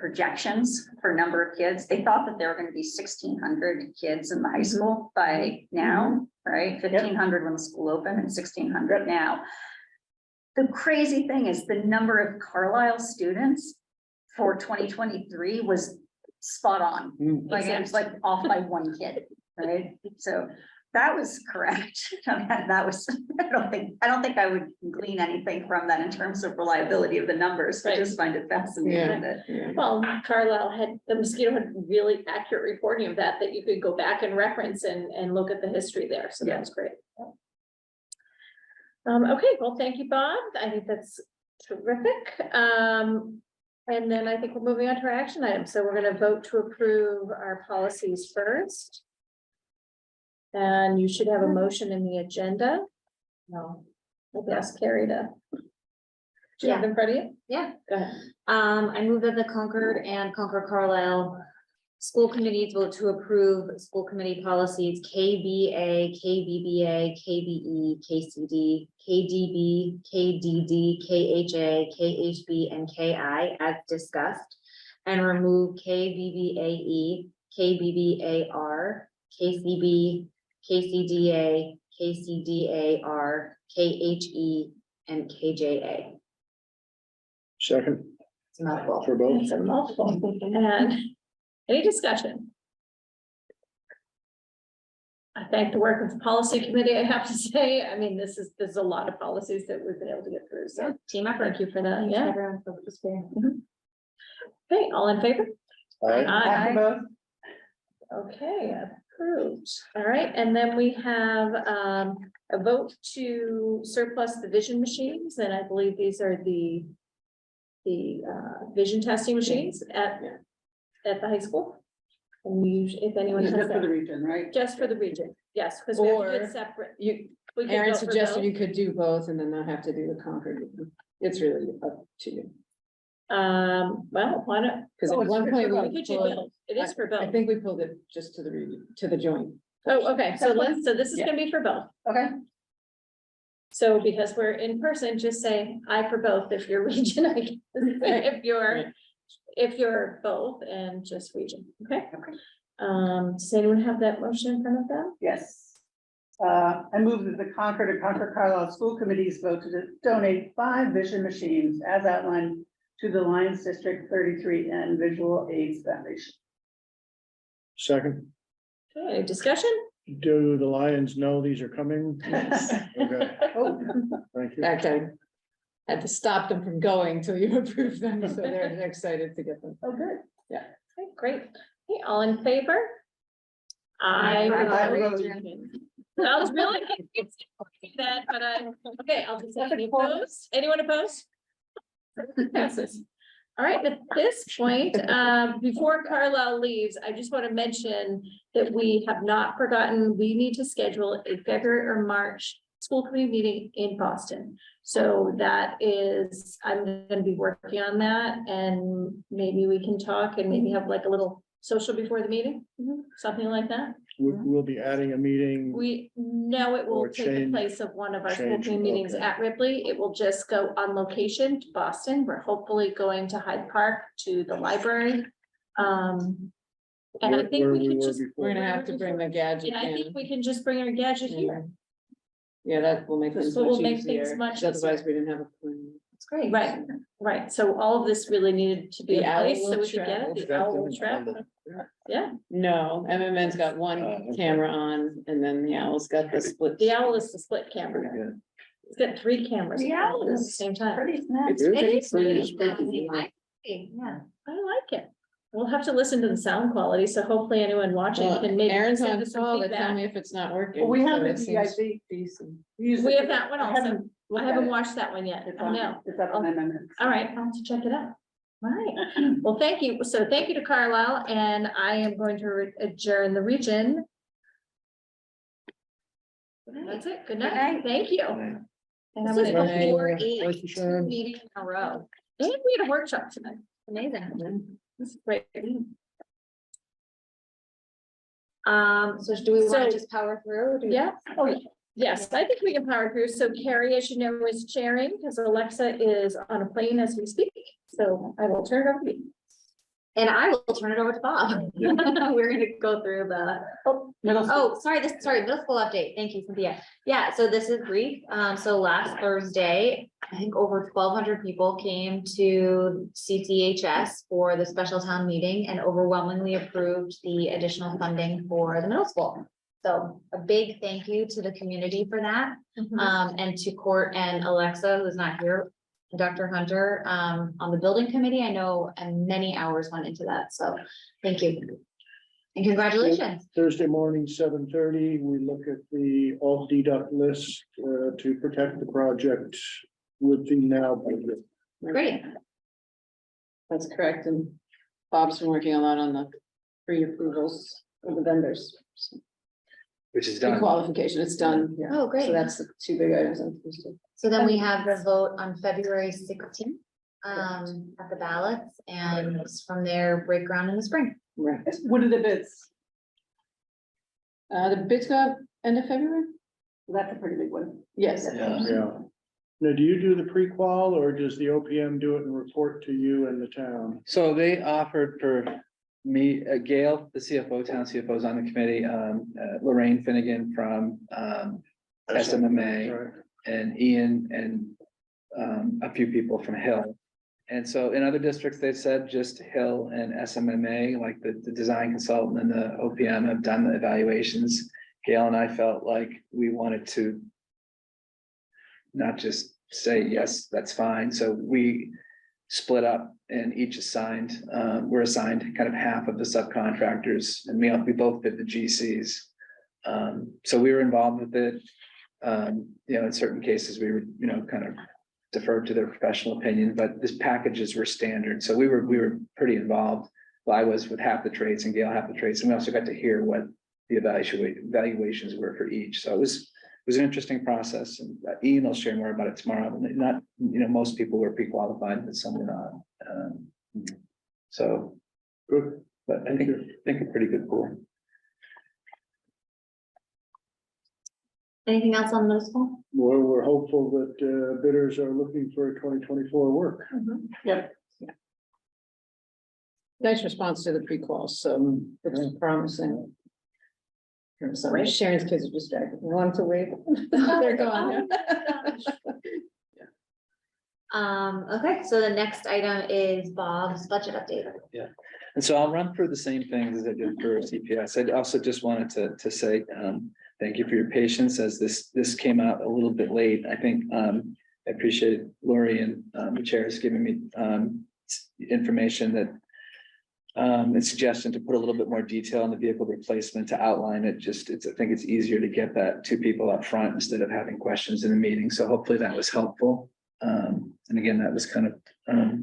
projections for number of kids, they thought that there were gonna be 1,600 kids in the high school by now, right? 1,500 when the school opened and 1,600 now. The crazy thing is the number of Carlisle students for 2023 was spot on. Like it was like off by 1 kid, right? So that was correct. That was, I don't think I would glean anything from that in terms of reliability of the numbers. I just find it fascinating that. Yeah. Well, Carlisle the mosquito had really accurate reporting of that you could go back and reference and look at the history there. So that was great. Okay, well, thank you, Bob. I think that's terrific. And then I think we're moving on to our action items. So we're going to vote to approve our policies first. And you should have a motion in the agenda. No, I'll ask Carrie to. Do you have it in front of you? Yeah. Go ahead. I move that the Concord and Concord-Carlisle school committees vote to approve school committee policies KBA, KBBA, KBE, KCD, KDB, KDD, KHA, KHB, and KI as discussed, and remove KBBAE, KBBAR, KCB, KCDA, KCDAR, KHE, and KJA. Second It's a mouthful. for both. It's a mouthful. And any discussion? I thank the work of the policy committee, I have to say. I mean, there's a lot of policies that we've been able to get through, so Team effort. thank you for that, Thanks, yeah. everyone, for participating. Okay, all in favor? Aye. Aye. Both. Okay, approved. All right, and then we have a vote to surplus the vision machines, and I believe these are the vision testing machines at the high school. And if anyone has Just for the that, region, right? just for the region, yes, because we have to do Or it separate. You, We could Aaron vote for suggested both. you could do both and then not have to do the Concord. It's really up to you. Well, why not? Because Oh, at it's one for point both. we We could do pulled, both. It is for I both. think we pulled it just to the region, to the joint. Oh, okay, so That's so this is Yeah. gonna be for both. Okay, So because we're in person, just say I for both if you're region, I guess. Right. If you're both and just region, okay? Does anyone have that motion in front of them? yes. I move that the Concord and Concord-Carlisle School Committees vote to donate 5 vision machines as outlined to the Lions District 33 and Visual Aids Foundation. Second, Okay, discussion? do the Lions know these are coming? Yes. Okay, Oh, thank you. Fact, I had to stop them from going until you approved them, so they're excited to get them. oh, good. Okay, great. Okay, all in favor? Aye. I was really that, but okay, I'll just say any opposed? Anyone opposed? Passes. All right, at this point, before Carlisle leaves, I just want to mention that we have not forgotten, we need to schedule a February or March school committee meeting in Boston. So that is, I'm gonna be working on that and maybe we can talk and maybe have like a little social before the meeting, something like that. We'll be adding a meeting. We know it will Or take the change- place of one of our school change, committee meetings okay. at Ripley. It will just go on location to Boston. We're hopefully going to Hyde Park to the library. And I where- think where we can were just, before. We're gonna have to bring the gadget yeah, I think in. we can just bring our gadget here. Yeah, that will make things This will much make things easier, much 'cause otherwise we didn't have a plan. It's great. Right, right. So all of this really needed to be The in owl place so will we could get it. The owl will travel. Yeah, No, MMN's got one okay. camera on and then the owl's got the split. the owl is the split camera. Good. It's got 3 cameras The owl at the is same time. pretty snap. It's It pretty- is pretty- pretty pretty- Yeah. I like it. We'll have to listen to the sound quality, so hopefully anyone watching Well, can maybe Aaron's send on us some call to tell feedback. me if it's not working. Well, we have so the it seems DIV. decent. We have that one also. I looked at haven't it. watched that one yet. It's I on, know. it's up on MMN. All right, I'll have to check it out. All right. Well, thank you. So thank you to Carlisle, and I am going to adjourn the region. That's it. Good night. Thank you. And I'm This is gonna, Good night. before Thank you, 8 Sharon. meetings in a row. and we had a workshop tonight. Amazing. This is great. So do we want So- to just power through? or do we- Yeah, oh, yeah. Yes, I think we can power through. So Carrie, as you know, is chairing because Alexa is on a plane as we speak. So I will turn it over to you. And I will turn it over to Bob. We're gonna go through the, Middle school. oh, sorry, middle school update. Thank you, Cynthia. Yeah, so this is brief. So last Thursday, I think over 1,200 people came to CCHS for the special town meeting and overwhelmingly approved the additional funding for the middle school. So a big thank you to the community for that. And to Court and Alexa, who's not here, Dr. Hunter, on the building committee, I know, and many hours went into that, so thank you. And congratulations. Thursday morning, 7:30, we look at the alt deduct list to protect the project with the now budget. Great. That's correct, and Bob's been working a lot on the pre-approvals of the vendors. Which is done. Qualification, it's done, yeah. Oh, So great. that's the 2 big items on Tuesday. So then we have the vote on February 16th at the ballots, and from there, break ground in the spring. Right. What are the bids? The bids go out end of February? That's a pretty big one. Yes. Yeah. Now, do you do the pre-qual or does the OPM do it and report to you and the town? So they offered for me, Gail, the CFO, town CFO is on the committee, Lorraine Finnegan from SMMA, Right. and Ian and a few people from Hill. And so in other districts, they've said just Hill and SMMA, like the design consultant and the OPM have done the evaluations. Gail and I felt like we wanted to not just say, yes, that's fine. So we split up and each assigned, we're assigned kind of half of the subcontractors, and we both did the GCs. So we were involved with it. In certain cases, we were, kind of deferred to their professional opinion, but these packages were standard. So we were pretty involved. I was with half the trades and Gail half the trades, and we also got to hear what the evaluations were for each. So it was an interesting process, and Ian will share more about it tomorrow. Not, most people were pre-qualified, but some were not. So Good. but I think a pretty good pool. Anything else on middle school? Well, we're hopeful that bidders are looking for 2024 work. Yep. Nice response to the pre-calls, so it's promising. So Sharon's kids are distracted. You want to wait? They're gone. Okay, so the next item is Bob's budget update. And so I'll run through the same things as I did for CPS. I also just wanted to say, thank you for your patience as this came out a little bit late. I think, I appreciate Lori and the chairs giving me information that and suggestion to put a little bit more detail on the vehicle replacement to outline it. I think it's easier to get that to people up front instead of having questions in a meeting. So hopefully that was helpful. And again, that was kind of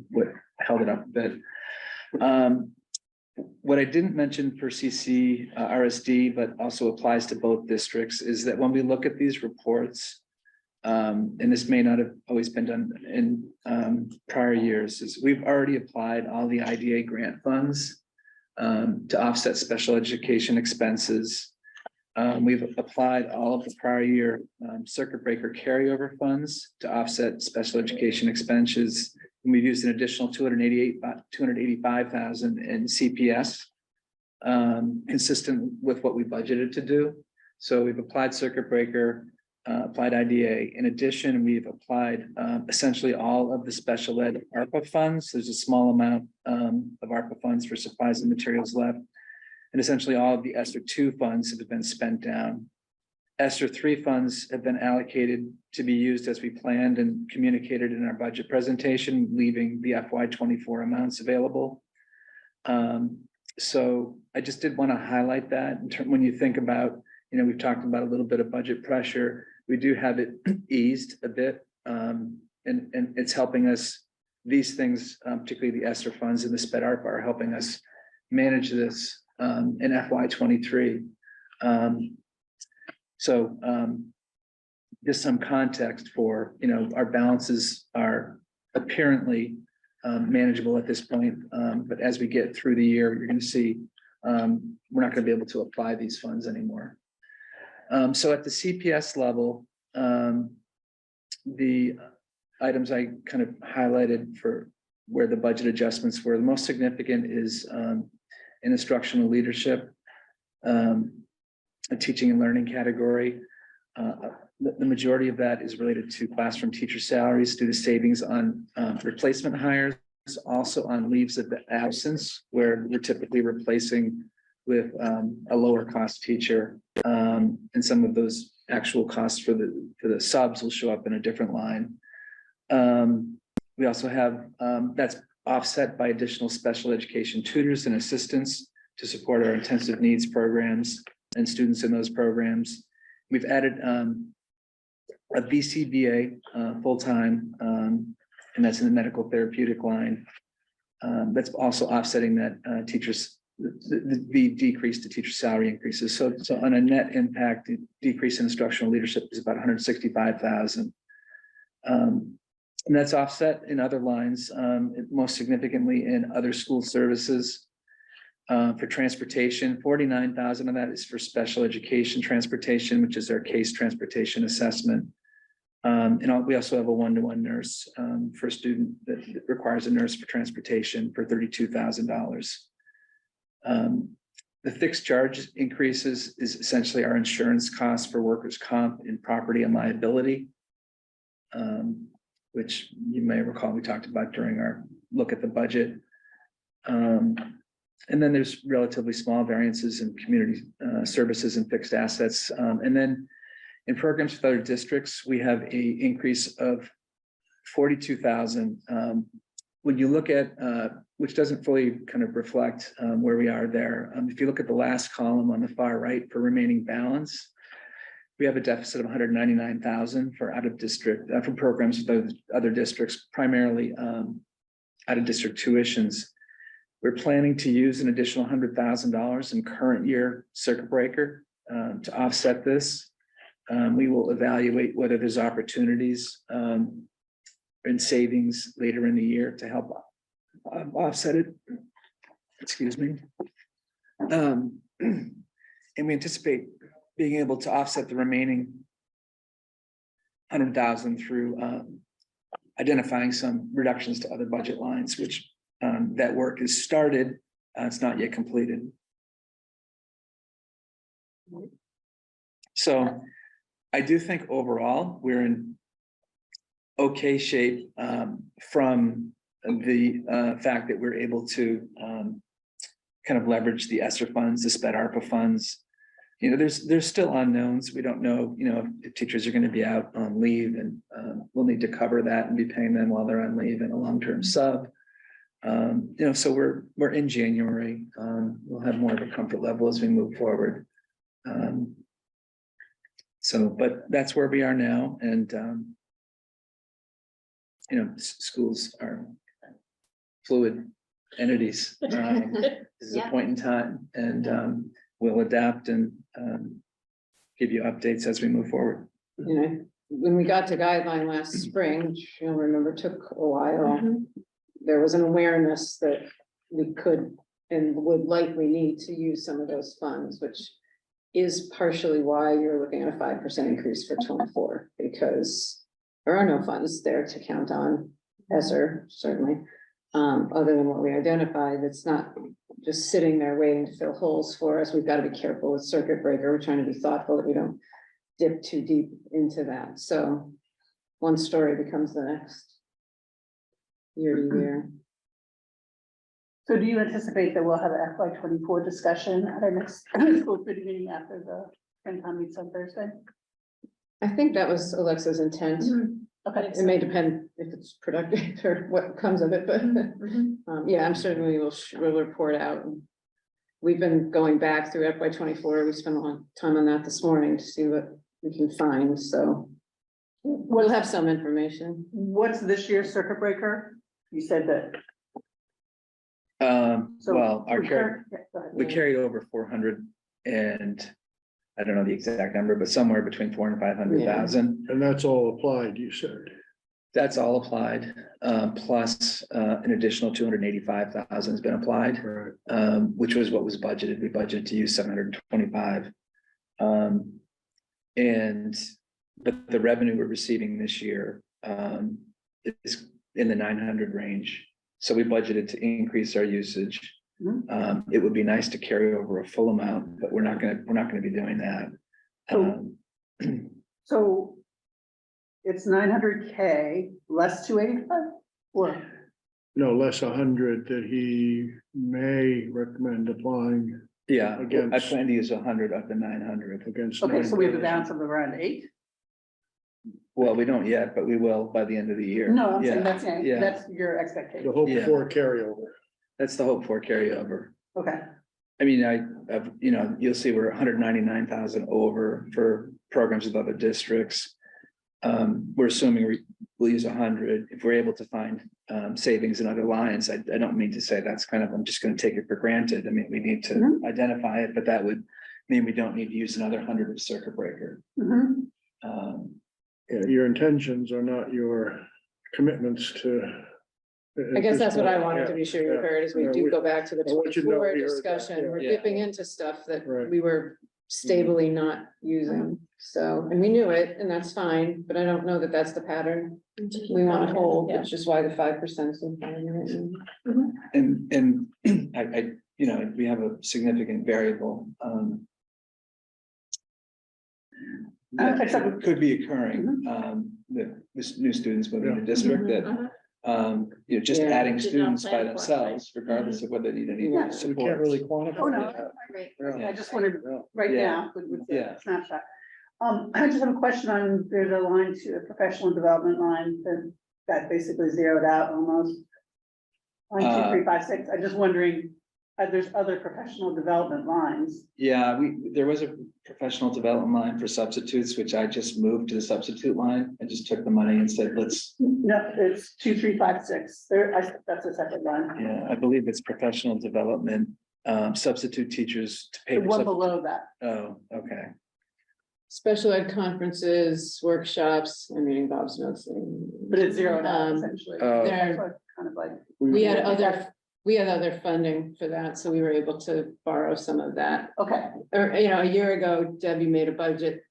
what held it up a bit. What I didn't mention for CC RSD, but also applies to both districts, is that when we look at these reports, and this may not have always been done in prior years, is we've already applied all the IDA grant funds to offset special education expenses. We've applied all of the prior year circuit breaker carryover funds to offset special education expenses. And we've used an additional $285,000 in CPS, consistent with what we budgeted to do. So we've applied circuit breaker, applied IDA. In addition, we've applied essentially all of the special ed ARPA funds. There's a small amount of ARPA funds for supplies and materials left. And essentially all of the ESSER 2 funds have been spent down. ESSER 3 funds have been allocated to be used as we planned and communicated in our budget presentation, leaving the FY24 amounts available. So I just did want to highlight that when you think about, we've talked about a little bit of budget pressure. We do have it eased a bit, and it's helping us. These things, particularly the ESSER funds and the SPED ARPA, are helping us manage this in FY23. So just some context for, our balances are apparently manageable at this point. But as we get through the year, you're going to see we're not going to be able to apply these funds anymore. So at the CPS level, the items I kind of highlighted for where the budget adjustments were, the most significant is in instructional leadership, a teaching and learning category. The majority of that is related to classroom teacher salaries due to savings on replacement hires, also on leaves of absence, where we're typically replacing with a lower cost teacher. And some of those actual costs for the subs will show up in a different line. We also have that's offset by additional special education tutors and assistants to support our intensive needs programs and students in those programs. We've added a BCBA full-time, and that's in the medical therapeutic line. That's also offsetting that teachers, the decrease to teacher salary increases. So on a net impact, the decrease in instructional leadership is about $165,000. And that's offset in other lines, most significantly in other school services. For transportation, $49,000 of that is for special education transportation, which is our case transportation assessment. And we also have a one-to-one nurse for a student that requires a nurse for transportation for $32,000. The fixed charge increases is essentially our insurance costs for workers' comp and property and liability, which you may recall we talked about during our look at the budget. And then there's relatively small variances in community services and fixed assets. And then in programs with other districts, we have an increase of $42,000. When you look at, which doesn't fully kind of reflect where we are there. If you look at the last column on the far right for remaining balance, we have a deficit of $199,000 for out of district, for programs with other districts, primarily out of district tuitions. We're planning to use an additional $100,000 in current year circuit breaker to offset this. We will evaluate whether there's opportunities in savings later in the year to help offset it. Excuse me. And we anticipate being able to offset the remaining 100,000 through identifying some reductions to other budget lines, which that work is started. It's not yet completed. So I do think overall we're in okay shape from the fact that we're able to kind of leverage the ESSER funds, the SPED ARPA funds. You know, there's still unknowns. We don't know, you know, if teachers are going to be out on leave, and we'll need to cover that and be paying them while they're on leave in a long-term sub. You know, so we're in January. We'll have more of a comfort level as we move forward. So, but that's where we are now, and you know, schools are fluid entities. This is a point in time, and we'll adapt and give you updates as we move forward. You know, when we got to guideline last spring, which you'll remember took a while, there was an awareness that we could and would likely need to use some of those funds, which is partially why you're looking at a 5% increase for 24, because there are no funds there to count on, ESSER, certainly, other than what we identified. That's not just sitting there waiting to fill holes for us. We've got to be careful with circuit breaker. We're trying to be thoughtful that we don't dip too deep into that. So one story becomes the next year to year. So do you anticipate that we'll have an FY 24 discussion at our next school committee meeting after the FinCom meets on Thursday? I think that was Alexa's intent. Okay. It may depend if it's productive or what comes of it, but yeah, I'm certainly we'll report out. We've been going back through FY 24. We spent a lot of time on that this morning to see what we can find. So we'll have some information. What's this year's circuit breaker? You said that. So Well, we Yeah. carried over 400, and I don't know the exact number, but somewhere between 400 and 500,000. And that's all applied, you said. That's all applied, plus an additional 285,000 has been applied, Right. which was what was budgeted. We budgeted to use 725. But the revenue we're receiving this year is in the 900 range. So we budgeted to increase our usage. It would be nice to carry over a full amount, but we're not gonna be doing that. So it's 900K less 285 or? No, less 100 that he may recommend applying Yeah, I Against- plan to use 100 of the 900. against. Okay, so we have a 900. balance of around 8? Well, we don't yet, but we will by the end of the year. No, I'm saying Yeah. that's your The expectation. hope Yeah. for carryover. That's the hope for carryover. Okay, I mean, I've, you know, you'll see we're 199,000 over for programs with other districts. We're assuming we'll use 100. If we're able to find savings in other lines, I don't mean to say that's kind of, I'm just gonna take it for granted. I mean, we need to identify it, but that would mean we don't need to use another 100 of circuit breaker. Mhm. Yeah, your intentions are not your commitments to. I guess that's what I wanted to be sure you Yeah. heard, is we Yeah, do we- go back to the I want you to know 24 we heard that, discussion. yeah. We're Yeah. dipping into stuff that Right. we were stably not using. So, and we knew it, and that's fine, but I don't know that that's the pattern we want to hold, Yeah. which is why the 5% is fine right now. And I, you know, we have a significant variable. Okay, so- That could be occurring, this new students moving to district that, you know, just Yeah. adding Did not students plan by for it, themselves, regardless of whether they need any Yeah. We support. can't really quantify. Oh, no. that. Right. Yeah. I just wanted Yeah. right Yeah. now with the Yeah. snapshot. I just have a question on, there's a line to a professional development line that basically zeroed out almost. Line 2, 3, 5, 6. I'm just wondering, there's other professional development lines. Yeah, there was a professional development line for substitutes, which I just moved to the substitute line. I just took the money and said, let's, No, it's 2356. That's a separate line. yeah, I believe it's professional development, substitute teachers to pay. The for one substitute- below that. Oh, okay. Special ed conferences, workshops, I'm reading Bob's notes. But it's zeroed out Um, essentially. Oh. That's what kind of like. We had other funding for that, so we were able to borrow some of that. Okay, Or, a year ago, Debbie made a budget.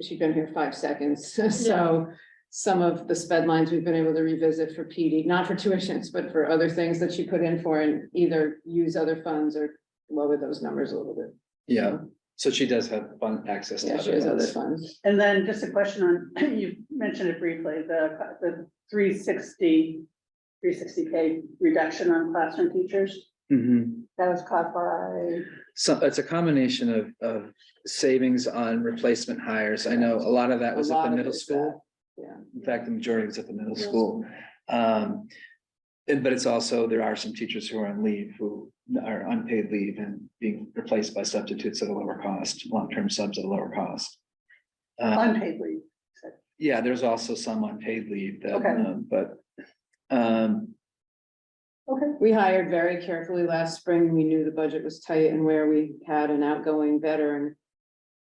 She'd been here 5 seconds, so some of the sped lines we've been able to revisit for PD, not for tuitions, but for other things that she put in for and either use other funds or lower those numbers a little bit. Yeah, so she does have fund access to Yeah, she other has other funds. funds. and then just a question on, you mentioned it briefly, the 360K reduction on classroom teachers. Mhm. That was caused by, So it's a combination of savings on replacement hires. I know a lot of that was A at lot the of middle it is school. Yeah. In fact, the majority was at the middle school. But it's also, there are some teachers who are on leave, who are unpaid leave and being replaced by substitutes at a lower cost, long-term subs at a lower cost. unpaid leave. Yeah, there's also some unpaid leave that, Okay. Okay. We hired very carefully last spring. We knew the budget was tight and where we had an outgoing veteran.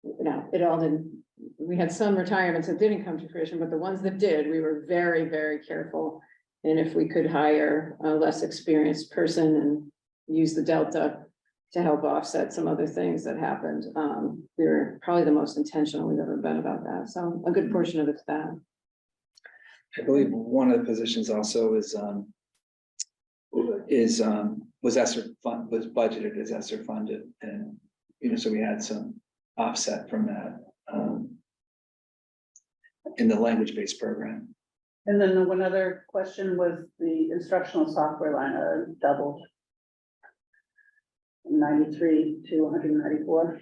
It all didn't, we had some retirements that didn't come to fruition, but the ones that did, we were very, very careful. And if we could hire a less experienced person and use the delta to help offset some other things that happened, we were probably the most intentional we've ever been about that. So a good portion of it's that. I believe one of the positions also was ESSER fund, was budgeted as ESSER funded, and, so we had some offset from that, in the language-based program. And then the one other question was the instructional software line, doubled. 93 to 194.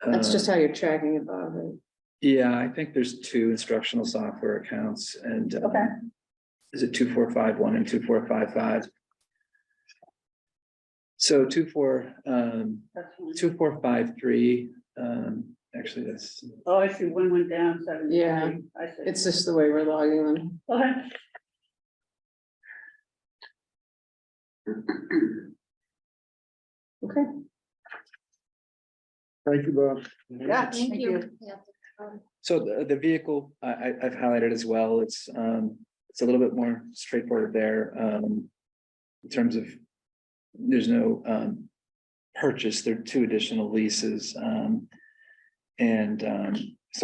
That's just how you're tracking it, Bob, right? Yeah, I think there's 2 instructional software accounts and. Okay. Is it 2451 and 2455? So 2453, actually that's, Oh, I see, one went down, 7. Yeah, I see. It's just the way we're logging them. Okay. Okay. Thank you, Bob. Yeah, thank you. so the vehicle, I've highlighted as well. It's a little bit more straightforward there. In terms of, there's no purchase, there are 2 additional leases. So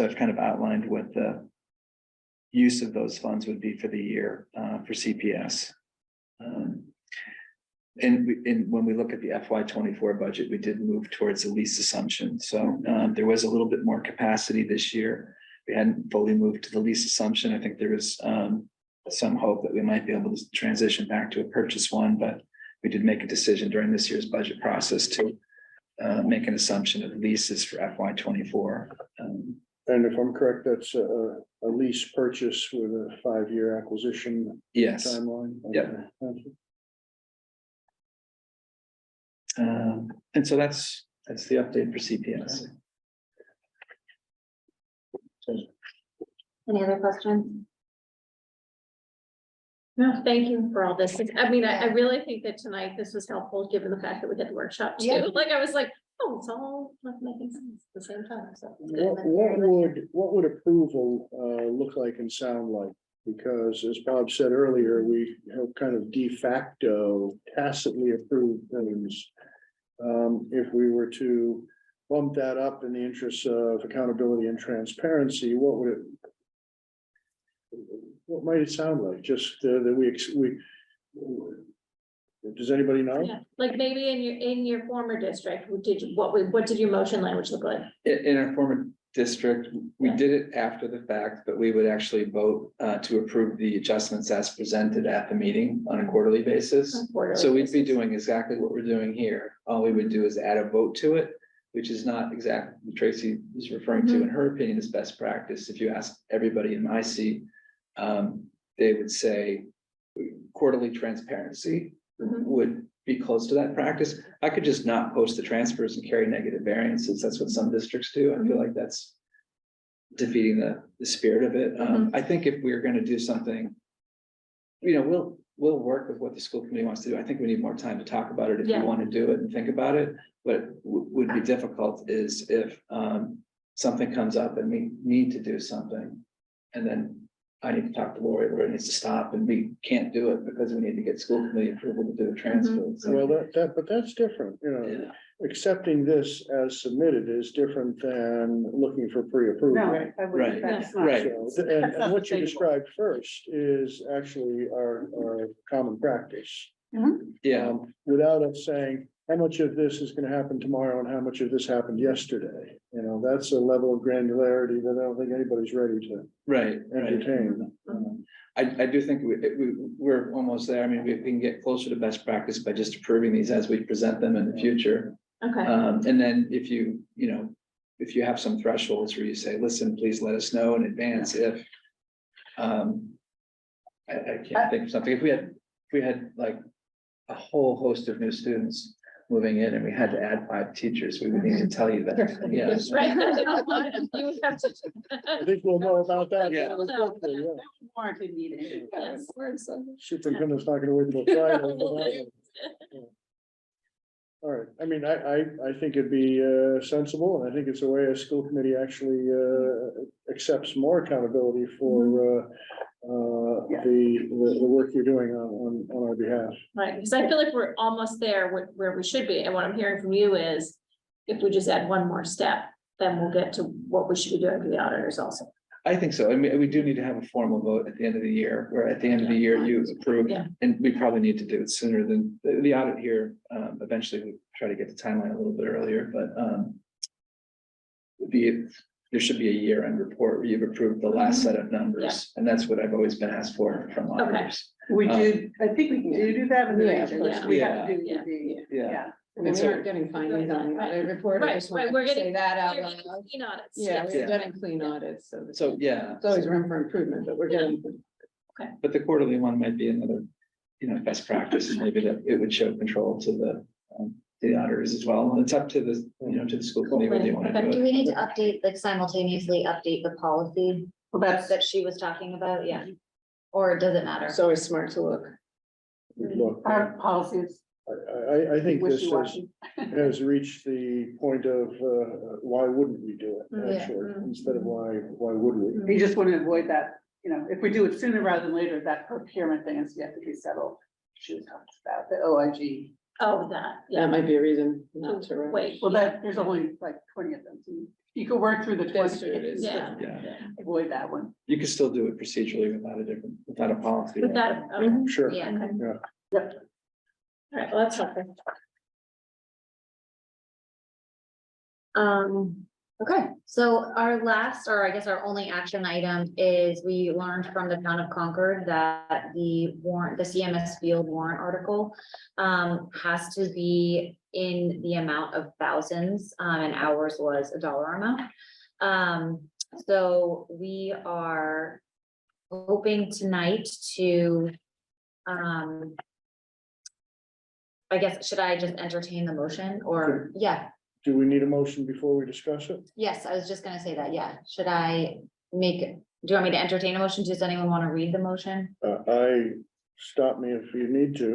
I've kind of outlined what the use of those funds would be for the year for CPS. And when we look at the FY24 budget, we did move towards a lease assumption. So there was a little bit more capacity this year. We hadn't fully moved to the lease assumption. I think there was some hope that we might be able to transition back to a purchase one, but we did make a decision during this year's budget process to make an assumption of leases for FY24. And if I'm correct, that's a lease purchase with a 5-year acquisition Yes. timeline. Yep. Okay. And so that's the update for CPS. Any other questions? No, thank you for all this. I mean, I really think that tonight this was helpful, given the fact that we did the workshop too. Yeah. Like, I was like, oh, it's all like making sense at the same time, so. What would approval look like and sound like? Because as Bob said earlier, we have kind of de facto tacitly approved things. If we were to bump that up in the interests of accountability and transparency, what might it sound like? Just that we, does anybody know? Yeah, like maybe in your former district, what did your motion language look like? In our former district, we did it after the fact, but we would actually vote to approve the adjustments as presented at the meeting on a quarterly basis. So we'd be doing exactly what we're doing here. All we would do is add a vote to it, which is not exactly what Tracy is referring to in her opinion is best practice. If you ask everybody in my seat, they would say quarterly transparency would be close to that practice. I could just not post the transfers and carry negative variances. That's what some districts do. I feel like that's defeating the spirit of it. I think if we're gonna do something, we'll work with what the school committee wants to do. I think we need more time to talk about it if we Yeah. want to do it and think about it. But would be difficult is if something comes up and we need to do something. And then I need to talk to Lori, Lori needs to stop, and we can't do it because we need to get school committee approval to do a transfer. So, Well, but that's different, yeah. accepting this as submitted is different than looking for pre-approval. No, Right, I wouldn't, that's not. right. So, and what you described first is actually our common practice. Yeah, Without us saying, how much of this is gonna happen tomorrow and how much of this happened yesterday? That's a level of granularity that I don't think anybody's ready to right. entertain. I do think we're almost there. I mean, we can get closer to best practice by just approving these as we present them in the future. Okay, And then if if you have some thresholds where you say, listen, please let us know in advance if. I can't think of something. If we had like a whole host of new students moving in and we had to add 5 teachers, we would need to tell you that. Yes. right. You would have to- I think we'll know about that. Yeah. fairly quickly, yeah. Warranted meeting. Yes. Superintendent's not gonna wait till Friday. for that one. All right, I mean, I think it'd be sensible, and I think it's a way a school committee actually accepts more accountability for the work you're doing on our behalf. Right, because I feel like we're almost there where we should be, and what I'm hearing from you is if we just add one more step, then we'll get to what we should be doing for the auditors also. I think so. I mean, we do need to have a formal vote at the end of the year, where at the end of the year you approve. Yeah. And we probably need to do it sooner than the audit here. Eventually we try to get the timeline a little bit earlier, but there should be a year-end report where you've approved the last set of numbers. And that's what I've always been asked for from auditors. We do, I think we do that in the Yeah, region, yeah. we have to do Yeah. yeah. I mean, we aren't getting findings on the audit report. I just Right, want we're to say getting- that out We're loud. getting clean audits, Yeah, yes. we're getting clean audits, so. So, yeah. There's always room for improvement, but we're getting. But the quarterly one might be another, best practice, and maybe that it would show control to the auditors as well. And it's up to to the school committee whether they want to Do do it. we need to update, like simultaneously update the policy Well, that's, that she was talking about? Yeah. Or does it matter? It's always smart to look. Look, our policies I think this wishy-washy. has reached the point of why wouldn't we do it, Yeah. actually, instead of why would we? We just want to avoid that, if we do it sooner rather than later, that procurement thing is yet to be settled. She was talking about the OIG. Oh, that, yeah, That might be a reason not to. rush. wait. Well, there's only like 20 of them. So you could work through the That's 20. true, it is. Yeah. Yeah, Avoid that one. you could still do it procedurally without a policy. With that, okay, Sure. Yeah. all right, well, that's helpful. Okay, so our last, or I guess our only action item is we learned from the town of Concord that the warrant, the CMS field warrant article has to be in the amount of thousands, and ours was a dollar amount. So we are hoping tonight to, I guess, should I just entertain the motion or, yeah, Do we need a motion before we discuss it? yes, I was just gonna say that, yeah. Should I make, do you want me to entertain a motion? Does anyone want to read the motion? Stop me if you need to.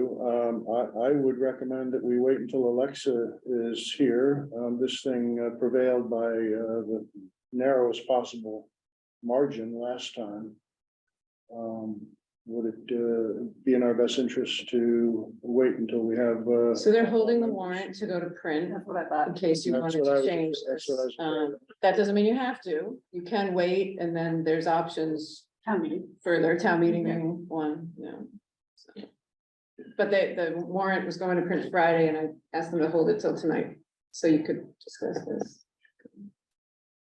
I would recommend that we wait until Alexa is here. This thing prevailed by the narrowest possible margin last time. Would it be in our best interest to wait until we have? So they're holding the warrant to go to print That's what I thought. in case you That's wanted what I to was- change that's this. what I was- That doesn't mean you have to. You can wait and then there's options Town meeting. for their town meeting one, yeah. So. But the warrant was going to print Friday and I asked them to hold it till tonight, so you could discuss this.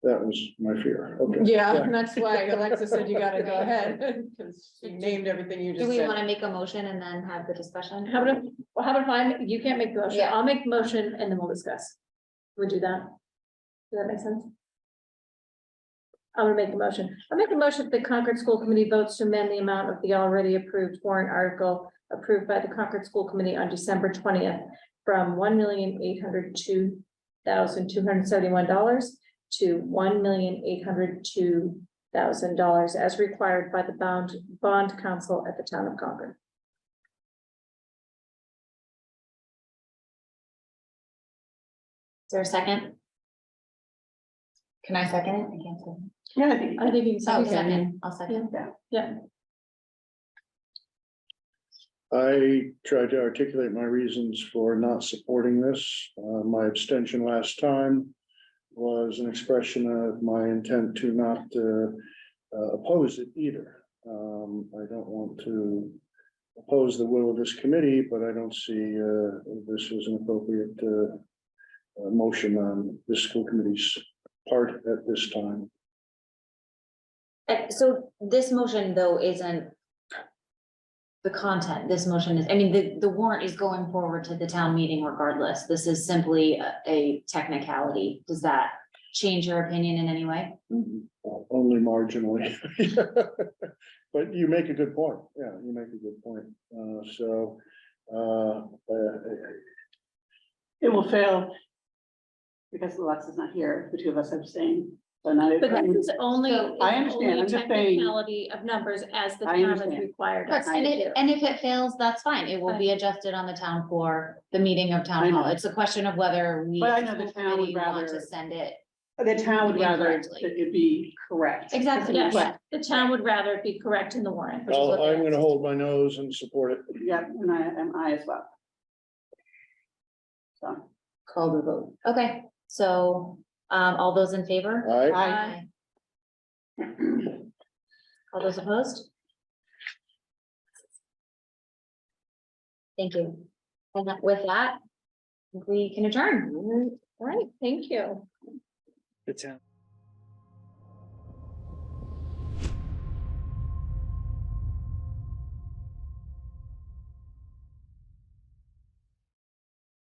That was my fear. Okay. Yeah, and that's why Alexa said you gotta go ahead, because she named everything you Do just we said. want to make a motion and then have the discussion? How about, if you can't make the motion, Yeah. I'll make the motion and then we'll discuss. We'll do that. Does that make sense? I'm gonna make a motion. I'll make a motion that the Concord School Committee votes to amend the amount of the already approved warrant article approved by the Concord School Committee on December 20th from $1,802,271 to $1,802,000 as required by the bond council at the town of Concord. Is there a second? Can I second it? I can't second. Yeah, I think. I think you can Oh, say second, I'll second. yeah. I tried to articulate my reasons for not supporting this. My abstention last time was an expression of my intent to not oppose it either. I don't want to oppose the will of this committee, but I don't see this as an appropriate motion on this school committee's part at this time. So this motion though isn't the content. This motion is, I mean, the warrant is going forward to the town meeting regardless. This is simply a technicality. Does that change your opinion in any way? Only marginally. But you make a good point. Yeah, you make a good point. It will fail because Alexa's not here, the two of us abstained. So now. But this is only. I understand, I'm just saying- Technicality of numbers as the I town has understand. required us And to if, do. and if it fails, that's fine. It will be adjusted on the town floor, the meeting of I town hall. know. It's a question of whether we. But I as a know the school town would committee want rather- To send it. The town would rather Incorrectly. that it be correct. Exactly, Yes, But, the town would rather it be correct in the warrant. Which is what I'm they gonna asked. hold my nose and support it. yeah, and I as well. So, Call the vote. Okay, so, all those in favor? All right, I, All those opposed? Thank you. And with that, we can adjourn. All right, thank you. The town.